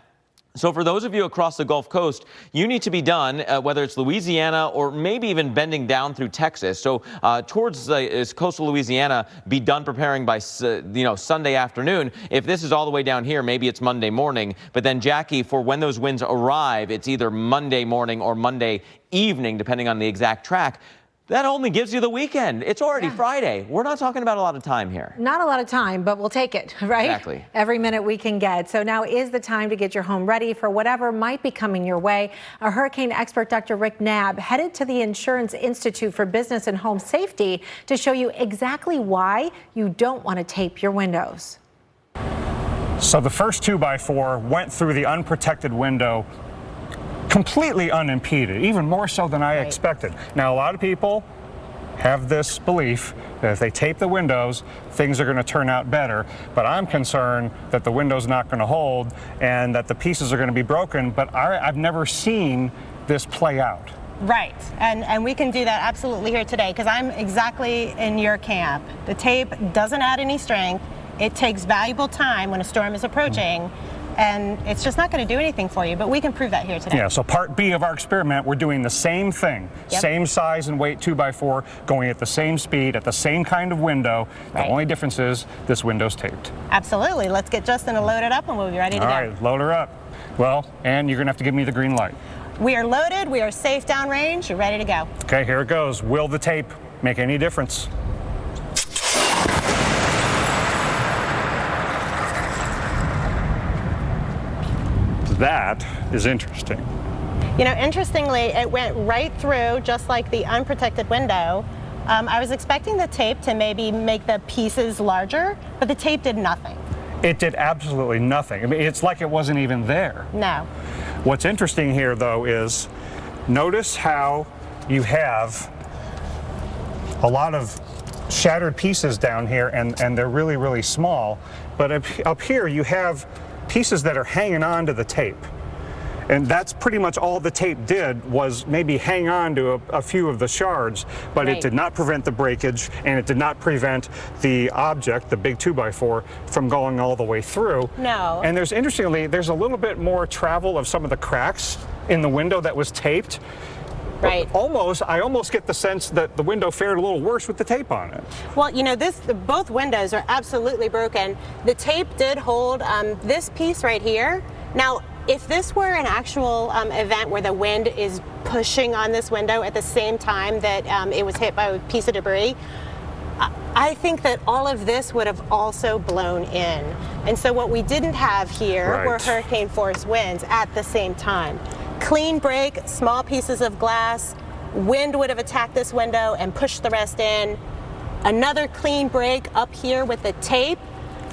So for those of you across the Gulf Coast, you need to be done, whether it's Louisiana or maybe even bending down through Texas. So towards coastal Louisiana, be done preparing by Sunday afternoon. If this is all the way down here, maybe it's Monday morning. But then, Jackie, for when those winds arrive, it's either Monday morning or Monday evening, depending on the exact track. That only gives you the weekend. It's already Friday. We're not talking about a lot of time here.
Not a lot of time, but we'll take it, right?
Exactly.
Every minute we can get. So now is the time to get your home ready for whatever might be coming your way. Our hurricane expert, Dr. Rick Knabb, headed to the Insurance Institute for Business and Home Safety to show you exactly why you don't want to tape your windows.
So the first 2x4 went through the unprotected window completely unimpeded, even more so than I expected. Now, a lot of people have this belief that if they tape the windows, things are going to turn out better. But I'm concerned that the window's not going to hold and that the pieces are going to be broken. But I've never seen this play out.
Right, and we can do that absolutely here today, because I'm exactly in your camp. The tape doesn't add any strength. It takes valuable time when a storm is approaching. And it's just not going to do anything for you, but we can prove that here today.
Yeah, so part B of our experiment, we're doing the same thing.
Yep.
Same size and weight 2x4, going at the same speed, at the same kind of window.
Right.
The only difference is this window's taped.
Absolutely. Let's get Justin to load it up and we'll be ready to go.
All right, load her up. Well, and you're going to have to give me the green light.
We are loaded. We are safe downrange. You're ready to go.
Okay, here it goes. Will the tape make any difference? That is interesting.
You know, interestingly, it went right through just like the unprotected window. I was expecting the tape to maybe make the pieces larger, but the tape did nothing.
It did absolutely nothing. I mean, it's like it wasn't even there.
No.
What's interesting here, though, is notice how you have a lot of shattered pieces down here, and they're really, really small. But up here, you have pieces that are hanging on to the tape. And that's pretty much all the tape did, was maybe hang on to a few of the shards, but it did not prevent the breakage, and it did not prevent the object, the big 2x4, from going all the way through.
No.
And interestingly, there's a little bit more travel of some of the cracks in the window that was taped.
Right.
I almost get the sense that the window fared a little worse with the tape on it.
Well, you know, both windows are absolutely broken. The tape did hold this piece right here. Now, if this were an actual event where the wind is pushing on this window at the same time that it was hit by a piece of debris, I think that all of this would have also blown in. And so what we didn't have here were hurricane force winds at the same time. Clean break, small pieces of glass, wind would have attacked this window and pushed the rest in. Another clean break up here with the tape,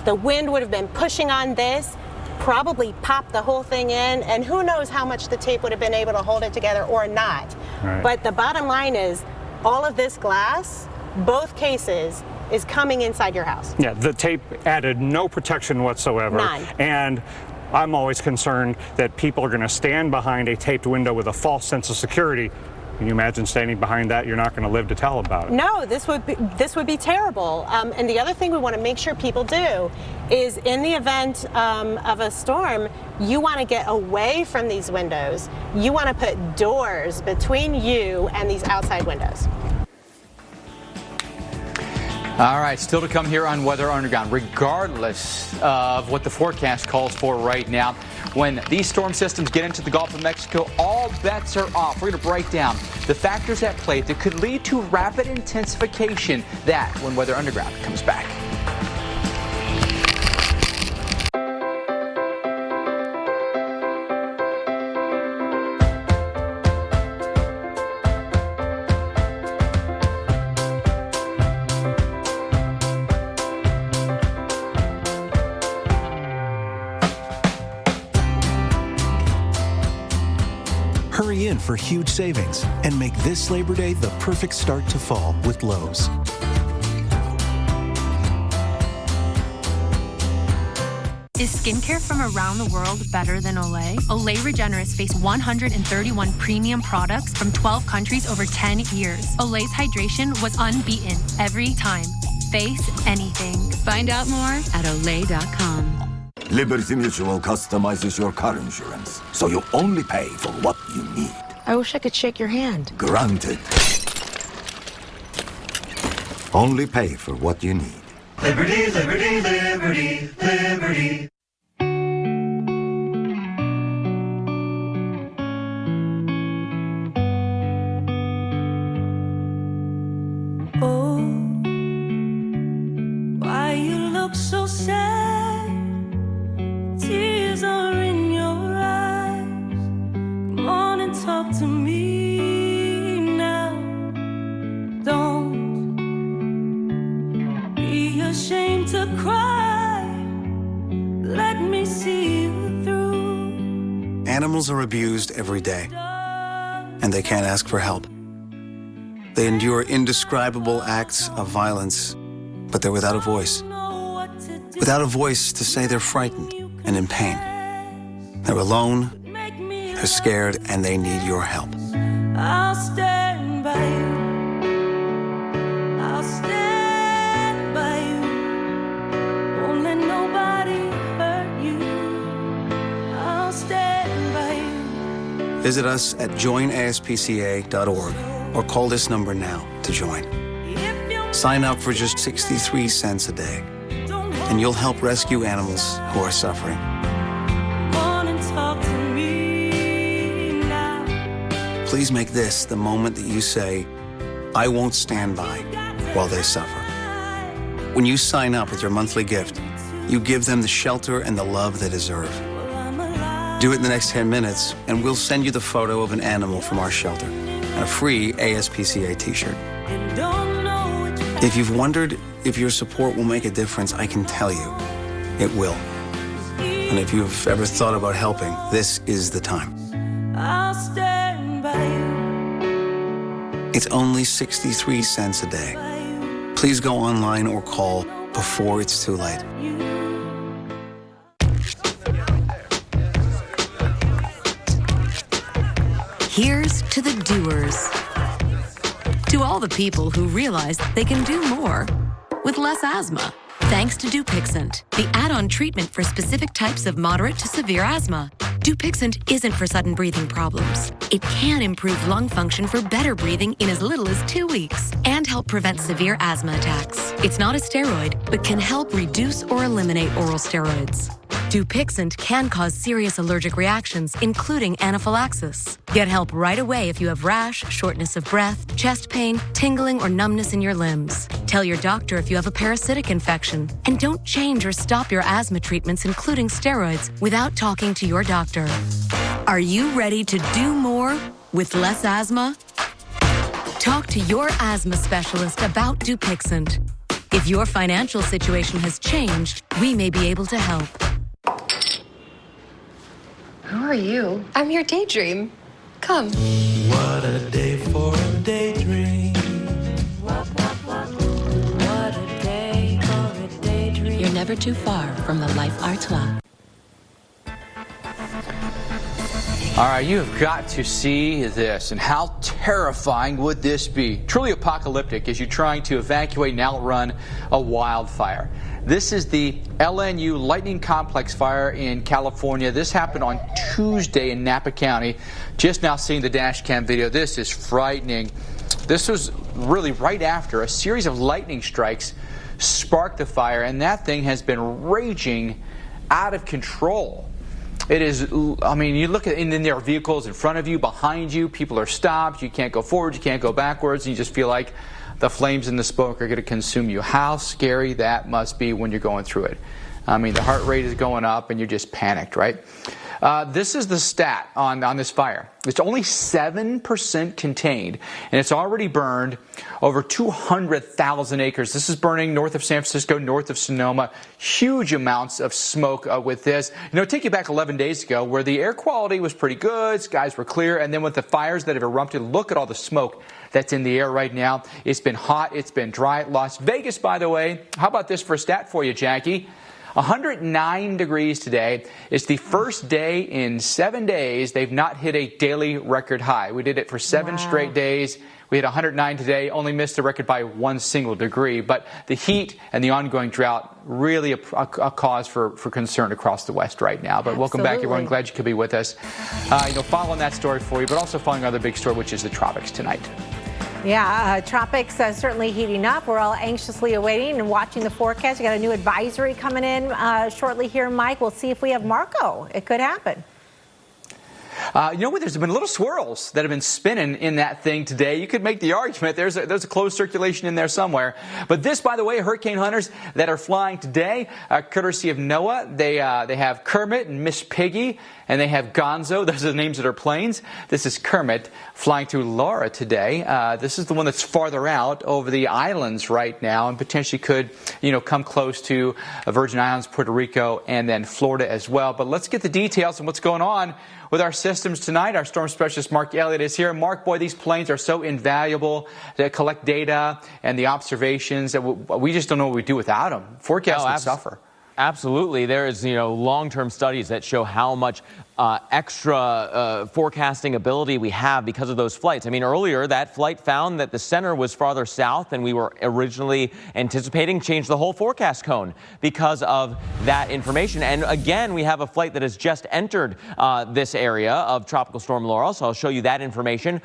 the wind would have been pushing on this, probably popped the whole thing in, and who knows how much the tape would have been able to hold it together or not.
Right.
But the bottom line is, all of this glass, both cases, is coming inside your house.
Yeah, the tape added no protection whatsoever.
None.
And I'm always concerned that people are going to stand behind a taped window with a false sense of security. Can you imagine standing behind that? You're not going to live to tell about it.
No, this would be terrible. And the other thing we want to make sure people do is, in the event of a storm, you want to get away from these windows. You want to put doors between you and these outside windows.
All right, still to come here on Weather Underground, regardless of what the forecast calls for right now. When these storm systems get into the Gulf of Mexico, all bets are off. We're going to break down the factors at play that could lead to rapid intensification. That when Weather Underground comes back.
Hurry in for huge savings and make this Labor Day the perfect start to fall with Lowe's.
Is skincare from around the world better than Olay? Olay Regenerist Face 131 premium products from 12 countries over 10 years. Olay's hydration was unbeaten every time. Face anything.
Find out more at Olay.com.
Liberty Mutual customizes your car insurance, so you only pay for what you need.
I wish I could shake your hand.
Granted. Only pay for what you need.
Liberty, liberty, liberty, liberty.
Oh, why you look so sad? Tears are in your eyes. Come on and talk to me now. Don't be ashamed to cry. Let me see you through.
Animals are abused every day, and they can't ask for help. They endure indescribable acts of violence, but they're without a voice. Without a voice to say they're frightened and in pain. They're alone, they're scared, and they need your help.
I'll stand by you. I'll stand by you. Won't let nobody hurt you. I'll stand by you.
Visit us at joinaspca.org or call this number now to join. Sign up for just 63 cents a day, and you'll help rescue animals who are suffering. Please make this the moment that you say, I won't stand by while they suffer. When you sign up with your monthly gift, you give them the shelter and the love they deserve. Do it in the next 10 minutes, and we'll send you the photo of an animal from our shelter and a free ASPCA t-shirt. If you've wondered if your support will make a difference, I can tell you, it will. And if you've ever thought about helping, this is the time.
I'll stand by you.
It's only 63 cents a day. Please go online or call before it's too late.
Here's to the doers. To all the people who realize they can do more with less asthma. Thanks to Dupixent, the add-on treatment for specific types of moderate to severe asthma. Dupixent isn't for sudden breathing problems. It can improve lung function for better breathing in as little as 2 weeks and help prevent severe asthma attacks. It's not a steroid, but can help reduce or eliminate oral steroids. Dupixent can cause serious allergic reactions, including anaphylaxis. Get help right away if you have rash, shortness of breath, chest pain, tingling, or numbness in your limbs. Tell your doctor if you have a parasitic infection. And don't change or stop your asthma treatments, including steroids, without talking to your doctor. Are you ready to do more with less asthma? Talk to your asthma specialist about Dupixent. If your financial situation has changed, we may be able to help.
Who are you? I'm your daydream. Come.
What a day for a daydream.
What a day for a daydream.
You're never too far from the Life Arts Lab.
All right, you have got to see this. And how terrifying would this be? Truly apocalyptic as you're trying to evacuate and outrun a wildfire. This is the LNU Lightning Complex fire in California. This happened on Tuesday in Napa County. Just now seeing the dash cam video. This is frightening. This was really right after a series of lightning strikes sparked the fire, and that thing has been raging out of control. It is, I mean, you look at, and then there are vehicles in front of you, behind you, people are stopped, you can't go forward, you can't go backwards, and you just feel like the flames and the smoke are going to consume you. How scary that must be when you're going through it. I mean, the heart rate is going up and you're just panicked, right? This is the stat on this fire. It's only 7% contained, and it's already burned over 200,000 acres. This is burning north of San Francisco, north of Sonoma. Huge amounts of smoke with this. You know, take you back 11 days ago where the air quality was pretty good, skies were clear, and then with the fires that have erupted, look at all the smoke that's in the air right now. It's been hot, it's been dry. Las Vegas, by the way, how about this for a stat for you, Jackie? 109 degrees today. It's the first day in 7 days they've not hit a daily record high. We did it for 7 straight days. We hit 109 today, only missed the record by 1 single degree. But the heat and the ongoing drought, really a cause for concern across the West right now. But welcome back, everyone. Glad you could be with us. Following that story for you, but also following another big story, which is the tropics tonight.
Yeah, tropics certainly heating up. We're all anxiously awaiting and watching the forecast. We got a new advisory coming in shortly here, Mike. We'll see if we have Marco. It could happen.
You know what? There's been little swirls that have been spinning in that thing today. You could make the argument there's a closed circulation in there somewhere. But this, by the way, hurricane hunters that are flying today, courtesy of NOAA, they have Kermit and Miss Piggy, and they have Gonzo. Those are the names of their planes. This is Kermit flying through Laura today. This is the one that's farther out over the islands right now and potentially could, come close to Virgin Islands, Puerto Rico, and then Florida as well. But let's get the details on what's going on with our systems tonight. Our storm specialist Mark Elliott is here. Mark, boy, these planes are so invaluable to collect data and the observations that we just don't know what we do without them. Forecasts would suffer.
Absolutely. There is, long-term studies that show how much extra forecasting ability we have because of those flights. I mean, earlier that flight found that the center was farther south than we were originally anticipating, changed the whole forecast cone because of that information. And again, we have a flight that has just entered this area of Tropical Storm Laurel. So I'll show you that information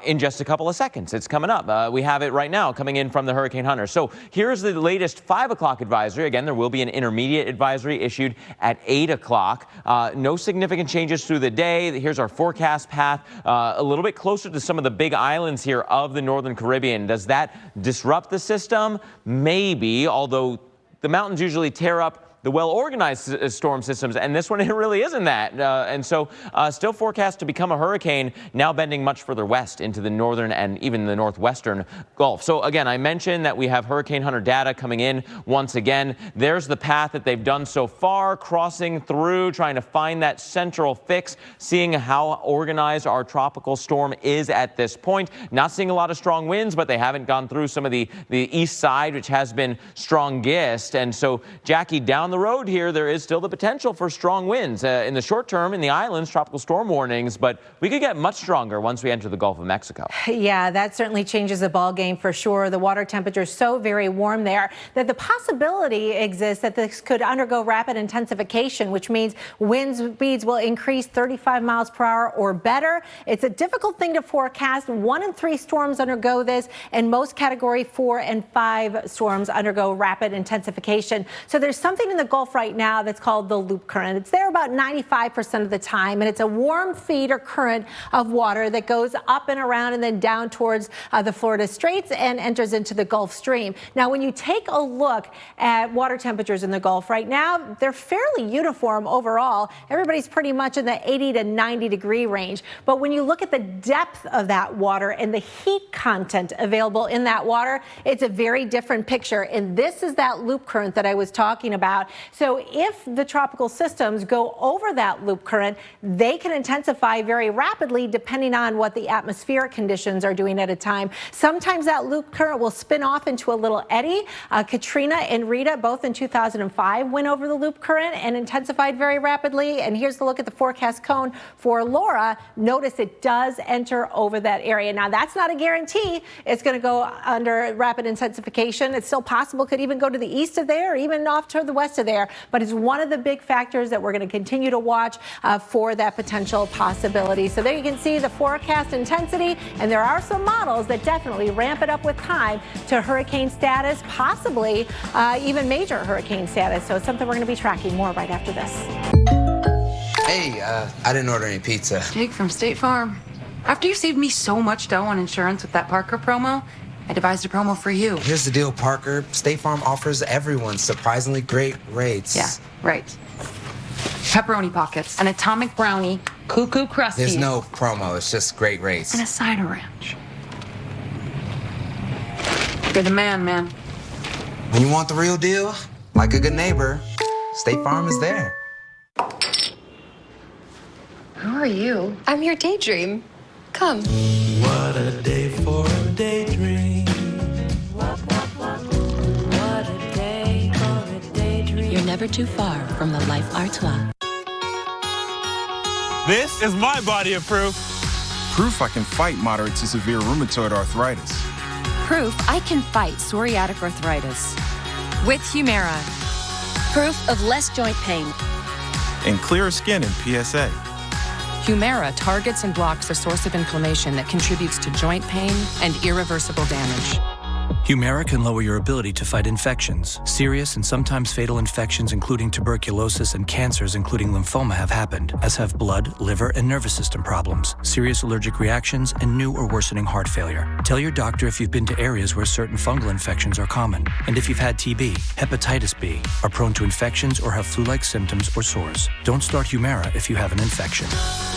in just a couple of seconds. It's coming up. We have it right now coming in from the Hurricane Hunter. So here's the latest 5 o'clock advisory. Again, there will be an intermediate advisory issued at 8 o'clock. No significant changes through the day. Here's our forecast path, a little bit closer to some of the big islands here of the Northern Caribbean. Does that disrupt the system? Maybe, although the mountains usually tear up the well-organized storm systems, and this one, it really isn't that. And so still forecast to become a hurricane, now bending much further west into the northern and even the northwestern Gulf. So again, I mentioned that we have Hurricane Hunter data coming in once again. There's the path that they've done so far, crossing through, trying to find that central fix, seeing how organized our tropical storm is at this point. Not seeing a lot of strong winds, but they haven't gone through some of the east side, which has been strongest. And so, Jackie, down the road here, there is still the potential for strong winds. In the short term, in the islands, tropical storm warnings, but we could get much stronger once we enter the Gulf of Mexico.
Yeah, that certainly changes the ball game for sure. The water temperature is so very warm there that the possibility exists that this could undergo rapid intensification, which means wind speeds will increase 35 miles per hour or better. It's a difficult thing to forecast. 1 in 3 storms undergo this, and most Category 4 and 5 storms undergo rapid intensification. So there's something in the Gulf right now that's called the loop current. It's there about 95% of the time, and it's a warm feed or current of water that goes up and around and then down towards the Florida Straits and enters into the Gulf Stream. Now, when you take a look at water temperatures in the Gulf right now, they're fairly uniform overall. Everybody's pretty much in the 80 to 90 degree range. But when you look at the depth of that water and the heat content available in that water, it's a very different picture. And this is that loop current that I was talking about. So if the tropical systems go over that loop current, they can intensify very rapidly depending on what the atmospheric conditions are doing at a time. Sometimes that loop current will spin off into a little eddy. Katrina and Rita, both in 2005, went over the loop current and intensified very rapidly. And here's the look at the forecast cone for Laura. Notice it does enter over that area. Now, that's not a guarantee it's going to go under rapid intensification. It's still possible, could even go to the east of there, or even off to the west of there. But it's one of the big factors that we're going to continue to watch for that potential possibility. So there you can see the forecast intensity, and there are some models that definitely ramp it up with time to hurricane status, possibly even major hurricane status. So it's something we're going to be tracking more right after this.
Hey, I didn't order any pizza.
Jake from State Farm. After you saved me so much dough on insurance with that Parker promo, I devised a promo for you.
Here's the deal, Parker. State Farm offers everyone surprisingly great rates.
Yeah, right. Pepperoni pockets, an atomic brownie, cuckoo crusty.
There's no promo, it's just great rates.
And a side of ranch. You're the man.
When you want the real deal, like a good neighbor, State Farm is there.
Who are you? I'm your daydream. Come.
What a day for a daydream. What a day for a daydream.
You're never too far from the Life Artois.
This is my body of proof. Proof I can fight moderate to severe rheumatoid arthritis.
Proof I can fight psoriatic arthritis. With Humira. Proof of less joint pain.
And clearer skin in PSA.
Humira targets and blocks the source of inflammation that contributes to joint pain and irreversible damage.
Humira can lower your ability to fight infections. Serious and sometimes fatal infections, including tuberculosis and cancers, including lymphoma, have happened, as have blood, liver, and nervous system problems, serious allergic reactions, and new or worsening heart failure. Tell your doctor if you've been to areas where certain fungal infections are common, and if you've had TB, hepatitis B, are prone to infections, or have flu-like symptoms or sores. Don't start Humira if you have an infection.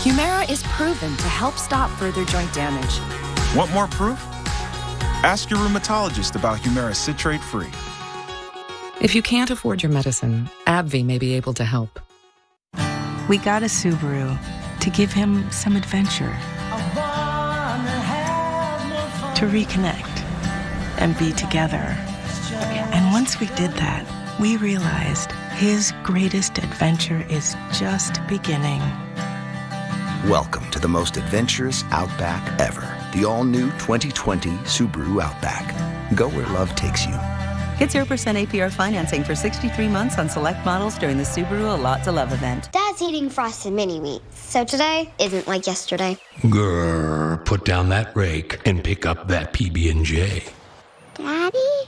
Humira is proven to help stop further joint damage.
Want more proof? Ask your rheumatologist about Humira citrate-free.
If you can't afford your medicine, AbbVie may be able to help.
We got a Subaru to give him some adventure, to reconnect and be together. And once we did that, we realized his greatest adventure is just beginning.
Welcome to the most adventurous Outback ever. The all-new 2020 Subaru Outback. Go where love takes you.
Get 0% APR financing for 63 months on select models during the Subaru A Lot to Love event.
Dad's eating Frosted Mini-Wheats, so today isn't like yesterday.
Grrr, put down that rake and pick up that PB&J.
Daddy?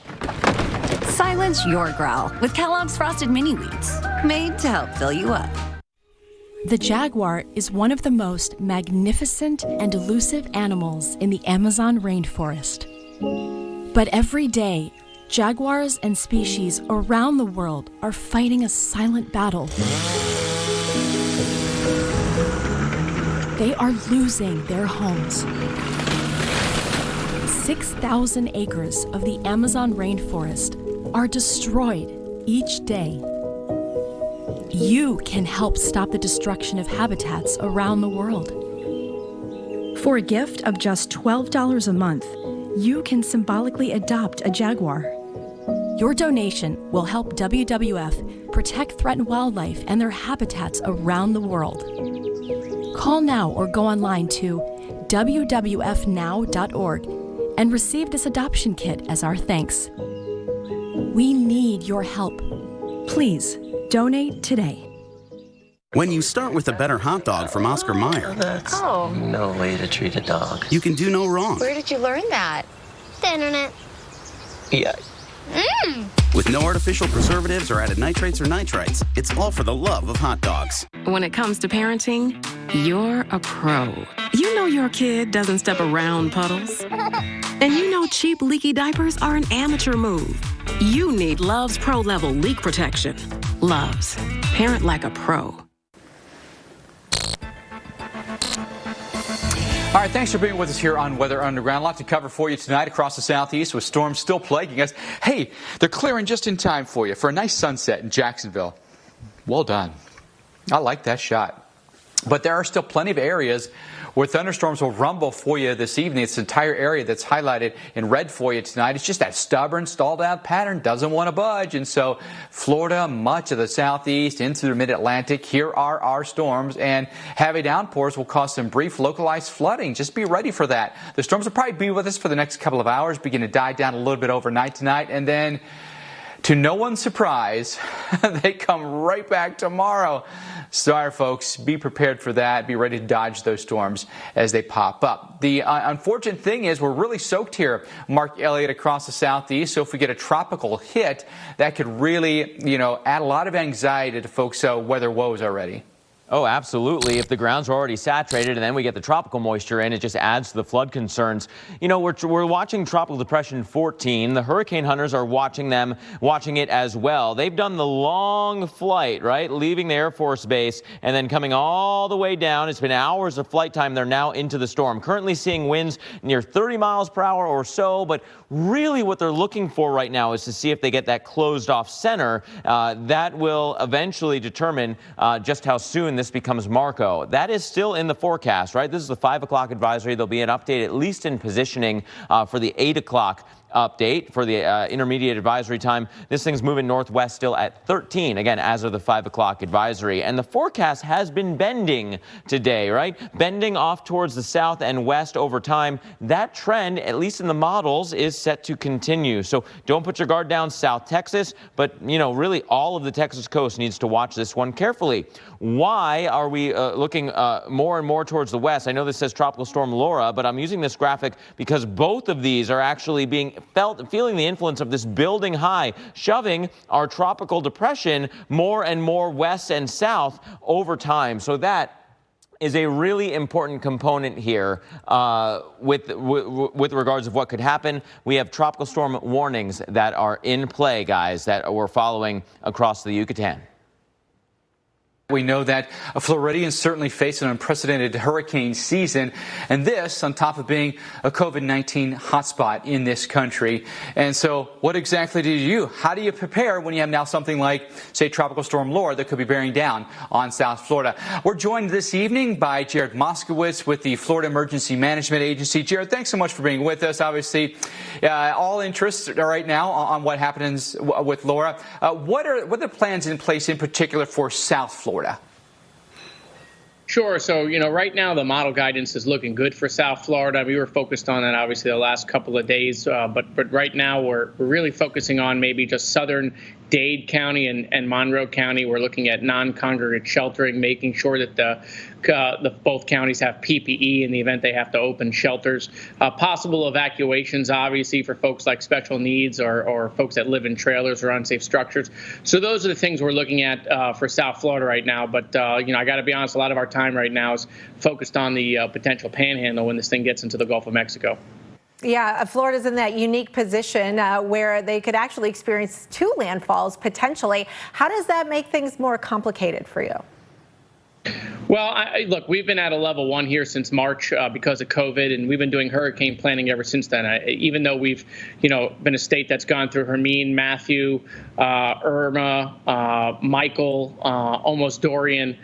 Silence your growl with Kellogg's Frosted Mini-Wheats, made to help fill you up.
The jaguar is one of the most magnificent and elusive animals in the Amazon rainforest. But every day, jaguars and species around the world are fighting a silent battle. They are losing their homes. 6,000 acres of the Amazon rainforest are destroyed each day. You can help stop the destruction of habitats around the world. For a gift of just $12 a month, you can symbolically adopt a jaguar. Your donation will help WWF protect threatened wildlife and their habitats around the world. Call now or go online to WWFnow.org and receive this adoption kit as our thanks. We need your help. Please donate today.
When you start with a better hot dog from Oscar Mayer,
That's no way to treat a dog.
you can do no wrong.
Where did you learn that?
The internet.
Yeah.
With no artificial preservatives or added nitrates or nitrites, it's all for the love of hot dogs.
When it comes to parenting, you're a pro. You know your kid doesn't step around puddles. And you know cheap, leaky diapers are an amateur move. You need Love's Pro Level leak protection. Love's. Parent like a pro.
All right, thanks for being with us here on Weather Underground. A lot to cover for you tonight across the southeast with storms still plaguing us. Hey, they're clearing just in time for you for a nice sunset in Jacksonville. Well done. I like that shot. But there are still plenty of areas where thunderstorms will rumble for you this evening. It's the entire area that's highlighted in red for you tonight. It's just that stubborn, stalled out pattern, doesn't want to budge. And so Florida, much of the southeast, into the mid-Atlantic, here are our storms. And heavy downpours will cause some brief localized flooding. Just be ready for that. The storms will probably be with us for the next couple of hours, begin to die down a little bit overnight tonight. And then, to no one's surprise, they come right back tomorrow. Sorry, folks. Be prepared for that. Be ready to dodge those storms as they pop up. The unfortunate thing is we're really soaked here, Mark Elliott, across the southeast. So if we get a tropical hit, that could really, add a lot of anxiety to folks' weather woes already.
Oh, absolutely. If the grounds are already saturated and then we get the tropical moisture in, it just adds to the flood concerns. You know, we're watching Tropical Depression 14. The hurricane hunters are watching it as well. They've done the long flight, right? Leaving the Air Force Base and then coming all the way down. It's been hours of flight time. They're now into the storm. Currently seeing winds near 30 miles per hour or so. But really what they're looking for right now is to see if they get that closed off center. That will eventually determine just how soon this becomes Marco. That is still in the forecast, right? This is the 5 o'clock advisory. There'll be an update, at least in positioning, for the 8 o'clock update for the intermediate advisory time. This thing's moving northwest still at 13, again, as of the 5 o'clock advisory. And the forecast has been bending today, right? Bending off towards the south and west over time. That trend, at least in the models, is set to continue. So don't put your guard down, South Texas, but, you know, really all of the Texas coast needs to watch this one carefully. Why are we looking more and more towards the west? I know this says Tropical Storm Laura, but I'm using this graphic because both of these are actually feeling the influence of this building high, shoving our tropical depression more and more west and south over time. So that is a really important component here with regards of what could happen. We have tropical storm warnings that are in play, guys, that we're following across the Yucatan.
We know that Floridians certainly face an unprecedented hurricane season, and this on top of being a COVID-19 hotspot in this country. And so what exactly do you do? How do you prepare when you have now something like, say, Tropical Storm Laura that could be bearing down on South Florida? We're joined this evening by Jared Moskowitz with the Florida Emergency Management Agency. Jared, thanks so much for being with us. Obviously, all interests right now on what happens with Laura. What are the plans in place in particular for South Florida?
Sure. So, you know, right now the model guidance is looking good for South Florida. We were focused on that, obviously, the last couple of days. But right now we're really focusing on maybe just southern Dade County and Monroe County. We're looking at non-congregate sheltering, making sure that both counties have PPE in the event they have to open shelters. Possible evacuations, obviously, for folks like special needs or folks that live in trailers or unsafe structures. So those are the things we're looking at for South Florida right now. But, you know, I got to be honest, a lot of our time right now is focused on the potential panhandle when this thing gets into the Gulf of Mexico.
Yeah, Florida's in that unique position where they could actually experience 2 landfalls potentially. How does that make things more complicated for you?
Well, look, we've been at a level 1 here since March because of COVID, and we've been doing hurricane planning ever since then. Even though we've, you know, been a state that's gone through Hermine, Matthew, Irma, Michael, almost Dorian,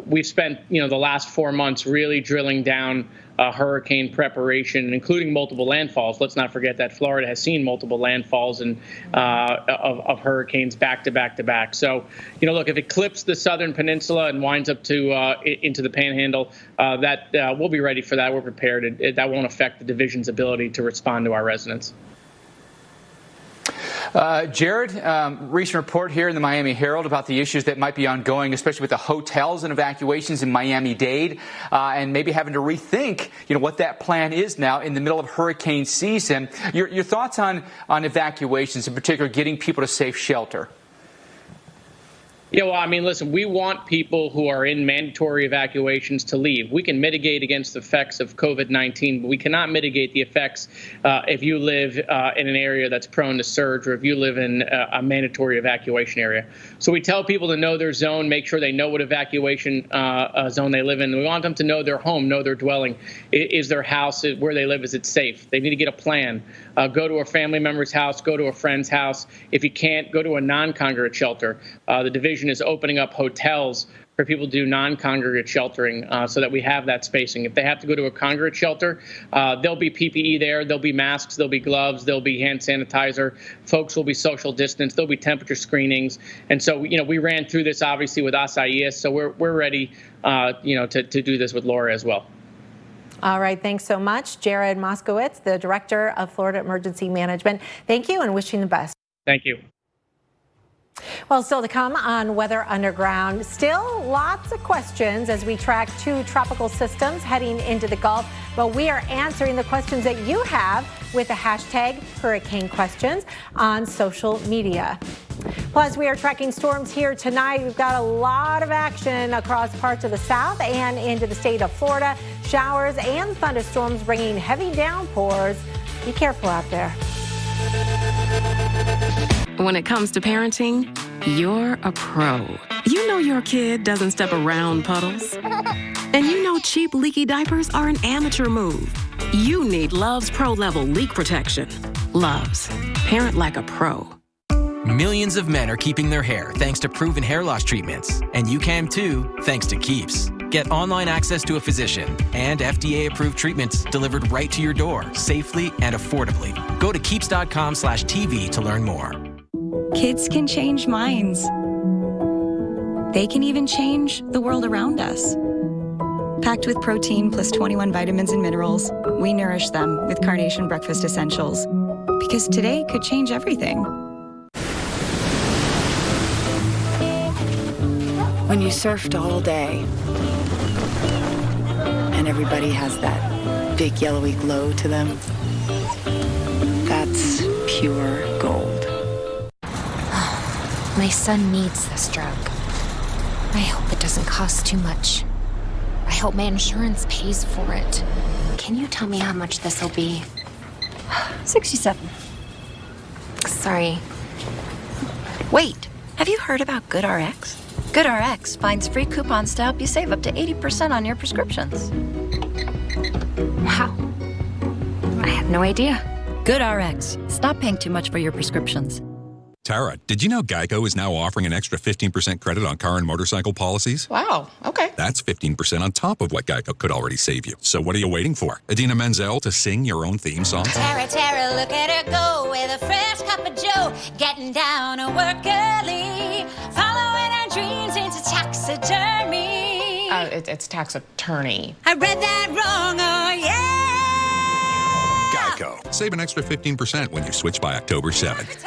we've spent, you know, the last 4 months really drilling down hurricane preparation, including multiple landfalls. Let's not forget that Florida has seen multiple landfalls and of hurricanes back to back to back. So, you know, look, if it clips the southern peninsula and winds up to into the panhandle, we'll be ready for that. We're prepared. That won't affect the division's ability to respond to our residents.
Jared, recent report here in the Miami Herald about the issues that might be ongoing, especially with the hotels and evacuations in Miami-Dade, and maybe having to rethink, you know, what that plan is now in the middle of hurricane season. Your thoughts on evacuations, in particular, getting people to safe shelter?
Yeah, well, I mean, listen, we want people who are in mandatory evacuations to leave. We can mitigate against the effects of COVID-19, but we cannot mitigate the effects if you live in an area that's prone to surge or if you live in a mandatory evacuation area. So we tell people to know their zone, make sure they know what evacuation zone they live in. We want them to know their home, know their dwelling. Is their house, where they live, is it safe? They need to get a plan. Go to a family member's house, go to a friend's house. If you can't, go to a non-congregate shelter. The division is opening up hotels for people to do non-congregate sheltering so that we have that spacing. If they have to go to a congregate shelter, there'll be PPE there, there'll be masks, there'll be gloves, there'll be hand sanitizer. Folks will be social distance, there'll be temperature screenings. And so, you know, we ran through this obviously with Asaias, so we're ready, you know, to do this with Laura as well.
All right, thanks so much. Jared Moskowitz, the Director of Florida Emergency Management. Thank you and wishing the best.
Thank you.
Well, still to come on Weather Underground. Still lots of questions as we track 2 tropical systems heading into the Gulf. But we are answering the questions that you have with the hashtag Hurricane Questions on social media. Plus, we are tracking storms here tonight. We've got a lot of action across parts of the south and into the state of Florida. Showers and thunderstorms bringing heavy downpours. Be careful out there.
When it comes to parenting, you're a pro. You know your kid doesn't step around puddles. And you know cheap, leaky diapers are an amateur move. You need Love's Pro Level leak protection. Love's. Parent like a pro.
Millions of men are keeping their hair thanks to proven hair loss treatments. And you can too, thanks to Keeps. Get online access to a physician and FDA-approved treatments delivered right to your door, safely and affordably. Go to keeps.com/TV to learn more.
Kids can change minds. They can even change the world around us. Packed with protein plus 21 vitamins and minerals, we nourish them with Carnation Breakfast Essentials. Because today could change everything.
When you surfed all day, and everybody has that big yellowy glow to them, that's pure gold.
My son needs this drug. I hope it doesn't cost too much. I hope my insurance pays for it. Can you tell me how much this will be?
67.
Sorry.
Wait, have you heard about GoodRx? GoodRx finds free coupons to help you save up to 80% on your prescriptions.
Wow. I had no idea.
GoodRx. Stop paying too much for your prescriptions.
Tara, did you know Geico is now offering an extra 15% credit on car and motorcycle policies?
Wow, okay.
That's 15% on top of what Geico could already save you. So what are you waiting for? Idina Menzel to sing your own theme song?
Tara, Tara, look at her go with a fresh cup of joe, getting down to work early, following her dreams into taxidermy.
It's tax attorney.
I read that wrong, oh yeah!
Geico. Save an extra 15% when you switch by October 7th.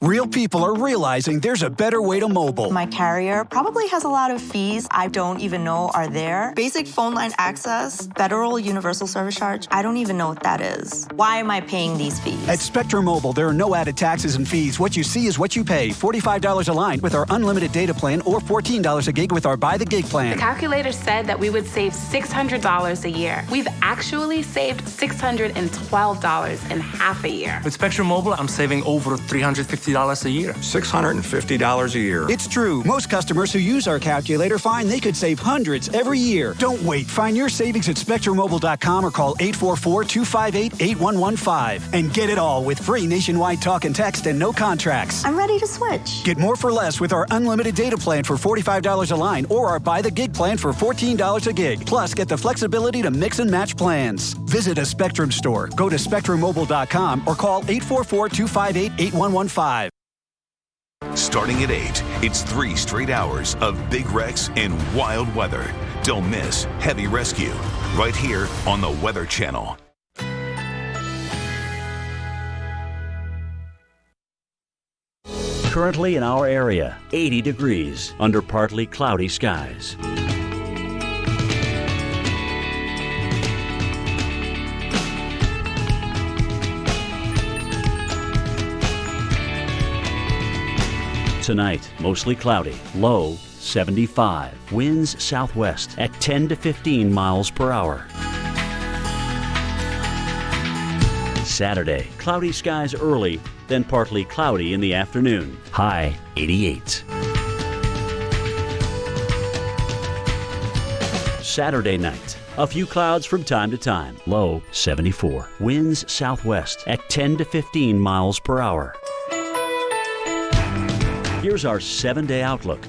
Real people are realizing there's a better way to mobile.
My carrier probably has a lot of fees I don't even know are there. Basic phone line access, federal universal service charge, I don't even know what that is. Why am I paying these fees?
At Spectrum Mobile, there are no added taxes and fees. What you see is what you pay. $45 a line with our unlimited data plan or $14 a gig with our Buy the Gig plan.
The calculator said that we would save $600 a year. We've actually saved $612 in half a year.
With Spectrum Mobile, I'm saving over $350 a year.
$650 a year. It's true. Most customers who use our calculator find they could save hundreds every year. Don't wait. Find your savings at SpectrumMobile.com or call 844-258-8115 and get it all with free nationwide talk and text and no contracts.
I'm ready to switch.
Get more for less with our unlimited data plan for $45 a line or our Buy the Gig plan for $14 a gig. Plus, get the flexibility to mix and match plans. Visit a Spectrum store. Go to SpectrumMobile.com or call 844-258-8115.
Starting at 8, it's 3 straight hours of big wrecks and wild weather. Don't miss Heavy Rescue right here on the Weather Channel.
Currently in our area, 80 degrees under partly cloudy skies. Tonight, mostly cloudy, low 75. Winds southwest at 10 to 15 miles per hour. Saturday, cloudy skies early, then partly cloudy in the afternoon. High 88. Saturday night, a few clouds from time to time. Low 74. Winds southwest at 10 to 15 miles per hour. Here's our 7-day outlook.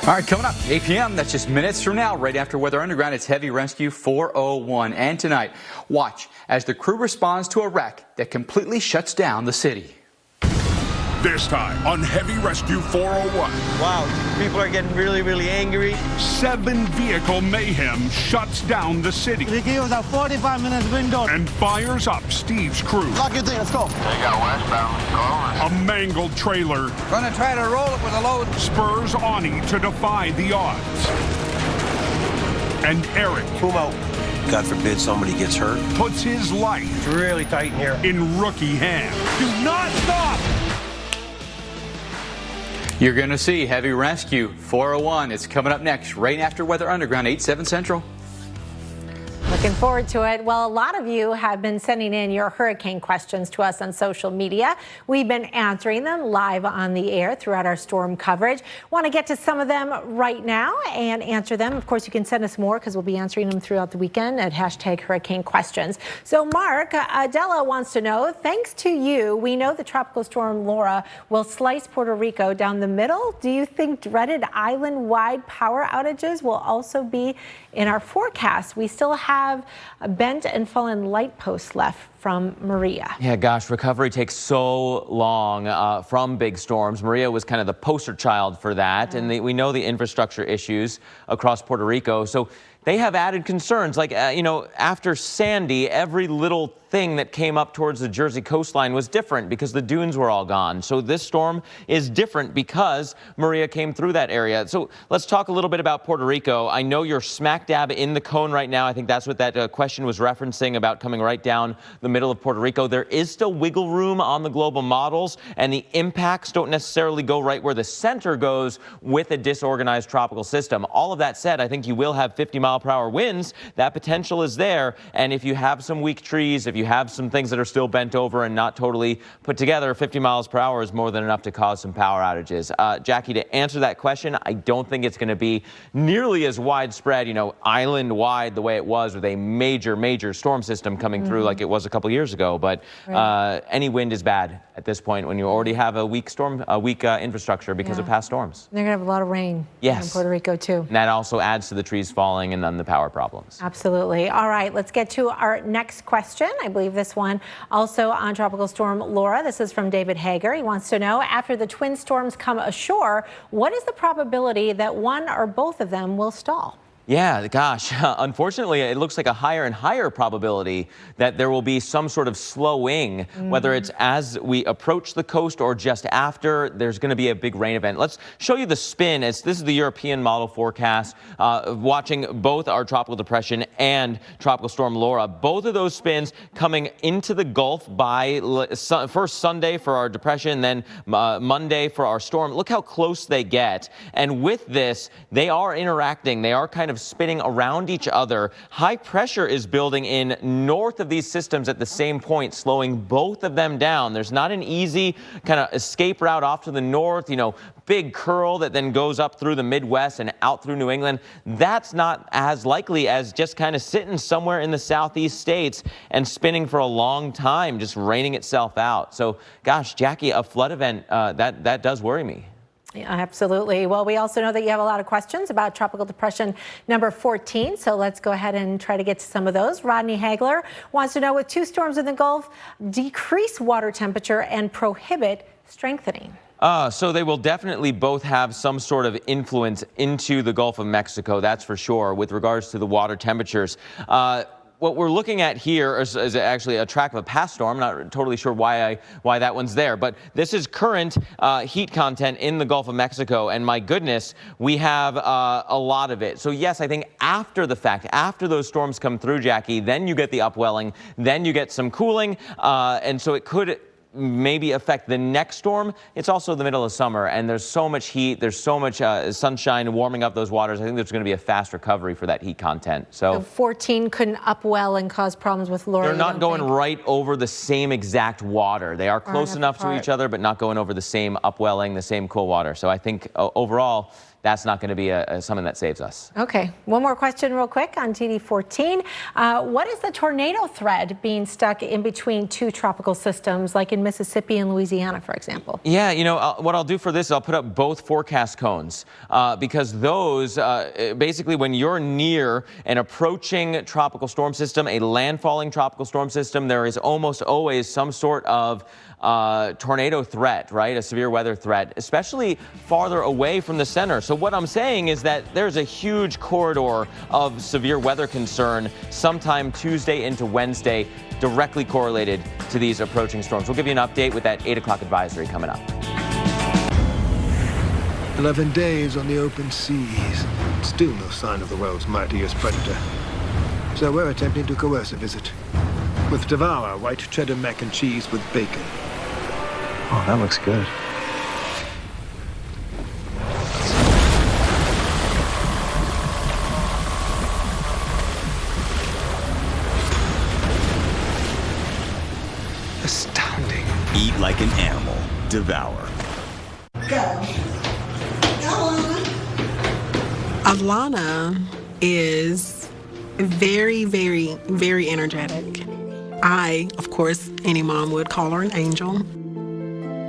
All right, coming up, 8 p.m., that's just minutes from now, right after Weather Underground, it's Heavy Rescue 401. And tonight, watch as the crew responds to a wreck that completely shuts down the city.
This time on Heavy Rescue 401.
Wow, people are getting really, really angry.
7-vehicle mayhem shuts down the city.
They gave us a 45-minute window.
And fires up Steve's crew.
Lock your thing, let's go.
They got westbound,
A mangled trailer.
Gonna try to roll it with a load.
Spurs Ani to defy the odds. And Eric.
Boom out.
God forbid somebody gets hurt.
Puts his life.
It's really tight in here.
In rookie hands.
Do not stop!
You're going to see Heavy Rescue 401. It's coming up next, right after Weather Underground, 8/7 Central.
Looking forward to it. Well, a lot of you have been sending in your hurricane questions to us on social media. We've been answering them live on the air throughout our storm coverage. Want to get to some of them right now and answer them. Of course, you can send us more because we'll be answering them throughout the weekend at #HurricaneQuestions. So Mark, Adela wants to know, thanks to you, we know the tropical storm Laura will slice Puerto Rico down the middle. Do you think dreaded island-wide power outages will also be in our forecast? We still have bent and fallen light posts left from Maria.
Yeah, gosh, recovery takes so long from big storms. Maria was kind of the poster child for that, and we know the infrastructure issues across Puerto Rico. So they have added concerns, like, after Sandy, every little thing that came up towards the Jersey coastline was different because the dunes were all gone. So this storm is different because Maria came through that area. So let's talk a little bit about Puerto Rico. I know you're smack dab in the cone right now. I think that's what that question was referencing about coming right down the middle of Puerto Rico. There is still wiggle room on the global models, and the impacts don't necessarily go right where the center goes with a disorganized tropical system. All of that said, I think you will have 50-mile-per-hour winds. That potential is there, and if you have some weak trees, if you have some things that are still bent over and not totally put together, 50 miles per hour is more than enough to cause some power outages. Jackie, to answer that question, I don't think it's going to be nearly as widespread, island-wide the way it was with a major storm system coming through like it was a couple years ago. But any wind is bad at this point when you already have a weak infrastructure because of past storms.
They're going to have a lot of rain in Puerto Rico, too.
And that also adds to the trees falling and then the power problems.
Absolutely. All right, let's get to our next question. I believe this one also on Tropical Storm Laura. This is from David Hager. He wants to know, after the twin storms come ashore, what is the probability that one or both of them will stall?
Yeah, gosh, unfortunately, it looks like a higher and higher probability that there will be some sort of slowing, whether it's as we approach the coast or just after. There's going to be a big rain event. Let's show you the spin. This is the European model forecast, watching both our tropical depression and Tropical Storm Laura. Both of those spins coming into the Gulf by first Sunday for our depression, then Monday for our storm. Look how close they get. And with this, they are interacting. They are kind of spinning around each other. High pressure is building in north of these systems at the same point, slowing both of them down. There's not an easy kind of escape route off to the north, big curl that then goes up through the Midwest and out through New England. That's not as likely as just kind of sitting somewhere in the southeast states and spinning for a long time, just raining itself out. So, gosh, Jackie, a flood event, that does worry me.
Yeah, absolutely. Well, we also know that you have a lot of questions about Tropical Depression number 14, so let's go ahead and try to get to some of those. Rodney Hagler wants to know, with two storms in the Gulf, decrease water temperature and prohibit strengthening.
So they will definitely both have some sort of influence into the Gulf of Mexico, that's for sure, with regards to the water temperatures. What we're looking at here is actually a track of a past storm. Not totally sure why that one's there, but this is current heat content in the Gulf of Mexico, and my goodness, we have a lot of it. So yes, I think after the fact, after those storms come through, Jackie, then you get the upwelling, then you get some cooling, and so it could maybe affect the next storm. It's also the middle of summer, and there's so much heat, there's so much sunshine warming up those waters. I think there's going to be a fast recovery for that heat content. So
14 couldn't upwell and cause problems with Laura.
They're not going right over the same exact water. They are close enough to each other, but not going over the same upwelling, the same cool water. So I think overall, that's not going to be something that saves us.
Okay, one more question real quick on TD14. What is the tornado threat being stuck in between two tropical systems, like in Mississippi and Louisiana, for example?
Yeah, what I'll do for this is I'll put up both forecast cones because those, basically when you're near an approaching tropical storm system, a landfalling tropical storm system, there is almost always some sort of tornado threat, right? A severe weather threat, especially farther away from the center. So what I'm saying is that there's a huge corridor of severe weather concern sometime Tuesday into Wednesday, directly correlated to these approaching storms. We'll give you an update with that 8 o'clock advisory coming up.
11 days on the open seas. Still no sign of the world's mightiest predator. So we're attempting to coerce a visit. With Devour white cheddar mac and cheese with bacon.
Oh, that looks good.
Astounding.
Eat like an animal. Devour.
Go. Alana is very, very, very energetic. I, of course, any mom would call her an angel.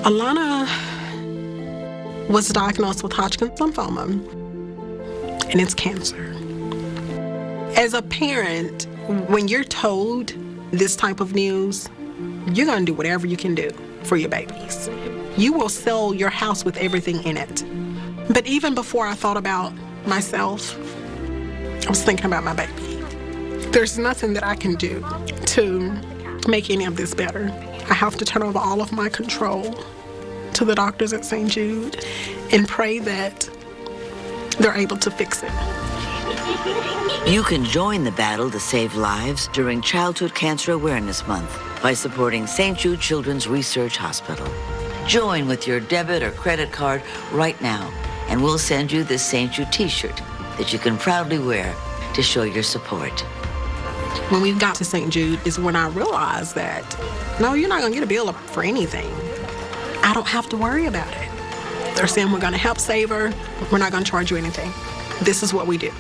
Alana was diagnosed with Hodgkin's lymphoma, and it's cancer. As a parent, when you're told this type of news, you're gonna do whatever you can do for your babies. You will sell your house with everything in it. But even before I thought about myself, I was thinking about my baby. There's nothing that I can do to make any of this better. I have to turn over all of my control to the doctors at St. Jude and pray that they're able to fix it.
You can join the battle to save lives during Childhood Cancer Awareness Month by supporting St. Jude Children's Research Hospital. Join with your debit or credit card right now, and we'll send you this St. Jude t-shirt that you can proudly wear to show your support.
When we got to St. Jude is when I realized that, no, you're not gonna get a bill for anything. I don't have to worry about it. They're saying we're gonna help save her, we're not gonna charge you anything. This is what we do.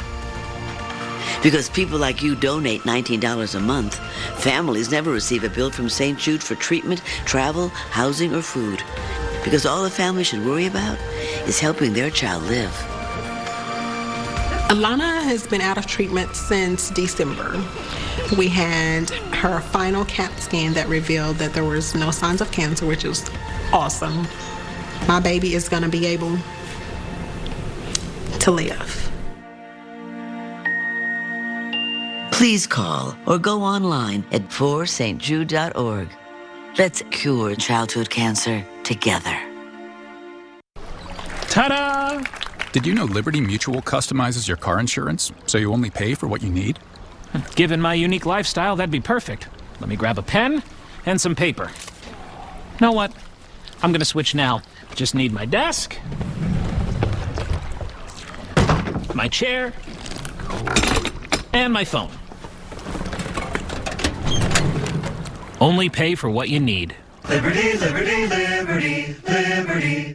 Because people like you donate $19 a month, families never receive a bill from St. Jude for treatment, travel, housing, or food. Because all a family should worry about is helping their child live.
Alana has been out of treatment since December. We had her final CAT scan that revealed that there was no signs of cancer, which is awesome. My baby is going to be able to live.
Please call or go online at forstjude.org. Let's cure childhood cancer together.
Ta-da! Did you know Liberty Mutual customizes your car insurance so you only pay for what you need?
Given my unique lifestyle, that'd be perfect. Let me grab a pen and some paper. Know what? I'm gonna switch now. Just need my desk, my chair, and my phone. Only pay for what you need.
Liberty, liberty, liberty, liberty.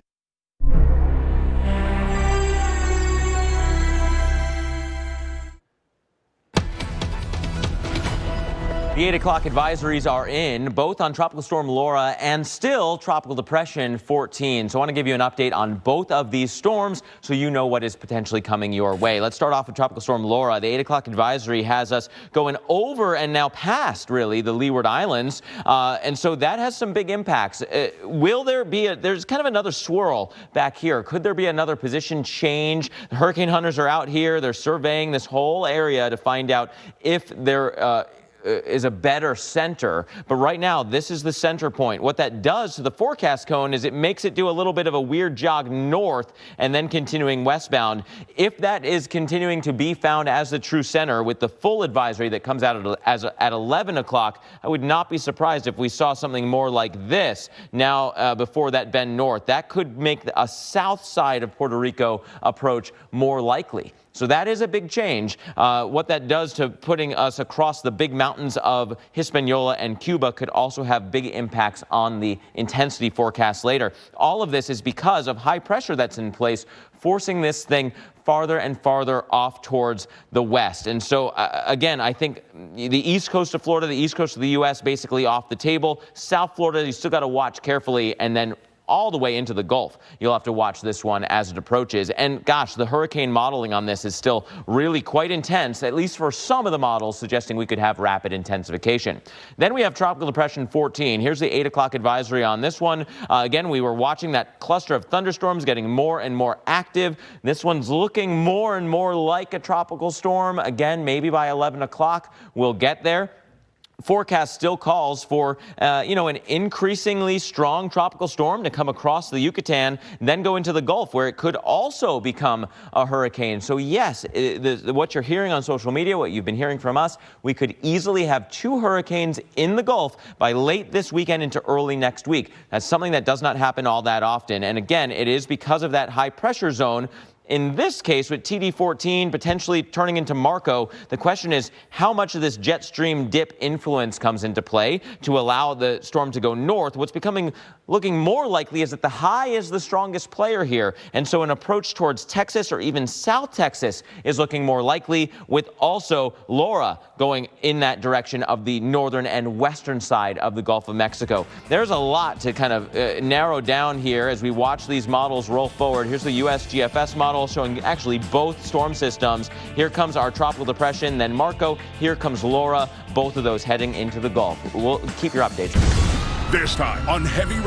The 8 o'clock advisories are in, both on Tropical Storm Laura and still Tropical Depression 14. So I want to give you an update on both of these storms so you know what is potentially coming your way. Let's start off with Tropical Storm Laura. The 8 o'clock advisory has us going over and now past, really, the Leeward Islands. And so that has some big impacts. Will there be there's kind of another swirl back here. Could there be another position change? The hurricane hunters are out here. They're surveying this whole area to find out if there is a better center, but right now this is the center point. What that does to the forecast cone is it makes it do a little bit of a weird jog north and then continuing westbound. If that is continuing to be found as the true center with the full advisory that comes out at 11 o'clock, I would not be surprised if we saw something more like this now before that bend north. That could make a south side of Puerto Rico approach more likely. So that is a big change. What that does to putting us across the big mountains of Hispaniola and Cuba could also have big impacts on the intensity forecast later. All of this is because of high pressure that's in place, forcing this thing farther and farther off towards the west. And so, again, I think the east coast of Florida, the east coast of the U.S. basically off the table. South Florida, you still got to watch carefully, and then all the way into the Gulf. You'll have to watch this one as it approaches. And gosh, the hurricane modeling on this is still really quite intense, at least for some of the models suggesting we could have rapid intensification. Then we have Tropical Depression 14. Here's the 8 o'clock advisory on this one. Again, we were watching that cluster of thunderstorms getting more and more active. This one's looking more and more like a tropical storm. Again, maybe by 11 o'clock we'll get there. Forecast still calls for, an increasingly strong tropical storm to come across the Yucatan, then go into the Gulf, where it could also become a hurricane. So yes, what you're hearing on social media, what you've been hearing from us, we could easily have 2 hurricanes in the Gulf by late this weekend into early next week. That's something that does not happen all that often. And again, it is because of that high pressure zone. In this case, with TD14 potentially turning into Marco, the question is how much of this jet stream dip influence comes into play to allow the storm to go north. What's looking more likely is that the high is the strongest player here. And so an approach towards Texas or even South Texas is looking more likely, with also Laura going in that direction of the northern and western side of the Gulf of Mexico. There's a lot to kind of narrow down here as we watch these models roll forward. Here's the USGFS model showing actually both storm systems. Here comes our tropical depression, then Marco. Here comes Laura, both of those heading into the Gulf. We'll keep your updates.
This time on Heavy